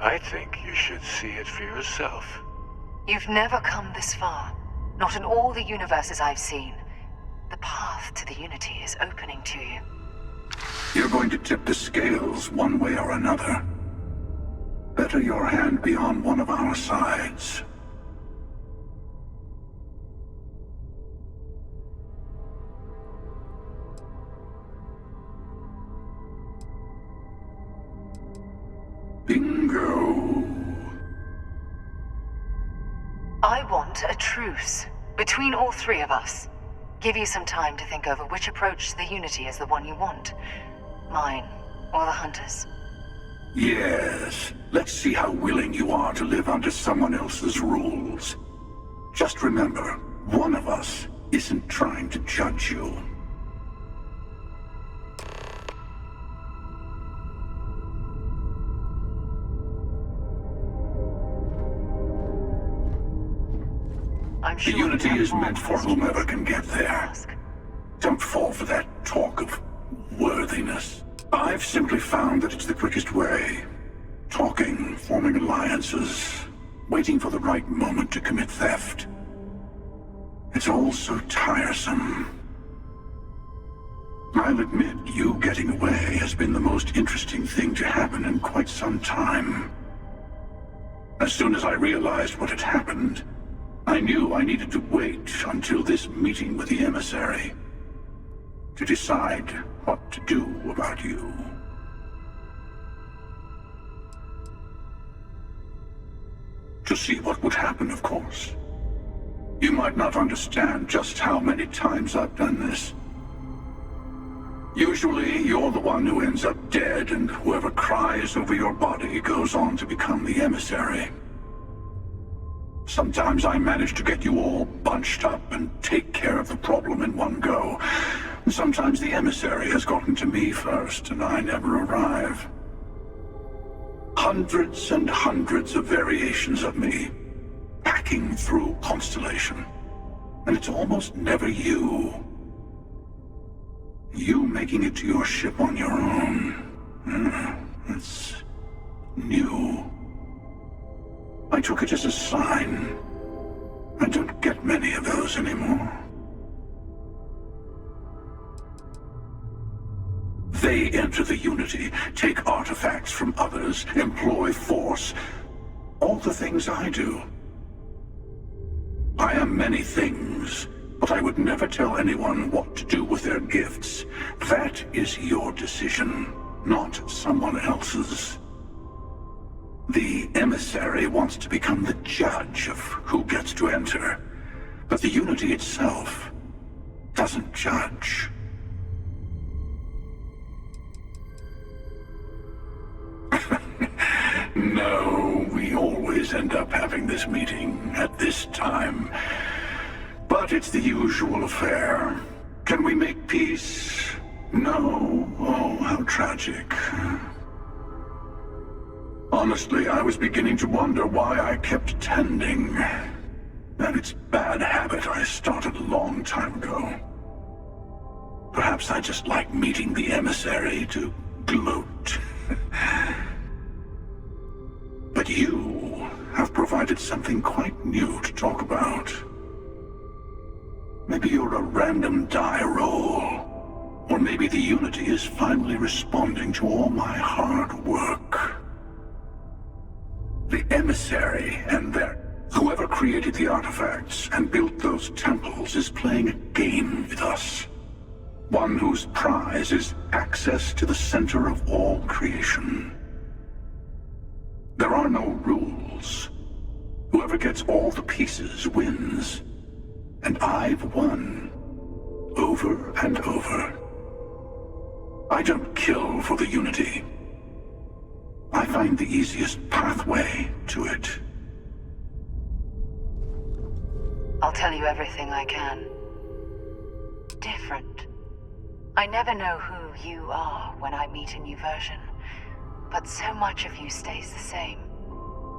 I think you should see it for yourself. You've never come this far. Not in all the universes I've seen. The path to the Unity is opening to you. You're going to tip the scales one way or another. Better your hand be on one of our sides. Bingo. I want a truce between all three of us. Give you some time to think over which approach to the Unity is the one you want. Mine, or the Hunters. Yes. Let's see how willing you are to live under someone else's rules. Just remember, one of us isn't trying to judge you. The Unity is meant for whomever can get there. Don't fall for that talk of worthiness. I've simply found that it's the quickest way. Talking, forming alliances, waiting for the right moment to commit theft. It's all so tiresome. I'll admit, you getting away has been the most interesting thing to happen in quite some time. As soon as I realized what had happened, I knew I needed to wait until this meeting with the emissary to decide what to do about you. To see what would happen, of course. You might not understand just how many times I've done this. Usually, you're the one who ends up dead, and whoever cries over your body goes on to become the emissary. Sometimes I manage to get you all bunched up and take care of the problem in one go. Sometimes the emissary has gotten to me first, and I never arrive. Hundreds and hundreds of variations of me, packing through Constellation. And it's almost never you. You making it to your ship on your own. It's new. I took it as a sign. I don't get many of those anymore. They enter the Unity, take artifacts from others, employ force. All the things I do. I am many things, but I would never tell anyone what to do with their gifts. That is your decision, not someone else's. The emissary wants to become the judge of who gets to enter, but the Unity itself doesn't judge. No, we always end up having this meeting at this time. But it's the usual affair. Can we make peace? No. Oh, how tragic. Honestly, I was beginning to wonder why I kept attending. And it's bad habit I started a long time ago. Perhaps I just like meeting the emissary to gloat. But you have provided something quite new to talk about. Maybe you're a random die roll. Or maybe the Unity is finally responding to all my hard work. The Emissary and whoever created the artifacts and built those temples is playing a game with us. One whose prize is access to the center of all creation. There are no rules. Whoever gets all the pieces wins. And I've won. Over and over. I don't kill for the Unity. I find the easiest pathway to it. I'll tell you everything I can. Different. I never know who you are when I meet a new version, but so much of you stays the same.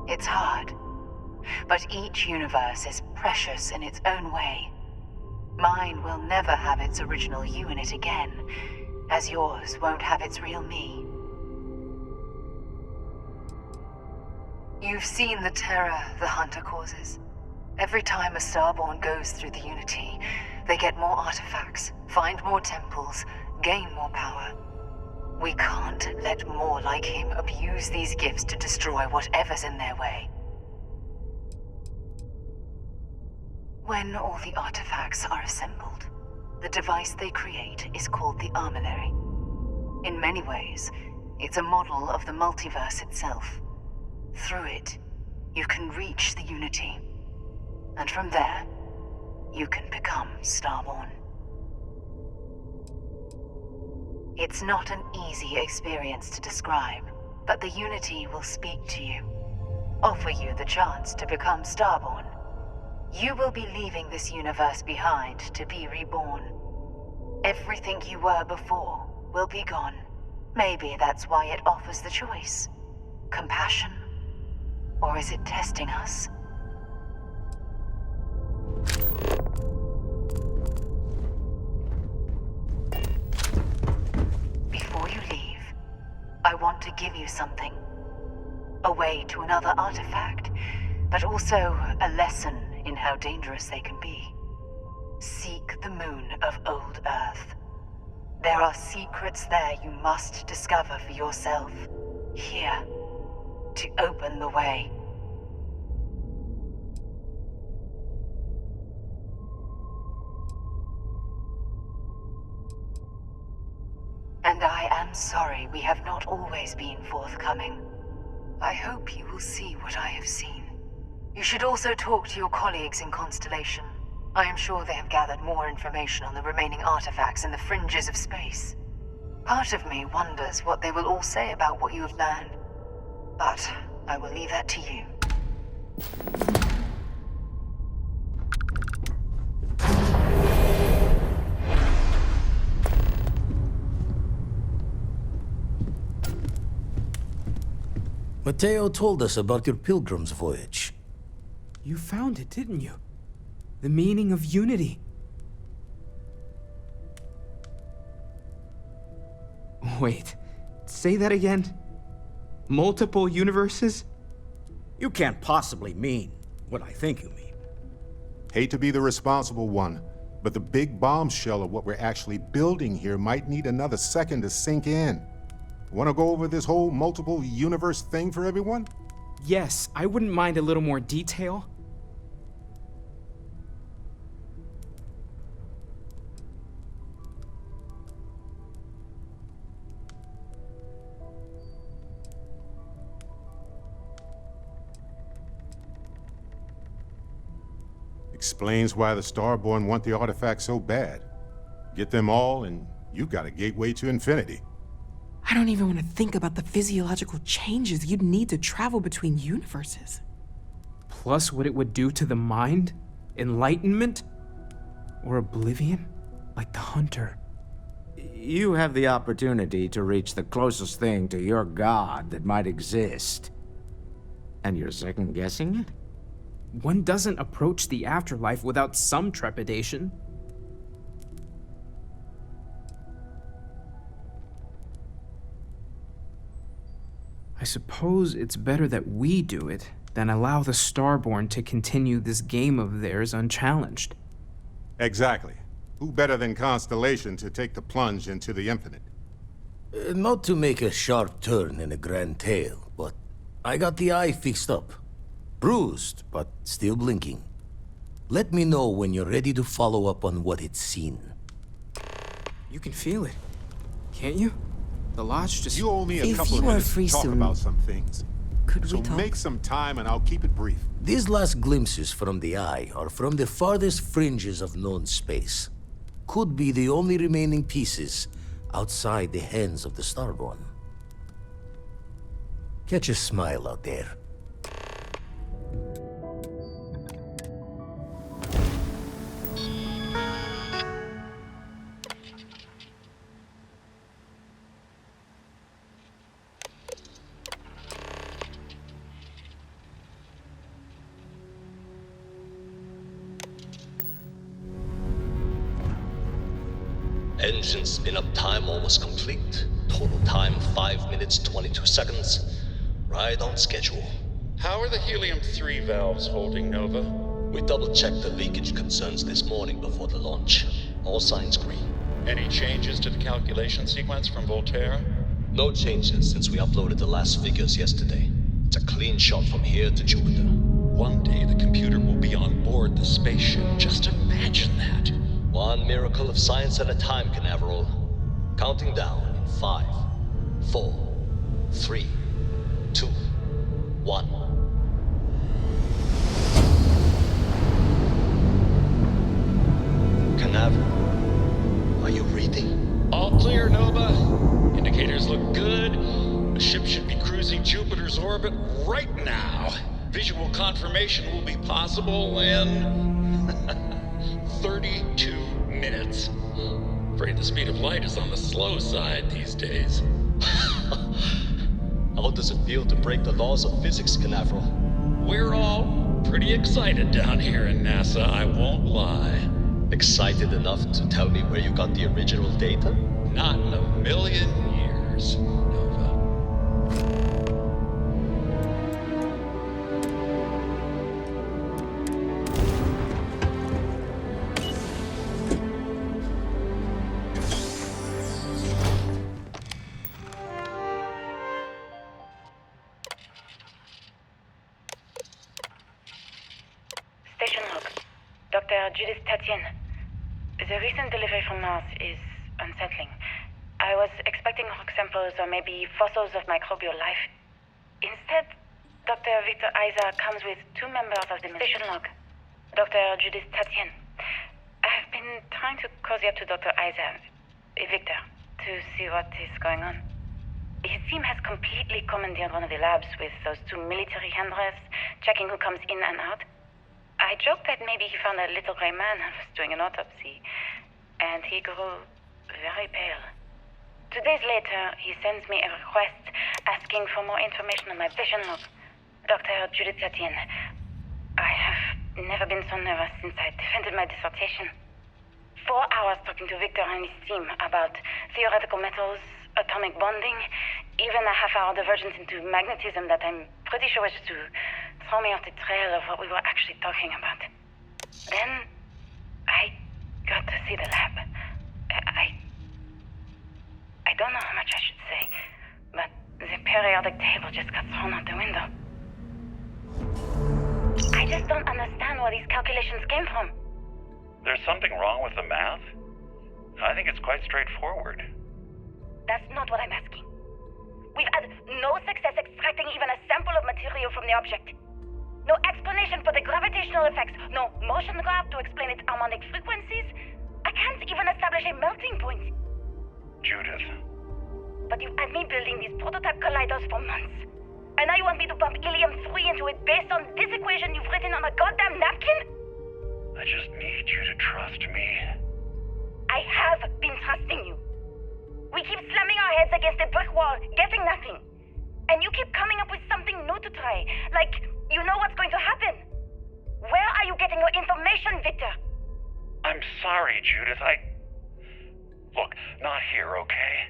It's hard, but each universe is precious in its own way. Mine will never have its original you in it again, as yours won't have its real me. You've seen the terror the Hunter causes. Every time a Starborn goes through the Unity, they get more artifacts, find more temples, gain more power. We can't let more like him abuse these gifts to destroy whatever's in their way. When all the artifacts are assembled, the device they create is called the Armory. In many ways, it's a model of the multiverse itself. Through it, you can reach the Unity. And from there, you can become Starborn. It's not an easy experience to describe, but the Unity will speak to you, offer you the chance to become Starborn. You will be leaving this universe behind to be reborn. Everything you were before will be gone. Maybe that's why it offers the choice. Compassion? Or is it testing us? Before you leave, I want to give you something. A way to another artifact, but also a lesson in how dangerous they can be. Seek the moon of old Earth. There are secrets there you must discover for yourself. Here, to open the way. And I am sorry we have not always been forthcoming. I hope you will see what I have seen. You should also talk to your colleagues in Constellation. I am sure they have gathered more information on the remaining artifacts in the fringes of space. Part of me wonders what they will all say about what you have learned. But I will leave that to you. Matteo told us about your pilgrim's voyage. You found it, didn't you? The meaning of unity. Wait, say that again? Multiple universes? You can't possibly mean what I think you mean. Hate to be the responsible one, but the big bombshell of what we're actually building here might need another second to sink in. Want to go over this whole multiple universe thing for everyone? Yes, I wouldn't mind a little more detail. Explains why the Starborn want the artifacts so bad. Get them all, and you've got a gateway to infinity. I don't even want to think about the physiological changes you'd need to travel between universes. Plus what it would do to the mind? Enlightenment? Or oblivion? Like the Hunter. You have the opportunity to reach the closest thing to your god that might exist. And you're second-guessing it? One doesn't approach the afterlife without some trepidation. I suppose it's better that we do it than allow the Starborn to continue this game of theirs unchallenged. Exactly. Who better than Constellation to take the plunge into the infinite? Not to make a sharp turn in a grand tale, but I got the eye fixed up. Bruised, but still blinking. Let me know when you're ready to follow up on what it's seen. You can feel it, can't you? The lodge just... You owe me a If couple of you are minutes free to talk soon, about some things. Could So we talk? make some time and I'll keep it brief. These last glimpses from the eye are from the farthest fringes of known space. Could be the only remaining pieces outside the hands of the Starborn. Catch a smile out there. Engine spin-up time almost complete. Total time 5 minutes 22 seconds. Right on schedule. How are the helium-3 valves holding, Nova? We double-checked the leakage concerns this morning before the launch. All signs green. Any changes to the calculation sequence from Volterra? No changes since we uploaded the last figures yesterday. It's a clean shot from here to Jupiter. One day the computer will be on board the spaceship. Just imagine that. One miracle of science at a time, Canaveral. Counting down in 5, 4, 3, 2, 1. Canaveral, are you reading? All clear, Nova. Indicators look good. The ship should be cruising Jupiter's orbit right now. Visual confirmation will be possible in 32 minutes. Afraid the speed of light is on the slow side these days. How does it feel to break the laws of physics, Canaveral? We're all pretty excited down here in NASA, I won't lie. Excited enough to tell me where you got the original data? Not in a million years, Nova. Station log. Dr. Judith Tatien. The recent delivery from Mars is unsettling. I was expecting rock samples or maybe fossils of microbial life. Instead, Dr. Victor Isa comes with 2 members of the station log. Dr. Judith Tatien. I have been trying to cozy up to Dr. Isa, Victor, to see what is going on. His team has completely commandeered one of the labs with those 2 military handlers, checking who comes in and out. I joked that maybe he found a little gray man and was doing an autopsy, and he grew very pale. 2 days later, he sends me a request asking for more information on my vision log. Dr. Judith Tatien. I have never been so nervous since I defended my dissertation. 4 hours talking to Victor and his team about theoretical metals, atomic bonding, even a half-hour divergence into magnetism that I'm pretty sure was to throw me off the trail of what we were actually talking about. Then, I got to see the lab. I don't know how much I should say, but the periodic table just got thrown out the window. I just don't understand where these calculations came from. There's something wrong with the math? I think it's quite straightforward. That's not what I'm asking. We've had no success extracting even a sample of material from the object. No explanation for the gravitational effects, no motion graph to explain its harmonic frequencies. I can't even establish a melting point. Judith. But you've had me building these prototype colliders for months. And now you want me to pump helium-3 into it based on this equation you've written on a goddamn napkin? I just need you to trust me. I have been trusting you. We keep slamming our heads against a brick wall, getting nothing. And you keep coming up with something new to try. Like, you know what's going to happen. Where are you getting your information, Victor? I'm sorry, Judith. Look, not here, okay?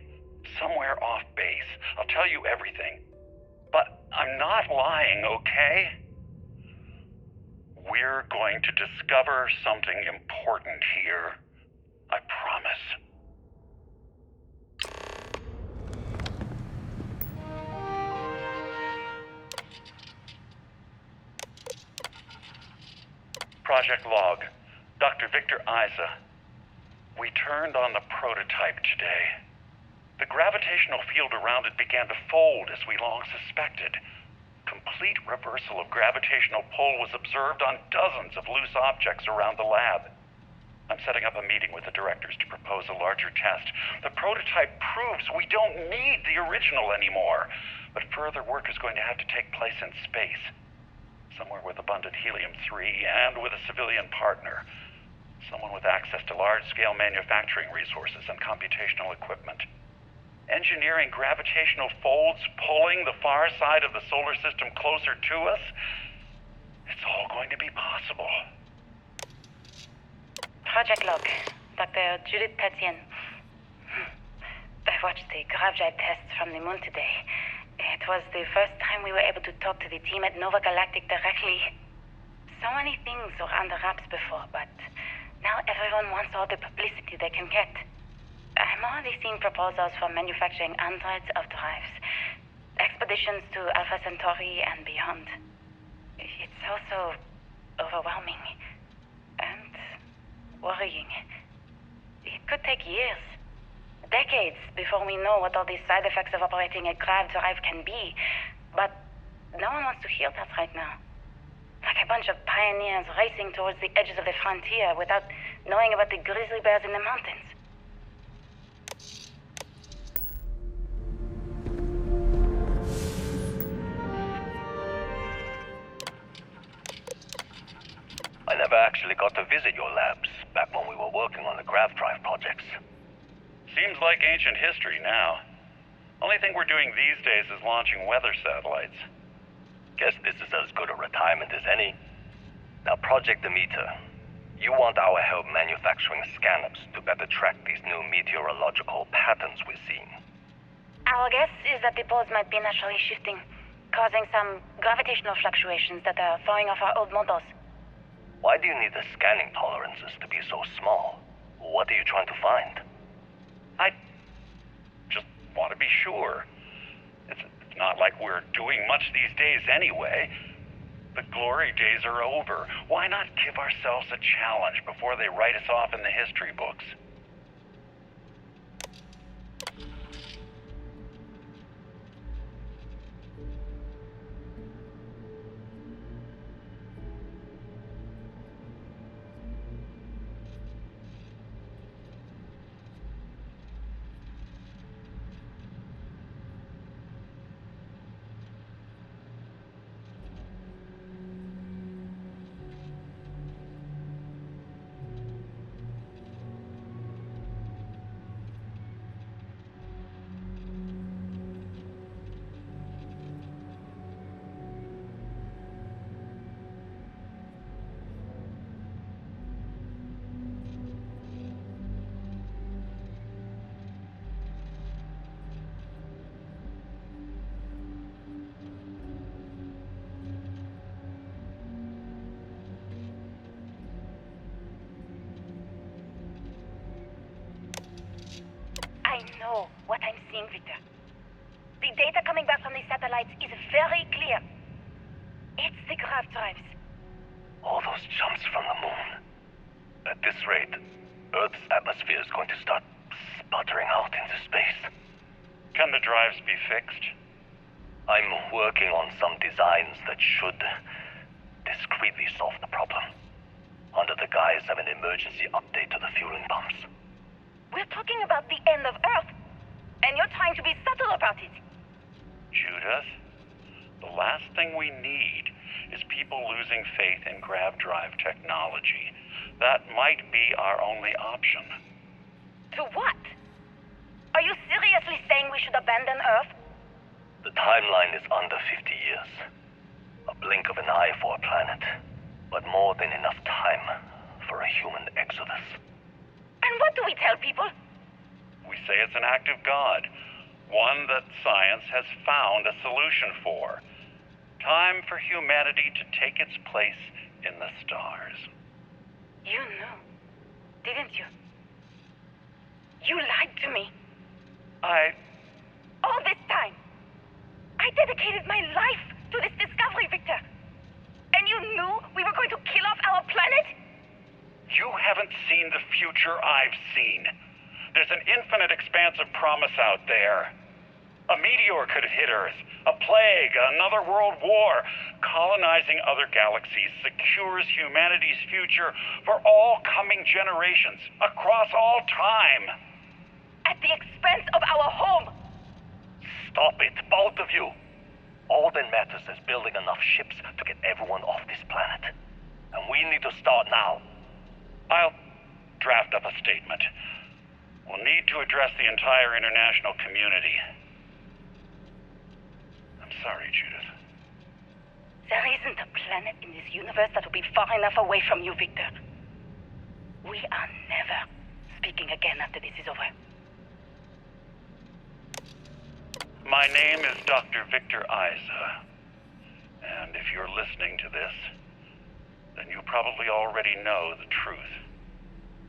Somewhere off base. I'll tell you everything. But I'm not lying, okay? We're going to discover something important here. Project log. Dr. Victor Isa. We turned on the prototype today. The gravitational field around it began to fold as we long suspected. Complete reversal of gravitational pull was observed on dozens of loose objects around the lab. I'm setting up a meeting with the directors to propose a larger test. The prototype proves we don't need the original anymore, but further work is going to have to take place in space. Somewhere with abundant helium-3 and with a civilian partner. Someone with access to large-scale manufacturing resources and computational equipment. Engineering gravitational folds pulling the far side of the solar system closer to us, it's all going to be possible. Project log, Dr. Judith Tatian. I watched the grav drive tests from the moon today. It was the first time we were able to talk to the team at Nova Galactic directly. So many things were under wraps before, but now everyone wants all the publicity they can get. I'm already seeing proposals for manufacturing androids of drives, expeditions to Alpha Centauri and beyond. It's also overwhelming and worrying. It could take years, decades, before we know what all these side effects of operating a grav drive can be. But no one wants to hear that right now. Like a bunch of pioneers racing towards the edges of the frontier without knowing about the grizzly bears in the mountains. I never actually got to visit your labs back when we were working on the grav drive projects. Seems like ancient history now. Only thing we're doing these days is launching weather satellites. Guess this is as good a retirement as any. Now, Project Demeter, you want our help manufacturing scanners to better track these new meteorological patterns we're seeing. Our guess is that the poles might be naturally shifting, causing some gravitational fluctuations that are throwing off our old models. Why do you need the scanning tolerances to be so small? What are you trying to find? I just want to be sure. It's not like we're doing much these days anyway. The glory days are over. Why not give ourselves a challenge before they write us off in the history books? I know what I'm seeing, Victor. The data coming back from the satellites is very clear. It's the grav drives. All those jumps from the moon. At this rate, Earth's atmosphere is going to start sputtering out into space. Can the drives be fixed? I'm working on some designs that should discreetly solve the problem, under the guise of an emergency update to the fueling pumps. We're talking about the end of Earth, and you're trying to be subtle about it. Judith, the last thing we need is people losing faith in grav drive technology. That might be our only option. To what? Are you seriously saying we should abandon Earth? The timeline is under 50 years. A blink of an eye for a planet, but more than enough time for a human exodus. And what do we tell people? We say it's an act of God, one that science has found a solution for. Time for humanity to take its place in the stars. You knew, didn't you? You lied to me. All this time, I dedicated my life to this discovery, Victor. And you knew we were going to kill off our planet? future I've seen. There's an infinite expanse of promise out there. A meteor could have hit Earth, a plague, another world war. Colonizing other galaxies secures humanity's future for all coming generations, across all time. At the expense of our home! Stop it, both of you! All that matters is building enough ships to get everyone off this planet. And we need to start now. I'll draft up a statement. We'll need to address the entire international community. I'm sorry, Judith. There isn't a planet in this universe that will be far enough away from you, Victor. We are never speaking again after this is over. My name is Dr. Victor Isa. And if you're listening to this, then you probably already know the truth.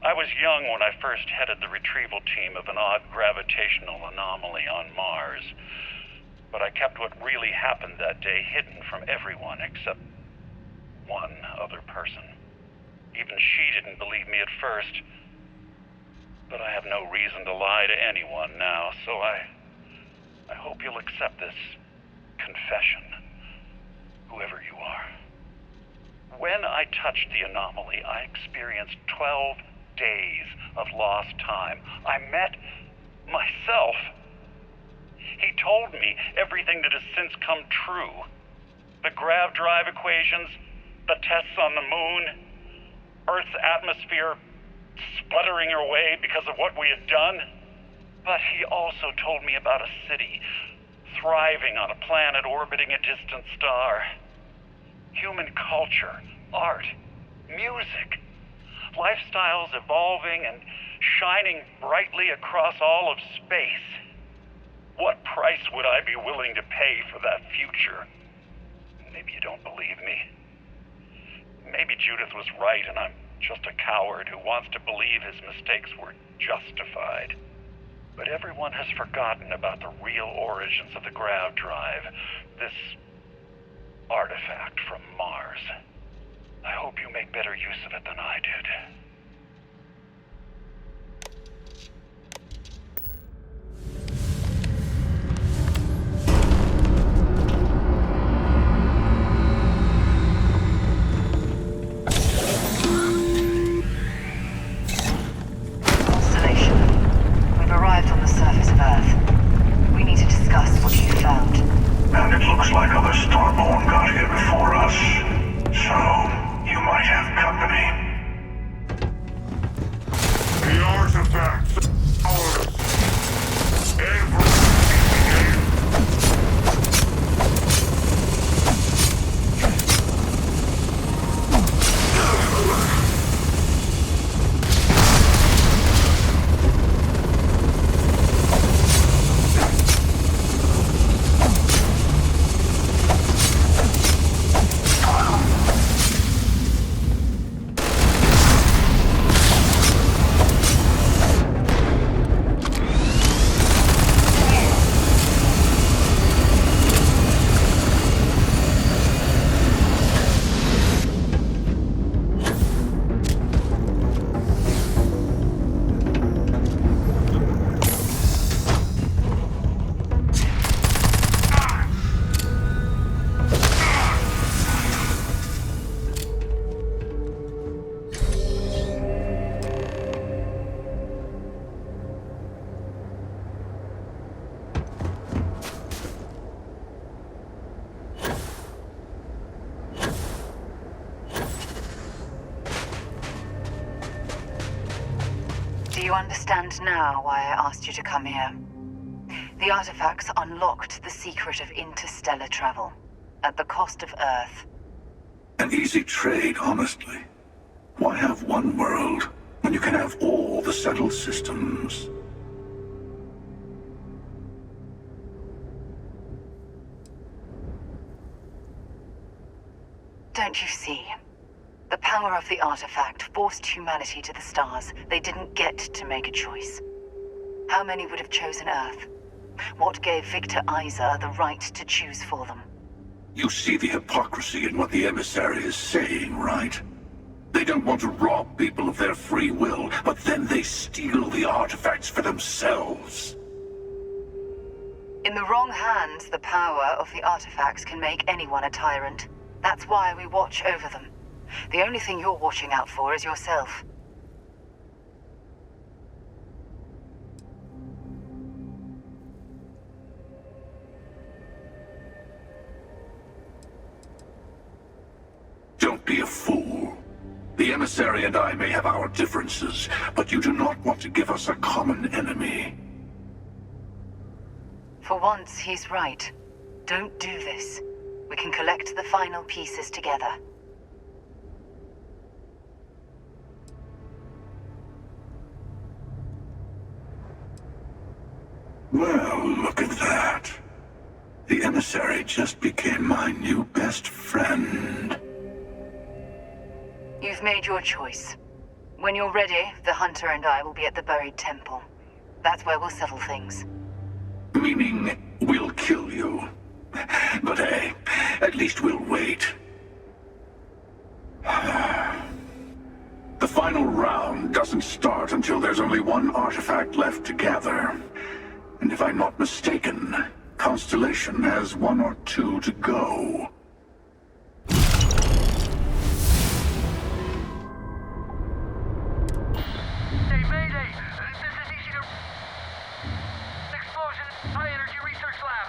I was young when I first headed the retrieval team of an odd gravitational anomaly on Mars. But I kept what really happened that day hidden from everyone except one other person. Even she didn't believe me at first. But I have no reason to lie to anyone now, so I hope you'll accept this confession, whoever you are. When I touched the anomaly, I experienced 12 days of lost time. I met myself. He told me everything that has since come true. The grav drive equations, the tests on the moon, Earth's atmosphere sputtering away because of what we had done. But he also told me about a city thriving on a planet orbiting a distant star. Human culture, art, music, lifestyles evolving and shining brightly across all of space. What price would I be willing to pay for that future? Maybe you don't believe me. Maybe Judith was right and I'm just a coward who wants to believe his mistakes were justified. But everyone has forgotten about the real origins of the grav drive, this artifact from Mars. I hope you make better use of it than I did. Constellation, we've arrived on the surface of Earth. We need to discuss what you found. And it looks like other Starborn got here before us. So, you might have company. The artifacts are ours. Do you understand now why I asked you to come here? The artifacts unlocked the secret of interstellar travel, at the cost of Earth. An easy trade, honestly. Why have one world when you can have all the settled systems? Don't you see? The power of the artifact forced humanity to the stars. They didn't get to make a choice. How many would have chosen Earth? What gave Victor Isa the right to choose for them? You see the hypocrisy in what the emissary is saying, right? They They don't want to rob people of their free will, but then they steal the artifacts for themselves. In the wrong hands, the power of the artifacts can make anyone a tyrant. That's why we watch over them. The only thing you're watching out for is yourself. Don't be a fool. The emissary and I may have our differences, but you do not want to give us a common enemy. For once, he's right. Don't do this. We can collect the final pieces together. Well, look at that. The emissary just became my new best friend. You've made your choice. When you're ready, the hunter and I will be at the buried temple. That's where we'll settle things. Meaning, we'll kill you. But hey, at least we'll wait. The final round doesn't start until there's only one artifact left to gather. And if I'm not mistaken, Constellation has 1 or 2 to go. Hey, Mayday! This is easy to... Explosion, high energy research lab.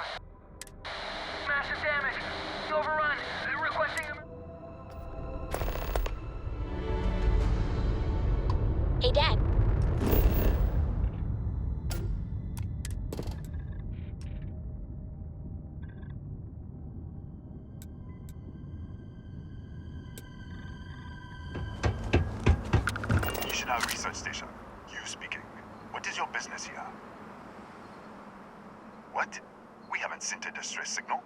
Massive damage. Overrun. Requesting... Hey, Dad. Research station. You speaking. What is your business here? What? We haven't sent a distress signal?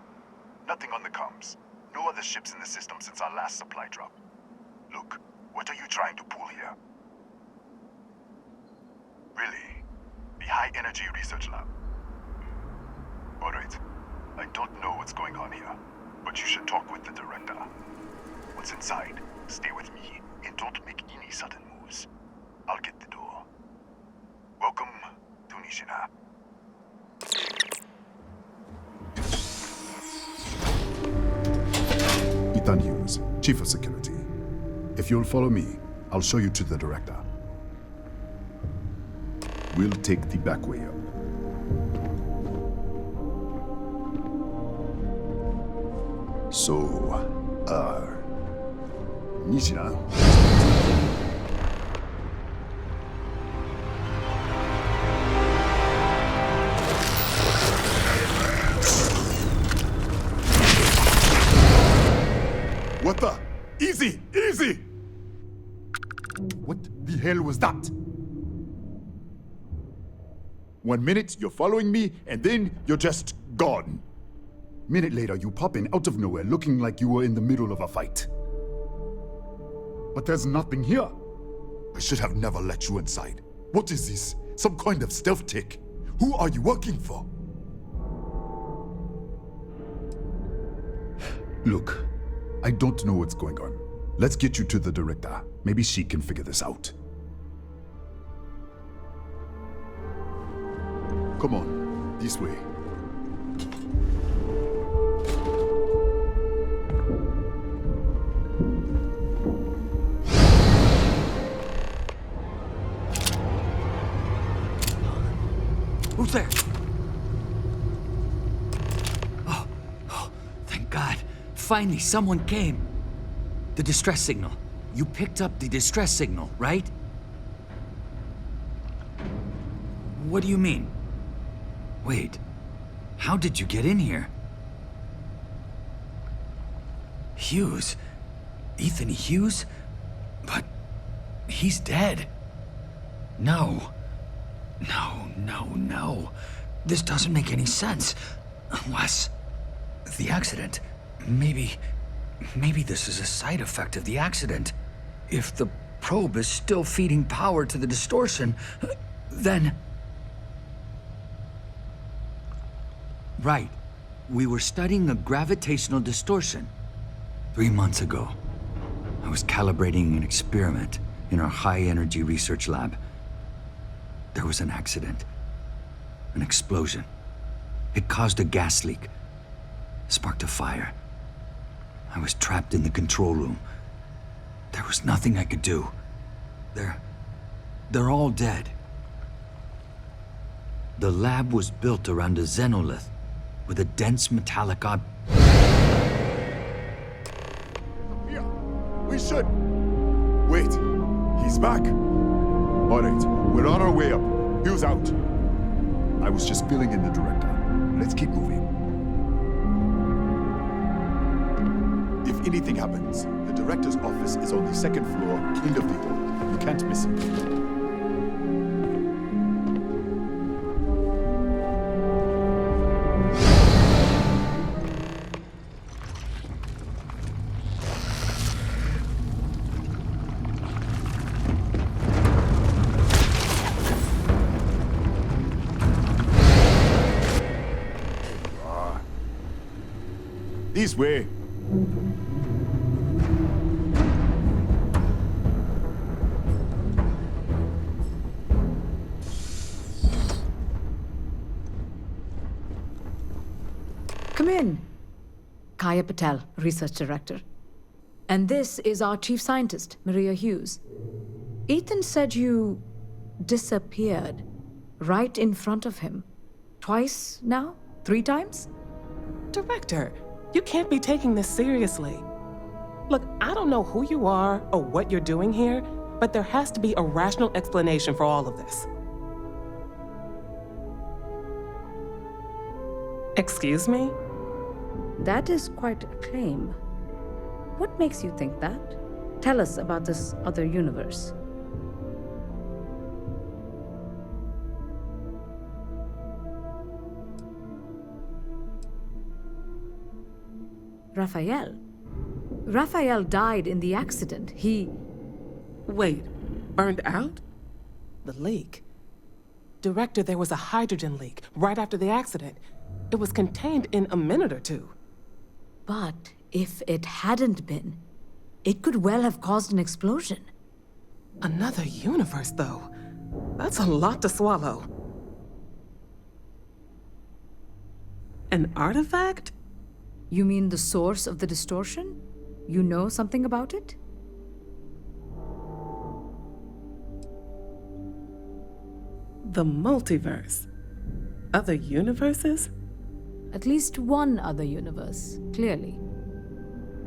Nothing on the comms. No other ships in the system since our last supply drop. Look, what are you trying to pull here? Really? The High Energy Research Lab? Alright. I don't know what's going on here, but you should talk with the director. Once inside, stay with me and don't make any sudden moves. I'll get the door. Welcome to Nishina. Ethan Hughes, Chief of Security. If you'll follow me, I'll show you to the director. We'll take the back way up. So, Nishina. What the? Easy! Easy! What the hell was that? 1 minute, you're following me, and then you're just gone. Minute later, you pop in out of nowhere looking like you were in the middle of a fight. But there's nothing here. I should have never let you inside. What is this? Some kind of stealth tick? Who are you working for? Look, I don't know what's going on. Let's get you to the director. Maybe she can figure this out. Come on, this way. Who's there? Oh, thank God. Finally, someone came. The distress signal. You picked up the distress signal, right? What do you mean? Wait, how did you get in here? Hughes? Ethan Hughes? But he's dead. No. No. This doesn't make any sense. Unless... the accident. Maybe this is a side effect of the accident. If the probe is still feeding power to the distortion, then... Right. We were studying a gravitational distortion 3 months ago. I was calibrating an experiment in our high-energy research lab. There was an accident. An explosion. It caused a gas leak. Sparked a fire. I was trapped in the control room. There was nothing I could do. They're all dead. The lab was built around a xenolith with a dense metallic Here! We should... Wait. He's back. All right, we're on our way up. Hughes out. I was just filling in the director. Let's keep moving. If anything happens, the director's office is on the second floor, end of the hall. You can't miss it. This way. Come in. Kaya Patel, Research Director. And this is our Chief Scientist, Maria Hughes. Ethan said you disappeared right in front of him. Twice now? 3 times? Director, you can't be taking this seriously. Look, I don't know who you are or what you're doing here, but there has to be a rational explanation for all of this. Excuse me? That is quite a claim. What makes you think that? Tell us about this other universe. Raphael died in the accident. Wait, burned out? The leak. Director, there was a hydrogen leak right after the accident. It was contained in a minute or 2. But if it hadn't been, it could well have caused an explosion. Another universe, though. That's a lot to swallow. An artifact? You mean the source of the distortion? You know something about it? The multiverse. Other universes? At least one other universe, clearly.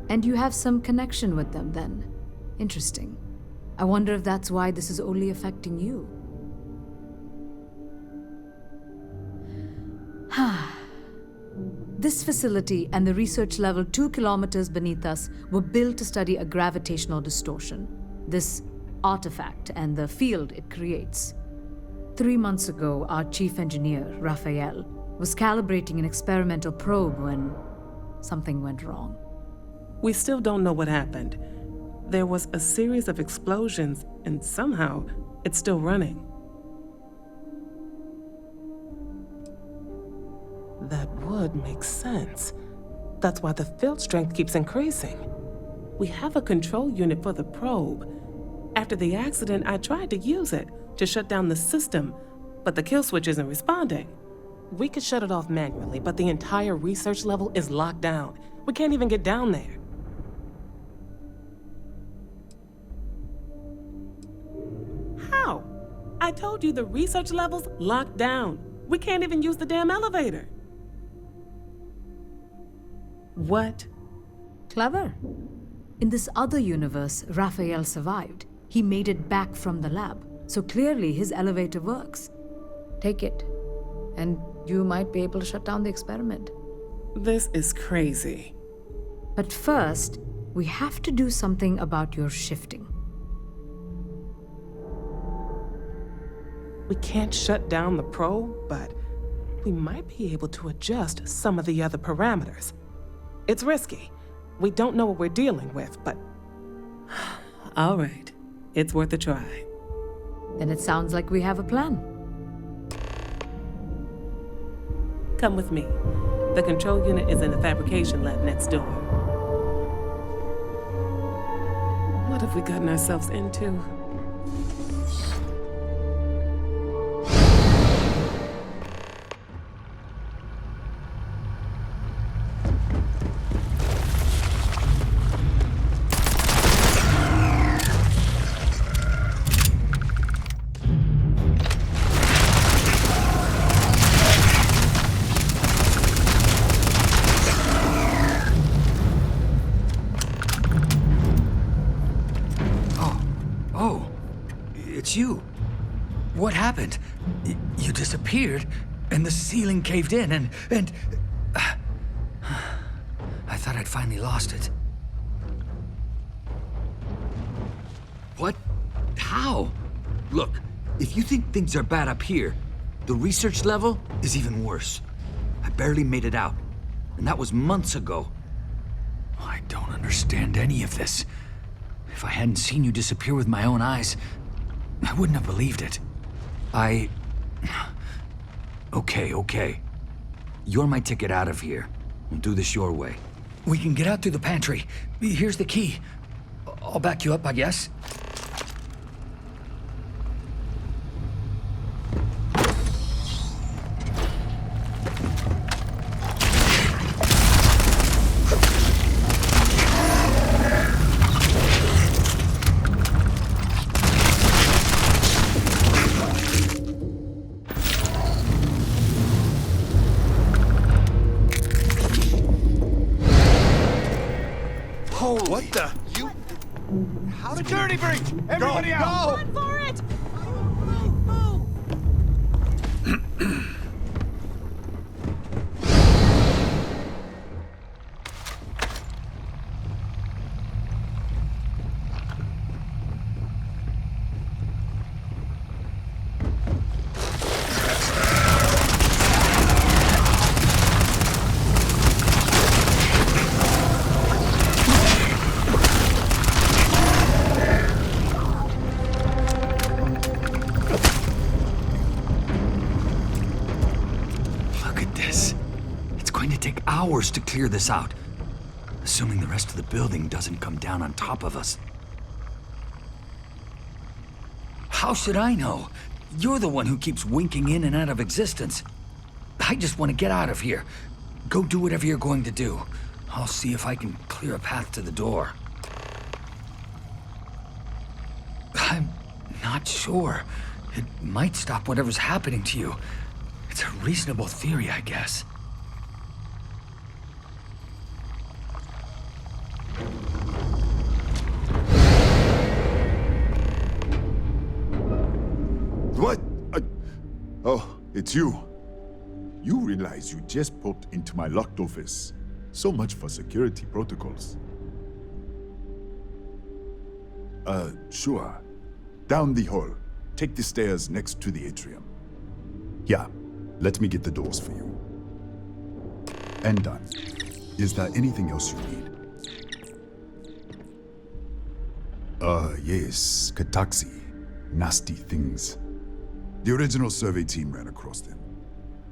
And you have some connection with them, then. Interesting. I wonder if that's why this is only affecting you. This facility and the research level 2 kilometers beneath us were built to study a gravitational distortion, this artifact and the field it creates. 3 months ago, our chief engineer, Raphael, was calibrating an experimental probe when something went wrong. We still don't know what happened. There was a series of explosions, and somehow it's still running. That would make sense. That's why the field strength keeps increasing. We have a control unit for the probe. After the accident, I tried to use it to shut down the system, but the kill switch isn't responding. We could shut it off manually, but the entire research level is locked down. We can't even get down there. How? I told you the research level's locked down. We can't even use the damn elevator. What? Clever. In this other universe, Raphael survived. He made it back from the lab, so clearly his elevator works. Take it, and you might be able to shut down the experiment. This is crazy. But first, we have to do something about your shifting. We can't shut down the probe, but we might be able to adjust some of the other parameters. It's risky. We don't know what we're dealing with, but... All right. It's worth a try. Then it sounds like we have a plan. Come with me. The control unit is in the fabrication lab next door. What have we gotten ourselves into? You. What happened? You disappeared, and the ceiling caved in, and I thought I'd finally lost it. What? How? Look, if you think things are bad up here, the research level is even worse. I barely made it out, and that was months ago. I don't understand any of this. If I hadn't seen you disappear with my own eyes, I wouldn't have believed it. Okay. You're my ticket out of here. We'll do this your way. We can get out through the pantry. Here's the key. I'll back you up, I guess. What the? You... How did Security breach! Everybody out! Run for it! Hours to clear this out, assuming the rest of the building doesn't come down on top of us. How should I know? You're the one who keeps winking in and out of existence. I just want to get out of here. Go do whatever you're going to do. I'll see if I can clear a path to the door. I'm not sure. It might stop whatever's happening to you. It's a reasonable theory, I guess. What? Oh, it's you. You realize you just popped into my locked office. So much for security protocols. Sure. Down the hall. Take the stairs next to the atrium. Yeah, let me get the doors for you. And done. Is there anything else you need? Yes, Kataxi. Nasty things. The original survey team ran across them.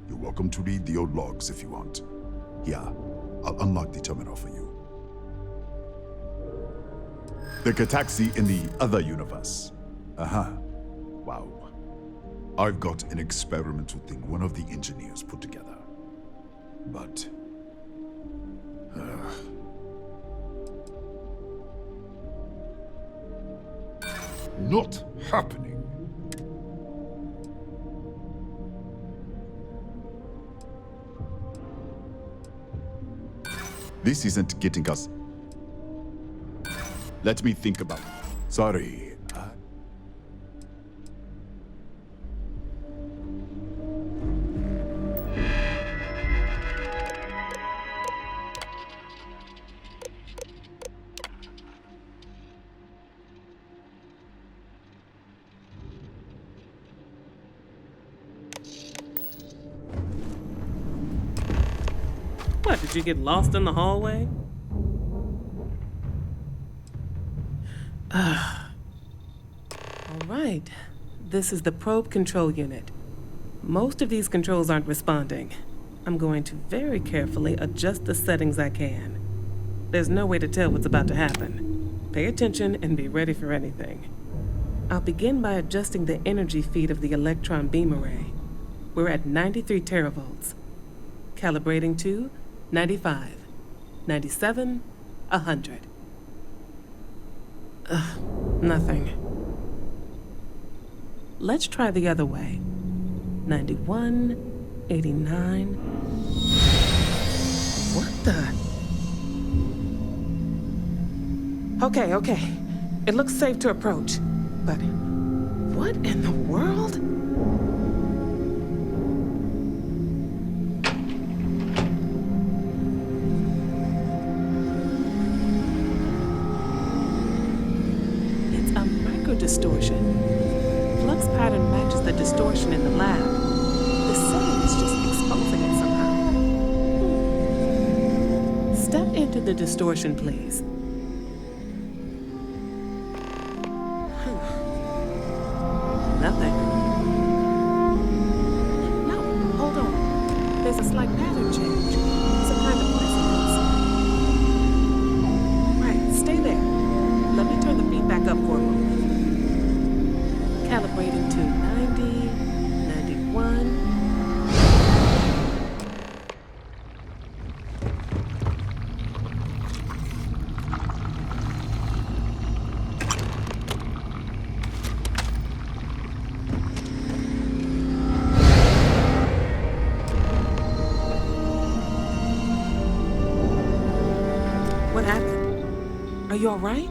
You're welcome to read the old logs if you want. Here, I'll unlock the terminal for you. The Kataxi in the other universe. Wow. I've got an experimental thing one of the engineers put together. But... not happening. This isn't getting us. Let me think about it. Sorry. What, did you get lost in the hallway? Alright, this is the probe control unit. Most of these controls aren't responding. I'm going to very carefully adjust the settings I can. There's no way to tell what's about to happen. Pay attention and be ready for anything. I'll begin by adjusting the energy feed of the electron beam array. We're at 93 teravolts. Calibrating to 95, 97, 100. Nothing. Let's try the other way. 91, 89. What the? Okay. It looks safe to approach. But what in the world? It's a microdistortion. Flux pattern matches the distortion in the lab. The setting is just exposing it somehow. Step into the distortion, please. Nothing. No, hold on. There's a slight pattern change. Some kind of resonance. Right, stay there. Let me turn the feedback up for a moment. Calibrating to 90, 91. What happened? Are you all right?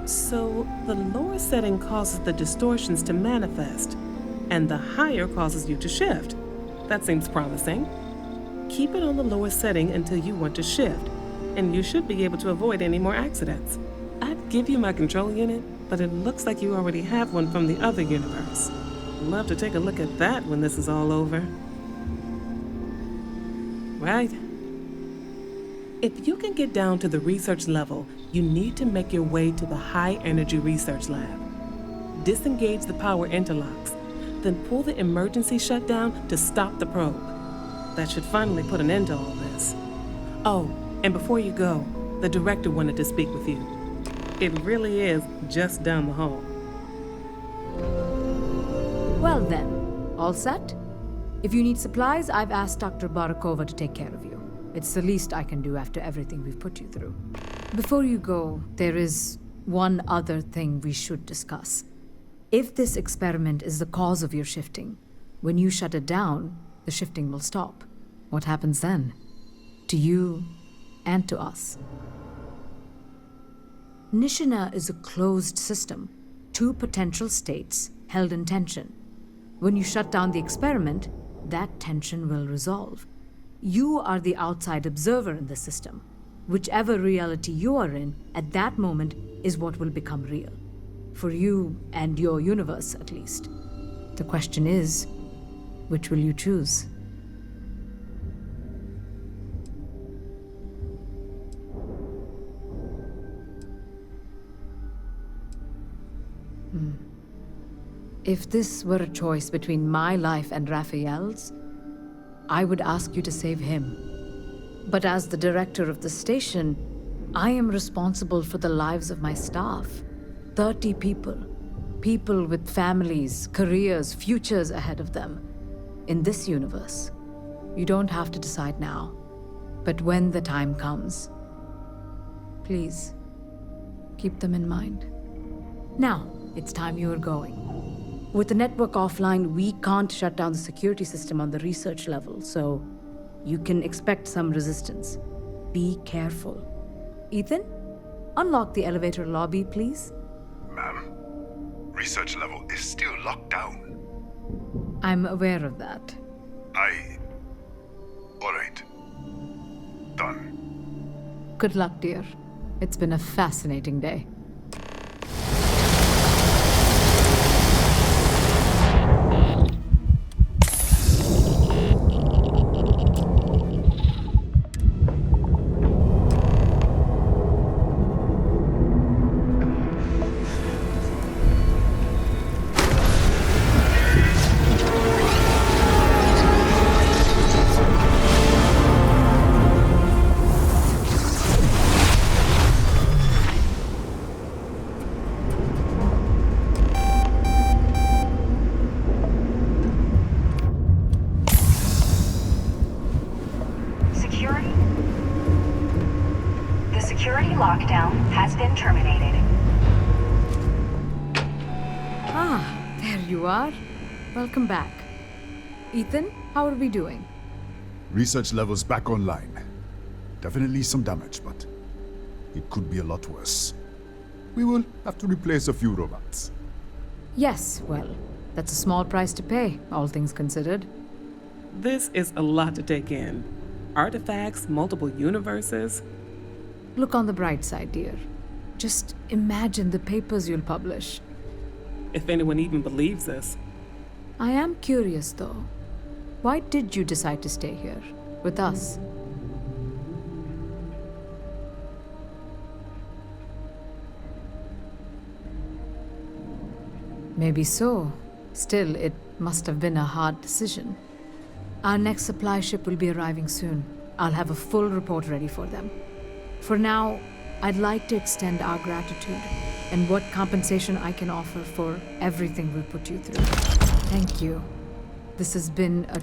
So, the lower setting causes the distortions to manifest, and the higher causes you to shift. That seems promising. Keep it on the lower setting until you want to shift, and you should be able to avoid any more accidents. I'd give you my control unit, but it looks like you already have one from the other universe. I'd love to take a look at that when this is all over. Right? If you can get down to the research level, you need to make your way to the high-energy research lab. Disengage the power interlocks, then pull the emergency shutdown to stop the probe. That should finally put an end to all this. Oh, and before you go, the director wanted to speak with you. It really is just down the hall. Well then, all set? If you need supplies, I've asked Dr. Barakova to take care of you. It's the least I can do after everything we've put you through. Before you go, there is one other thing we should discuss. If this experiment is the cause of your shifting, when you shut it down, the shifting will stop. What happens then? To you and to us. Nishina is a closed system, 2 potential states held in tension. When you shut down the experiment, that tension will resolve. You are the outside observer in the system. Whichever reality you are in at that moment is what will become real. For you and your universe, at least. The question is, which will you choose? If this were a choice between my life and Raphael's, I would ask you to save him. But as the director of the station, I am responsible for the lives of my staff. 30 people. People with families, careers, futures ahead of them. In this universe. You don't have to decide now. But when the time comes, please, keep them in mind. Now, it's time you are going. With the network offline, we can't shut down the security system on the research level, so you can expect some resistance. Be careful. Ethan, unlock the elevator lobby, please. Ma'am, research level is still locked down. I'm aware of that. All right. Done. Good luck, dear. It's been a fascinating day. you are. Welcome back. Ethan, how are we doing? Research levels back online. Definitely some damage, but it could be a lot worse. We will have to replace a few robots. Yes, well, that's a small price to pay, all things considered. This is a lot to take in. Artifacts, multiple universes. Look on the bright side, dear. Just imagine the papers you'll publish. If anyone even believes us. I am curious, though. Why did you decide to stay here, with us? Maybe so. Still, it must have been a hard decision. Our next supply ship will be arriving soon. I'll have a full report ready for them. For now, I'd like to extend our gratitude and what compensation I can offer for everything we put you through. Thank you. This has been a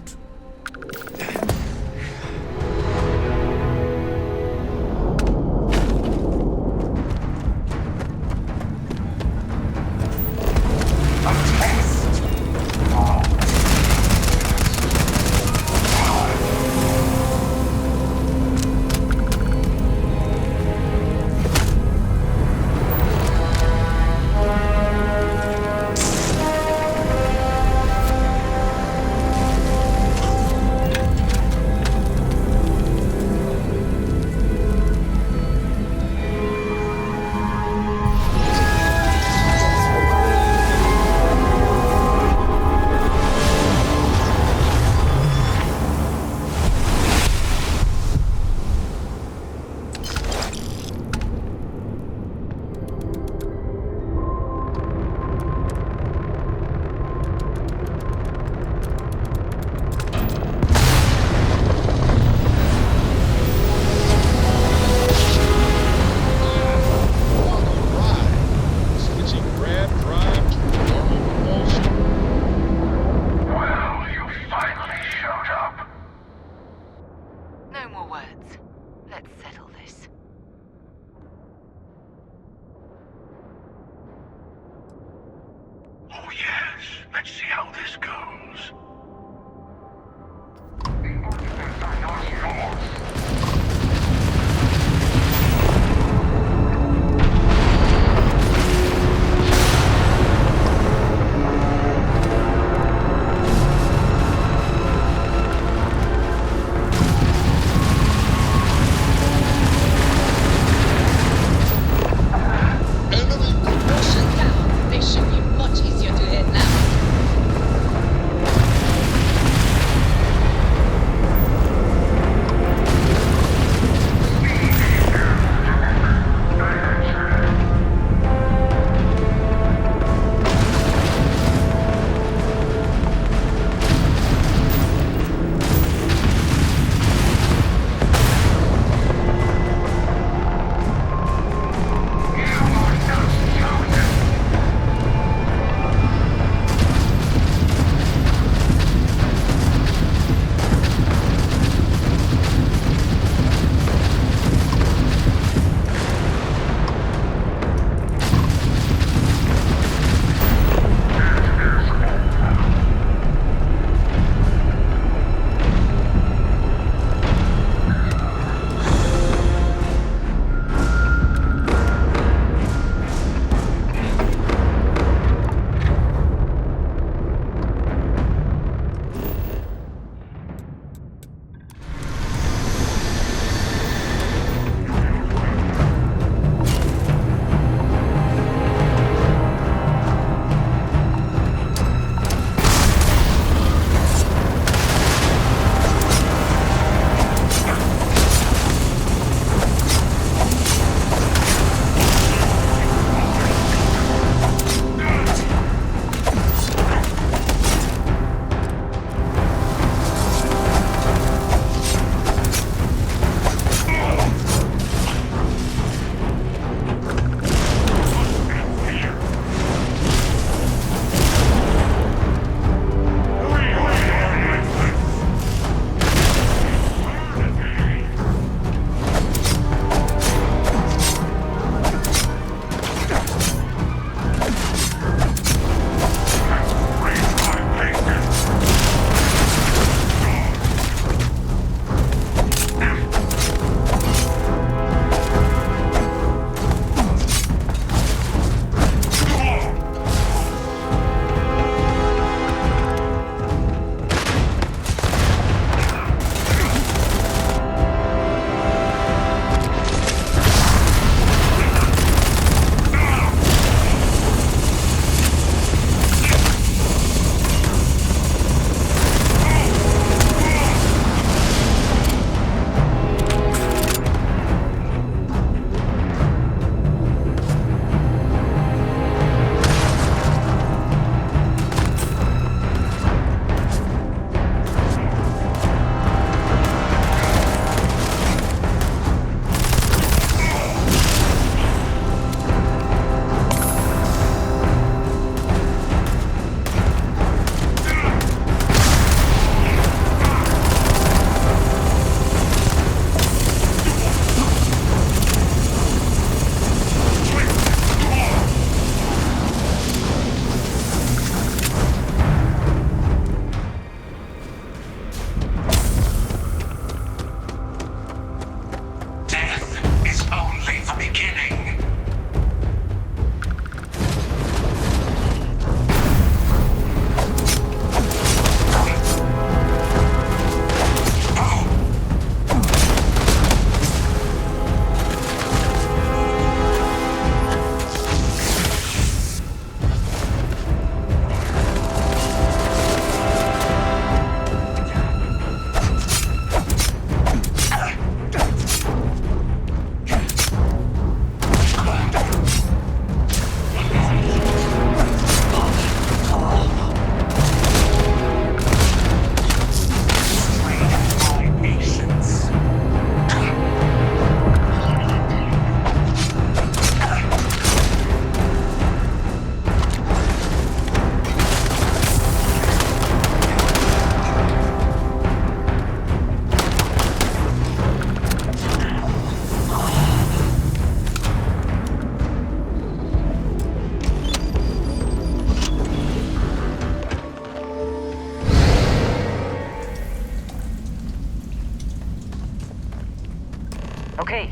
Okay,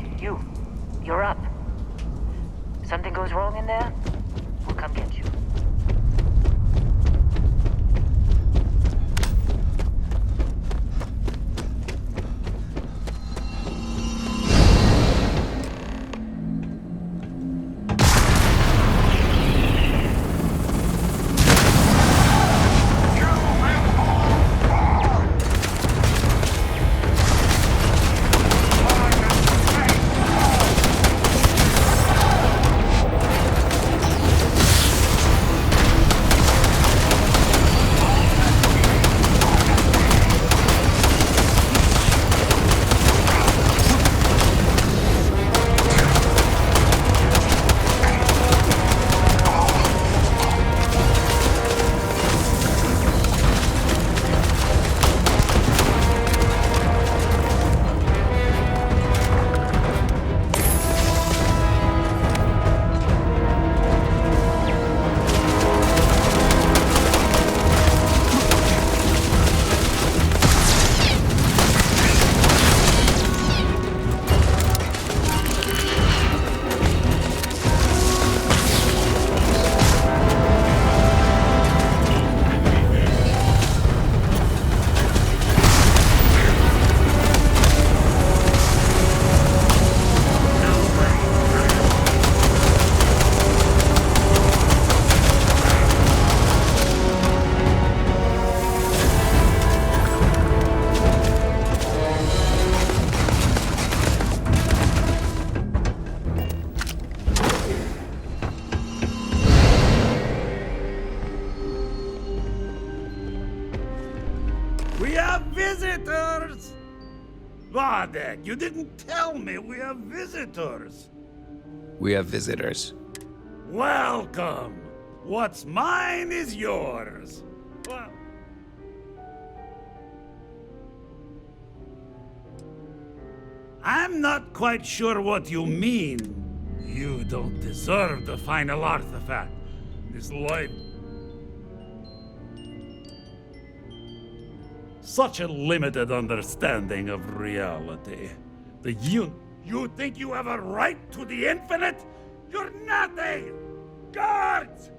you're up. If something goes wrong in there, we'll come get you. Visitors! Wadek, you didn't tell me we have visitors. We have visitors. Welcome. What's mine is yours. Well, I'm not quite sure what you mean. You don't deserve the final artifact. This life... Such a limited understanding of reality. You think you have a right to the infinite? You're nothing! Guards!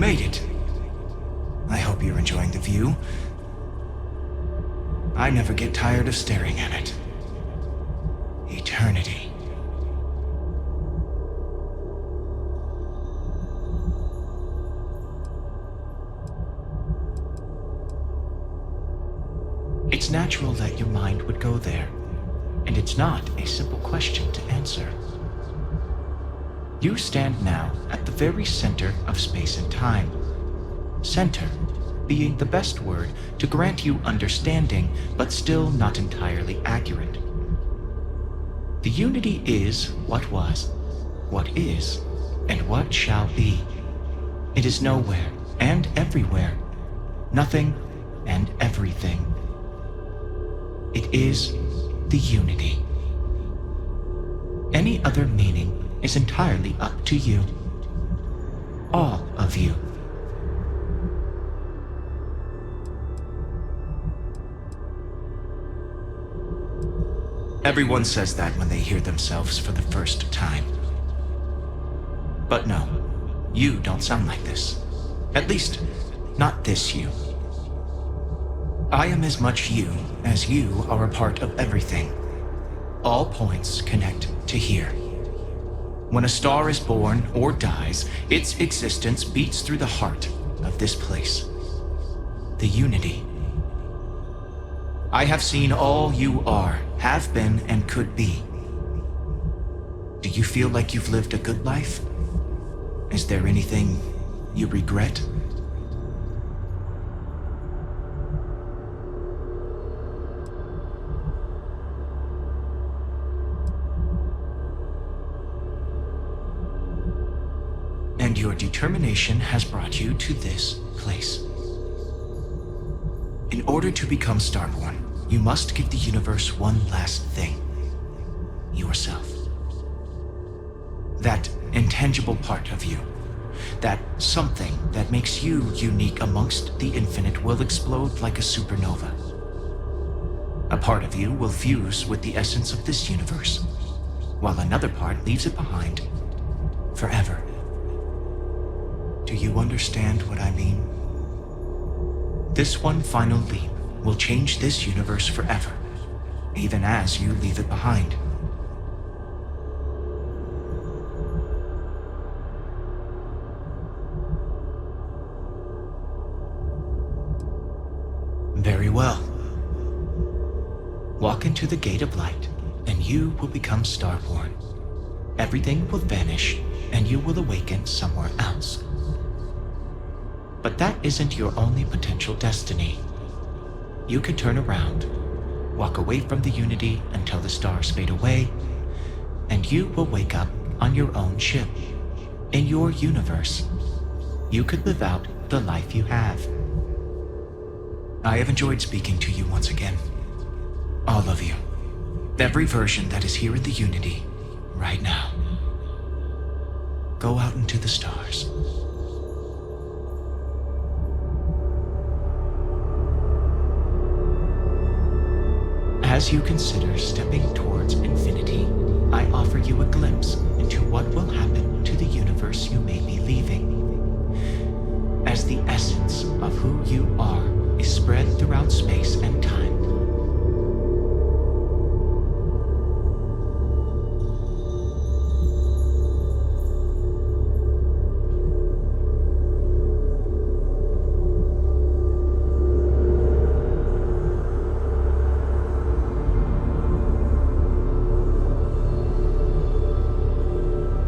made it. I hope you're enjoying the view. I never get tired of staring at it. Eternity. It's natural that your mind would go there, and it's not a simple question to answer. You stand now at the very center of space and time. Center being the best word to grant you understanding, but still not entirely accurate. The unity is what was, what is, and what shall be. It is nowhere and everywhere, nothing and everything. It is the unity. Any other meaning is entirely up to you. All of you. Everyone says that when they hear themselves for the first time. But no, you don't sound like this. At least, not this you. I am as much you as you are a part of everything. All points connect to here. When a star is born or dies, its existence beats through the heart of this place. The unity. I have seen all you are, have been, and could be. Do you feel like you've lived a good life? Is there anything you regret? And your determination has brought you to this place. In order to become Starborn, you must give the universe one last thing. Yourself. That intangible part of you. That something that makes you unique amongst the infinite will explode like a supernova. A part of you will fuse with the essence of this universe, while another part leaves it behind forever. Do you understand what I mean? This one final leap will change this universe forever, even as you leave it behind. Very well. Walk into the gate of light, and you will become Starborn. Everything will vanish, and you will awaken somewhere else. But that isn't your only potential destiny. You could turn around, walk away from the unity until the stars fade away, and you will wake up on your own ship, in your universe. You could live out the life you have. I have enjoyed speaking to you once again. All of you. Every version that is here in the unity, right now. Go out into the stars. As you consider stepping towards infinity, I offer you a glimpse into what will happen to the universe you may be leaving. As the essence of who you are is spread throughout space and time.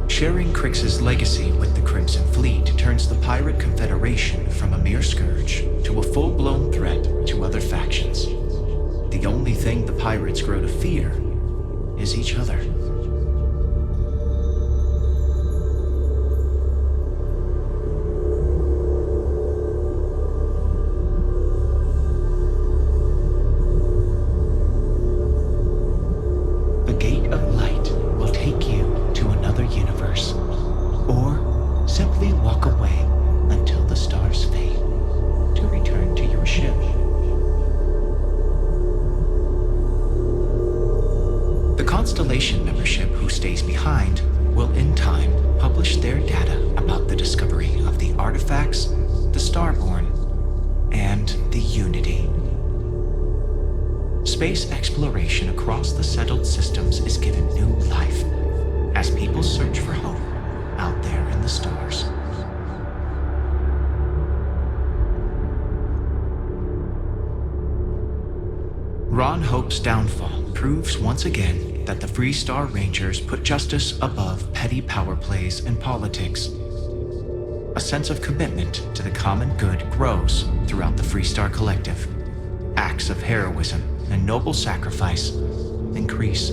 Sharing Crix's legacy with the Crimson Fleet turns the Pirate Confederation from a mere scourge to a full-blown threat to other factions. The only thing the pirates grow to fear is each other. The Gate of Light will take you to another universe, or simply walk away until the stars fade to return to your ship. The Constellation membership who stays behind will in time publish their data about the discovery of the artifacts, the Starborn, and the Unity. Space exploration across the settled systems is given new life as people search for hope out there in the stars. Ron Hope's downfall proves once again that the Freestar Rangers put justice above petty power plays and politics. A sense of commitment to the common good grows throughout the Freestar Collective. Acts of heroism and noble sacrifice increase.